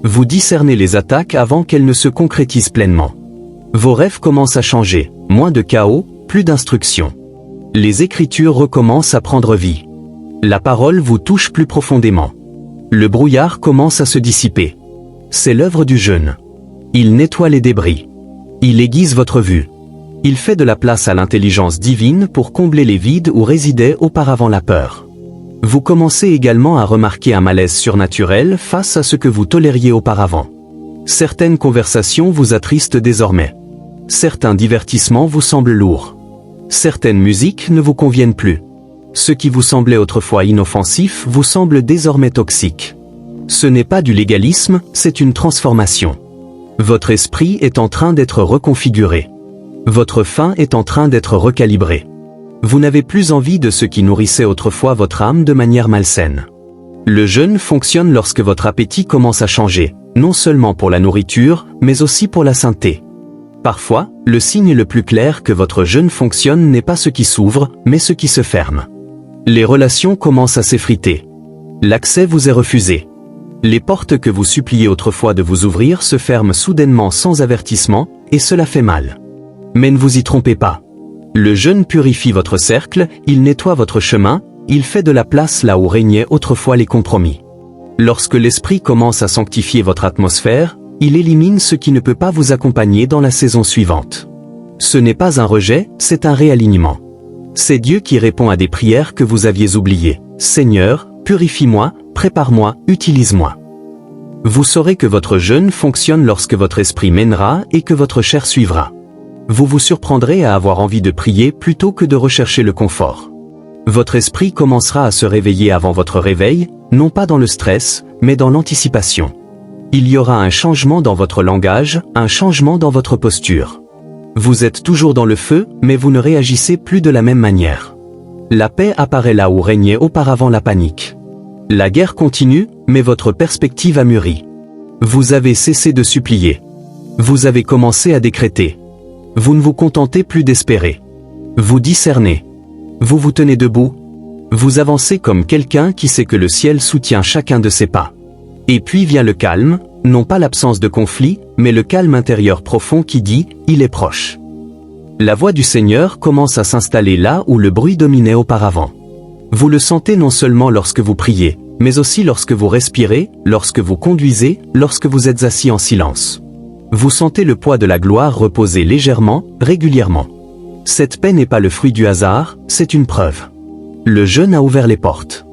Vous discernez les attaques avant qu'elles ne se concrétisent pleinement. Vos rêves commencent à changer, moins de chaos, plus d'instructions. Les Écritures recommencent à prendre vie. La parole vous touche plus profondément. Le brouillard commence à se dissiper. C'est l'œuvre du jeûne. Il nettoie les débris. Il aiguise votre vue. Il fait de la place à l'intelligence divine pour combler les vides où résidait auparavant la peur. Vous commencez également à remarquer un malaise surnaturel face à ce que vous tolériez auparavant. Certaines conversations vous attristent désormais. Certains divertissements vous semblent lourds. Certaines musiques ne vous conviennent plus. Ce qui vous semblait autrefois inoffensif vous semble désormais toxique. Ce n'est pas du légalisme, c'est une transformation. Votre esprit est en train d'être reconfiguré. Votre faim est en train d'être recalibrée. Vous n'avez plus envie de ce qui nourrissait autrefois votre âme de manière malsaine. Le jeûne fonctionne lorsque votre appétit commence à changer, non seulement pour la nourriture, mais aussi pour la sainteté. Parfois, le signe le plus clair que votre jeûne fonctionne n'est pas ce qui s'ouvre, mais ce qui se ferme. Les relations commencent à s'effriter. L'accès vous est refusé. Les portes que vous suppliez autrefois de vous ouvrir se ferment soudainement sans avertissement, et cela fait mal. Mais ne vous y trompez pas. Le jeûne purifie votre cercle, il nettoie votre chemin, il fait de la place là où régnaient autrefois les compromis. Lorsque l'esprit commence à sanctifier votre atmosphère, il élimine ce qui ne peut pas vous accompagner dans la saison suivante. Ce n'est pas un rejet, c'est un réalignement. C'est Dieu qui répond à des prières que vous aviez oubliées. Seigneur, purifie-moi, prépare-moi, utilise-moi. Vous saurez que votre jeûne fonctionne lorsque votre esprit mènera et que votre chair suivra. Vous vous surprendrez à avoir envie de prier plutôt que de rechercher le confort. Votre esprit commencera à se réveiller avant votre réveil, non pas dans le stress, mais dans l'anticipation. Il y aura un changement dans votre langage, un changement dans votre posture. Vous êtes toujours dans le feu, mais vous ne réagissez plus de la même manière. La paix apparaît là où régnait auparavant la panique. La guerre continue, mais votre perspective a mûri. Vous avez cessé de supplier. Vous avez commencé à décréter. Vous ne vous contentez plus d'espérer. Vous discernez. Vous vous tenez debout. Vous avancez comme quelqu'un qui sait que le ciel soutient chacun de ses pas. Et puis vient le calme, non pas l'absence de conflit, mais le calme intérieur profond qui dit « Il est proche ». La voix du Seigneur commence à s'installer là où le bruit dominait auparavant. Vous le sentez non seulement lorsque vous priez, mais aussi lorsque vous respirez, lorsque vous conduisez, lorsque vous êtes assis en silence. Vous sentez le poids de la gloire reposer légèrement, régulièrement. Cette paix n'est pas le fruit du hasard, c'est une preuve. Le jeûne a ouvert les portes.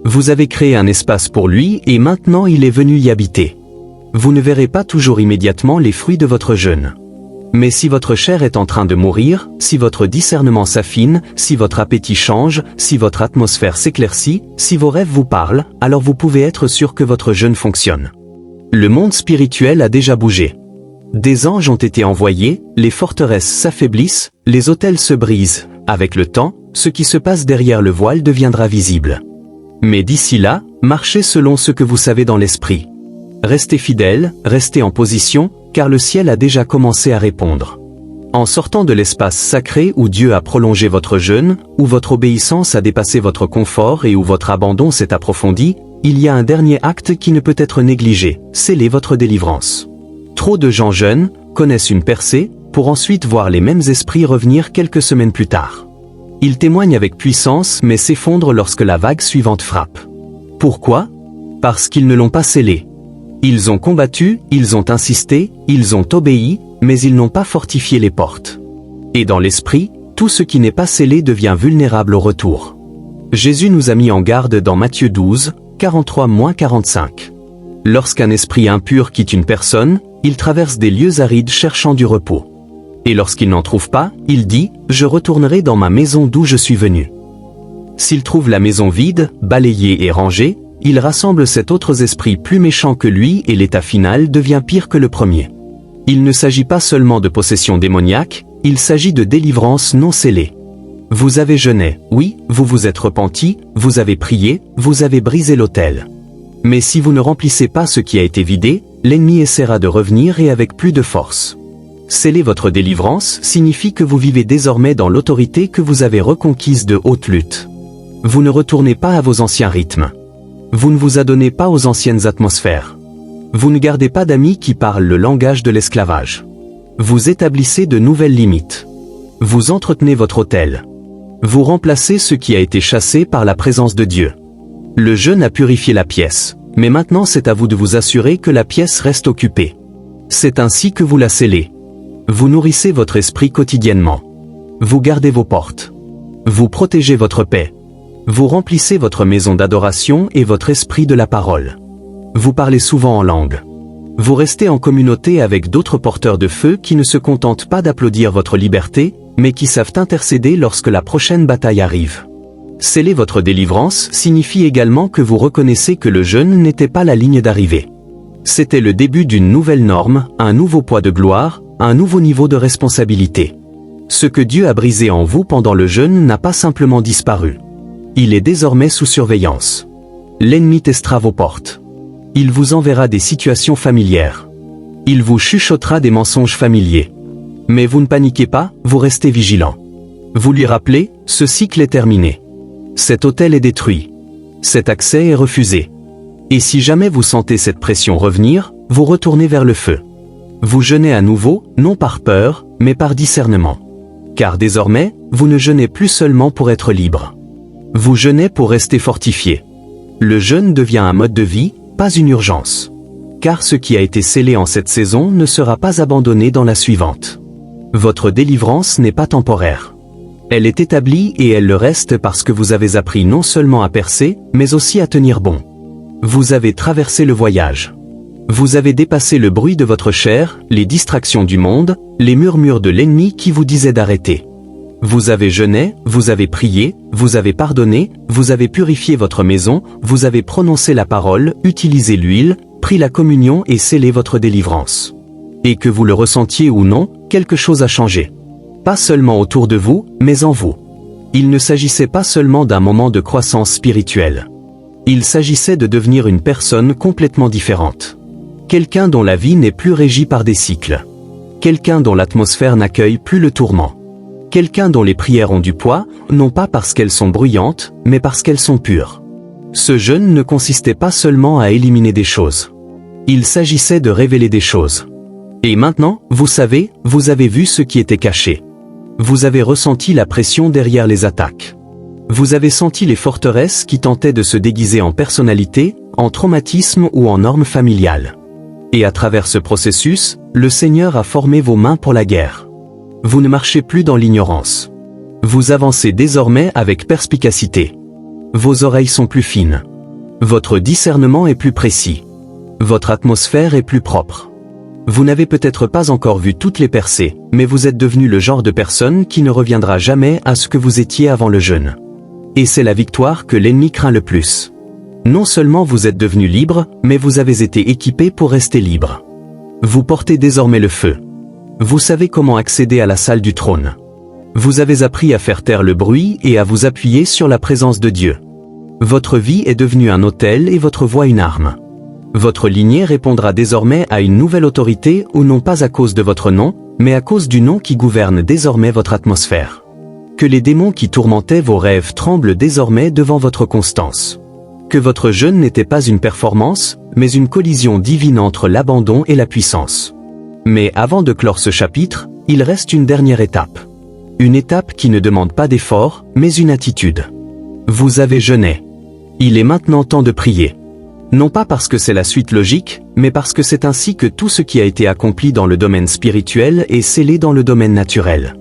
Vous avez créé un espace pour lui et maintenant il est venu y habiter. Vous ne verrez pas toujours immédiatement les fruits de votre jeûne. Mais si votre chair est en train de mourir, si votre discernement s'affine, si votre appétit change, si votre atmosphère s'éclaircit, si vos rêves vous parlent, alors vous pouvez être sûr que votre jeûne fonctionne. Le monde spirituel a déjà bougé. Des anges ont été envoyés, les forteresses s'affaiblissent, les autels se brisent. Avec le temps, ce qui se passe derrière le voile deviendra visible. Mais d'ici là, marchez selon ce que vous savez dans l'esprit. Restez fidèles, restez en position, car le ciel a déjà commencé à répondre. En sortant de l'espace sacré où Dieu a prolongé votre jeûne, où votre obéissance a dépassé votre confort et où votre abandon s'est approfondi, il y a un dernier acte qui ne peut être négligé, sceller votre délivrance. Trop de gens jeunes connaissent une percée, pour ensuite voir les mêmes esprits revenir quelques semaines plus tard. Ils témoignent avec puissance mais s'effondrent lorsque la vague suivante frappe. Pourquoi? Parce qu'ils ne l'ont pas scellé. Ils ont combattu, ils ont insisté, ils ont obéi, mais ils n'ont pas fortifié les portes. Et dans l'esprit, tout ce qui n'est pas scellé devient vulnérable au retour. Jésus nous a mis en garde dans Matthieu 12, 43-45. Lorsqu'un esprit impur quitte une personne, il traverse des lieux arides cherchant du repos. Et lorsqu'il n'en trouve pas, il dit « Je retournerai dans ma maison d'où je suis venu ». S'il trouve la maison vide, balayée et rangée, il rassemble sept autres esprits plus méchants que lui et l'état final devient pire que le premier. Il ne s'agit pas seulement de possession démoniaque, il s'agit de délivrance non scellée. Vous avez jeûné, oui, vous vous êtes repenti, vous avez prié, vous avez brisé l'autel. Mais si vous ne remplissez pas ce qui a été vidé, l'ennemi essaiera de revenir et avec plus de force. Sceller votre délivrance signifie que vous vivez désormais dans l'autorité que vous avez reconquise de haute lutte. Vous ne retournez pas à vos anciens rythmes. Vous ne vous adonnez pas aux anciennes atmosphères. Vous ne gardez pas d'amis qui parlent le langage de l'esclavage. Vous établissez de nouvelles limites. Vous entretenez votre autel. Vous remplacez ce qui a été chassé par la présence de Dieu. Le jeûne a purifié la pièce, mais maintenant c'est à vous de vous assurer que la pièce reste occupée. C'est ainsi que vous la scellez. Vous nourrissez votre esprit quotidiennement. Vous gardez vos portes. Vous protégez votre paix. Vous remplissez votre maison d'adoration et votre esprit de la parole. Vous parlez souvent en langue. Vous restez en communauté avec d'autres porteurs de feu qui ne se contentent pas d'applaudir votre liberté, mais qui savent intercéder lorsque la prochaine bataille arrive. Sceller votre délivrance signifie également que vous reconnaissez que le jeûne n'était pas la ligne d'arrivée. C'était le début d'une nouvelle norme, un nouveau poids de gloire, un nouveau niveau de responsabilité. Ce que Dieu a brisé en vous pendant le jeûne n'a pas simplement disparu. Il est désormais sous surveillance. L'ennemi testera vos portes. Il vous enverra des situations familières. Il vous chuchotera des mensonges familiers. Mais vous ne paniquez pas, vous restez vigilant. Vous lui rappelez, ce cycle est terminé. Cet autel est détruit. Cet accès est refusé. Et si jamais vous sentez cette pression revenir, vous retournez vers le feu. Vous jeûnez à nouveau, non par peur, mais par discernement. Car désormais, vous ne jeûnez plus seulement pour être libre. Vous jeûnez pour rester fortifié. Le jeûne devient un mode de vie, pas une urgence. Car ce qui a été scellé en cette saison ne sera pas abandonné dans la suivante. Votre délivrance n'est pas temporaire. Elle est établie et elle le reste parce que vous avez appris non seulement à percer, mais aussi à tenir bon. Vous avez traversé le voyage. Vous avez dépassé le bruit de votre chair, les distractions du monde, les murmures de l'ennemi qui vous disaient d'arrêter. Vous avez jeûné, vous avez prié, vous avez pardonné, vous avez purifié votre maison, vous avez prononcé la parole, utilisé l'huile, pris la communion et scellé votre délivrance. Et que vous le ressentiez ou non, quelque chose a changé. Pas seulement autour de vous, mais en vous. Il ne s'agissait pas seulement d'un moment de croissance spirituelle. Il s'agissait de devenir une personne complètement différente. Quelqu'un dont la vie n'est plus régie par des cycles. Quelqu'un dont l'atmosphère n'accueille plus le tourment. Quelqu'un dont les prières ont du poids, non pas parce qu'elles sont bruyantes, mais parce qu'elles sont pures. Ce jeûne ne consistait pas seulement à éliminer des choses. Il s'agissait de révéler des choses. Et maintenant, vous savez, vous avez vu ce qui était caché. Vous avez ressenti la pression derrière les attaques. Vous avez senti les forteresses qui tentaient de se déguiser en personnalité, en traumatisme ou en normes familiales. Et à travers ce processus, le Seigneur a formé vos mains pour la guerre. Vous ne marchez plus dans l'ignorance. Vous avancez désormais avec perspicacité. Vos oreilles sont plus fines. Votre discernement est plus précis. Votre atmosphère est plus propre. Vous n'avez peut-être pas encore vu toutes les percées, mais vous êtes devenu le genre de personne qui ne reviendra jamais à ce que vous étiez avant le jeûne. Et c'est la victoire que l'ennemi craint le plus. Non seulement vous êtes devenu libre, mais vous avez été équipé pour rester libre. Vous portez désormais le feu. Vous savez comment accéder à la salle du trône. Vous avez appris à faire taire le bruit et à vous appuyer sur la présence de Dieu. Votre vie est devenue un autel et votre voix une arme. Votre lignée répondra désormais à une nouvelle autorité ou non pas à cause de votre nom, mais à cause du nom qui gouverne désormais votre atmosphère. Que les démons qui tourmentaient vos rêves tremblent désormais devant votre constance. Que votre jeûne n'était pas une performance, mais une collision divine entre l'abandon et la puissance. Mais avant de clore ce chapitre, il reste une dernière étape. Une étape qui ne demande pas d'effort, mais une attitude. Vous avez jeûné. Il est maintenant temps de prier. Non pas parce que c'est la suite logique, mais parce que c'est ainsi que tout ce qui a été accompli dans le domaine spirituel est scellé dans le domaine naturel.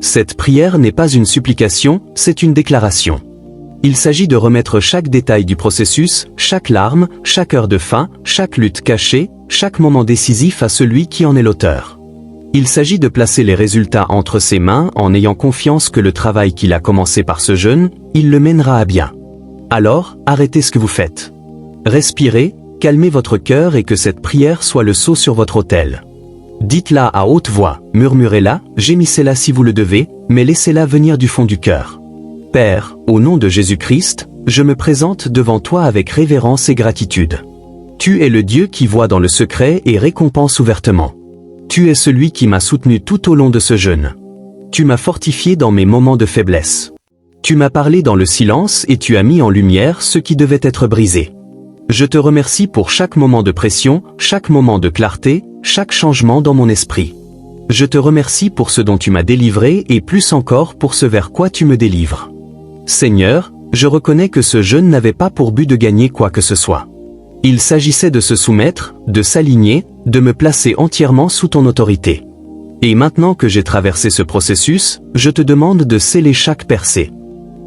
Cette prière n'est pas une supplication, c'est une déclaration. Il s'agit de remettre chaque détail du processus, chaque larme, chaque heure de faim, chaque lutte cachée, chaque moment décisif à celui qui en est l'auteur. Il s'agit de placer les résultats entre ses mains en ayant confiance que le travail qu'il a commencé par ce jeûne, il le mènera à bien. Alors, arrêtez ce que vous faites. Respirez, calmez votre cœur et que cette prière soit le sceau sur votre autel. Dites-la à haute voix, murmurez-la, gémissez-la si vous le devez, mais laissez-la venir du fond du cœur. Père, au nom de Jésus-Christ, je me présente devant toi avec révérence et gratitude. Tu es le Dieu qui voit dans le secret et récompense ouvertement. Tu es celui qui m'a soutenu tout au long de ce jeûne. Tu m'as fortifié dans mes moments de faiblesse. Tu m'as parlé dans le silence et tu as mis en lumière ce qui devait être brisé. Je te remercie pour chaque moment de pression, chaque moment de clarté, chaque changement dans mon esprit. Je te remercie pour ce dont tu m'as délivré et plus encore pour ce vers quoi tu me délivres. Seigneur, je reconnais que ce jeûne n'avait pas pour but de gagner quoi que ce soit. Il s'agissait de se soumettre, de s'aligner, de me placer entièrement sous ton autorité. Et maintenant que j'ai traversé ce processus, je te demande de sceller chaque percée.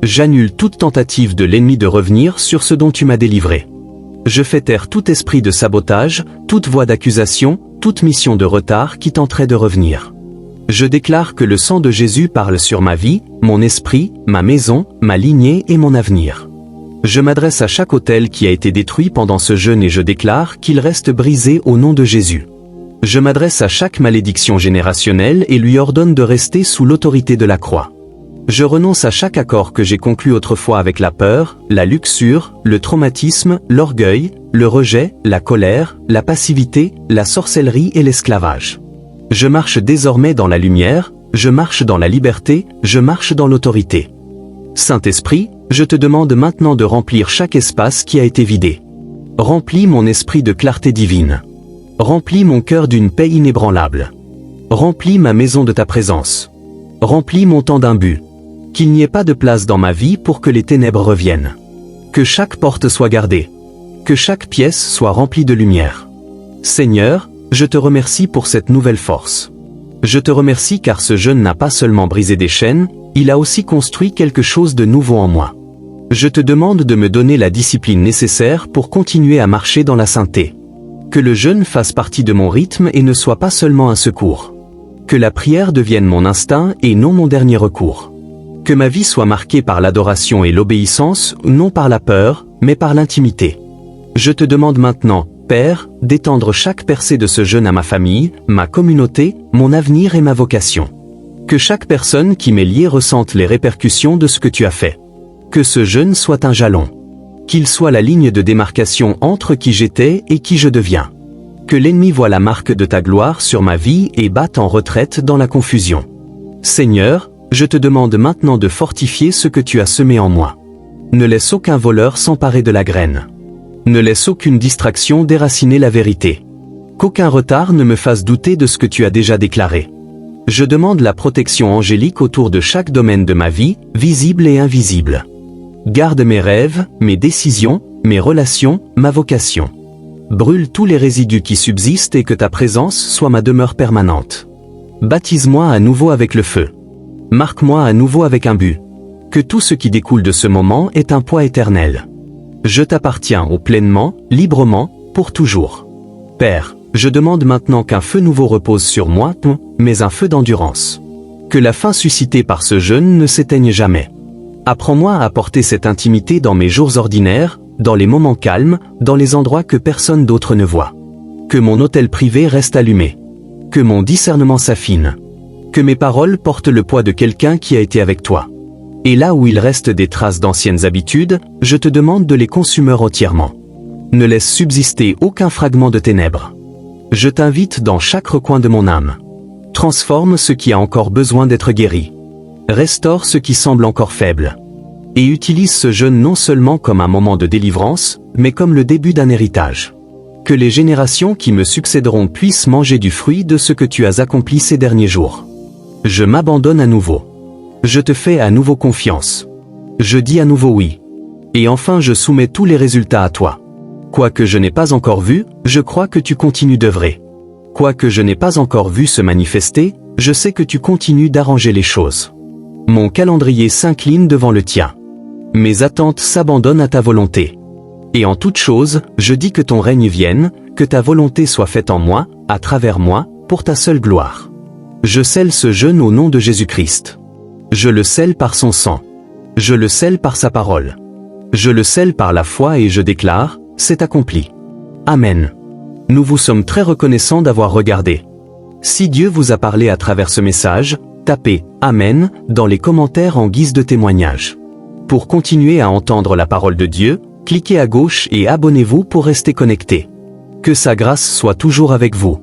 J'annule toute tentative de l'ennemi de revenir sur ce dont tu m'as délivré. Je fais taire tout esprit de sabotage, toute voie d'accusation, toute mission de retard qui tenterait de revenir. Je déclare que le sang de Jésus parle sur ma vie, mon esprit, ma maison, ma lignée et mon avenir. Je m'adresse à chaque autel qui a été détruit pendant ce jeûne et je déclare qu'il reste brisé au nom de Jésus. Je m'adresse à chaque malédiction générationnelle et lui ordonne de rester sous l'autorité de la croix. Je renonce à chaque accord que j'ai conclu autrefois avec la peur, la luxure, le traumatisme, l'orgueil, le rejet, la colère, la passivité, la sorcellerie et l'esclavage. Je marche désormais dans la lumière, je marche dans la liberté, je marche dans l'autorité. Saint-Esprit, je te demande maintenant de remplir chaque espace qui a été vidé. Remplis mon esprit de clarté divine. Remplis mon cœur d'une paix inébranlable. Remplis ma maison de ta présence. Remplis mon temps d'un but. Qu'il n'y ait pas de place dans ma vie pour que les ténèbres reviennent. Que chaque porte soit gardée. Que chaque pièce soit remplie de lumière. Seigneur, je te remercie pour cette nouvelle force. Je te remercie car ce jeûne n'a pas seulement brisé des chaînes, il a aussi construit quelque chose de nouveau en moi. Je te demande de me donner la discipline nécessaire pour continuer à marcher dans la sainteté. Que le jeûne fasse partie de mon rythme et ne soit pas seulement un secours. Que la prière devienne mon instinct et non mon dernier recours. Que ma vie soit marquée par l'adoration et l'obéissance, non par la peur, mais par l'intimité. Je te demande maintenant, Père, d'étendre chaque percée de ce jeûne à ma famille, ma communauté, mon avenir et ma vocation. Que chaque personne qui m'est liée ressente les répercussions de ce que tu as fait. Que ce jeûne soit un jalon. Qu'il soit la ligne de démarcation entre qui j'étais et qui je deviens. Que l'ennemi voie la marque de ta gloire sur ma vie et batte en retraite dans la confusion. Seigneur, je te demande maintenant de fortifier ce que tu as semé en moi. Ne laisse aucun voleur s'emparer de la graine. Ne laisse aucune distraction déraciner la vérité. Qu'aucun retard ne me fasse douter de ce que tu as déjà déclaré. Je demande la protection angélique autour de chaque domaine de ma vie, visible et invisible. Garde mes rêves, mes décisions, mes relations, ma vocation. Brûle tous les résidus qui subsistent et que ta présence soit ma demeure permanente. Baptise-moi à nouveau avec le feu. Marque-moi à nouveau avec un but. Que tout ce qui découle de ce moment ait un poids éternel. Je t'appartiens pleinement, librement, pour toujours. Père, Je demande maintenant qu'un feu nouveau repose sur moi, mais un feu d'endurance. Que la faim suscitée par ce jeûne ne s'éteigne jamais. Apprends-moi à apporter cette intimité dans mes jours ordinaires, dans les moments calmes, dans les endroits que personne d'autre ne voit. Que mon autel privé reste allumé. Que mon discernement s'affine. Que mes paroles portent le poids de quelqu'un qui a été avec toi. Et là où il reste des traces d'anciennes habitudes, je te demande de les consumer entièrement. Ne laisse subsister aucun fragment de ténèbres. Je t'invite dans chaque recoin de mon âme. Transforme ce qui a encore besoin d'être guéri. Restaure ce qui semble encore faible. Et utilise ce jeûne non seulement comme un moment de délivrance, mais comme le début d'un héritage. Que les générations qui me succéderont puissent manger du fruit de ce que tu as accompli ces derniers jours. Je m'abandonne à nouveau. Je te fais à nouveau confiance. Je dis à nouveau oui. Et enfin je soumets tous les résultats à toi. Quoique je n'ai pas encore vu, je crois que tu continues d'œuvrer. Quoique je n'ai pas encore vu se manifester, je sais que tu continues d'arranger les choses. Mon calendrier s'incline devant le tien. Mes attentes s'abandonnent à ta volonté. Et en toute chose, je dis que ton règne vienne, que ta volonté soit faite en moi, à travers moi, pour ta seule gloire. Je scelle ce jeûne au nom de Jésus-Christ. Je le scelle par son sang. Je le scelle par sa parole. Je le scelle par la foi et je déclare, c'est accompli. Amen. Nous vous sommes très reconnaissants d'avoir regardé. Si Dieu vous a parlé à travers ce message, tapez « Amen » dans les commentaires en guise de témoignage. Pour continuer à entendre la parole de Dieu, cliquez à gauche et abonnez-vous pour rester connecté. Que sa grâce soit toujours avec vous.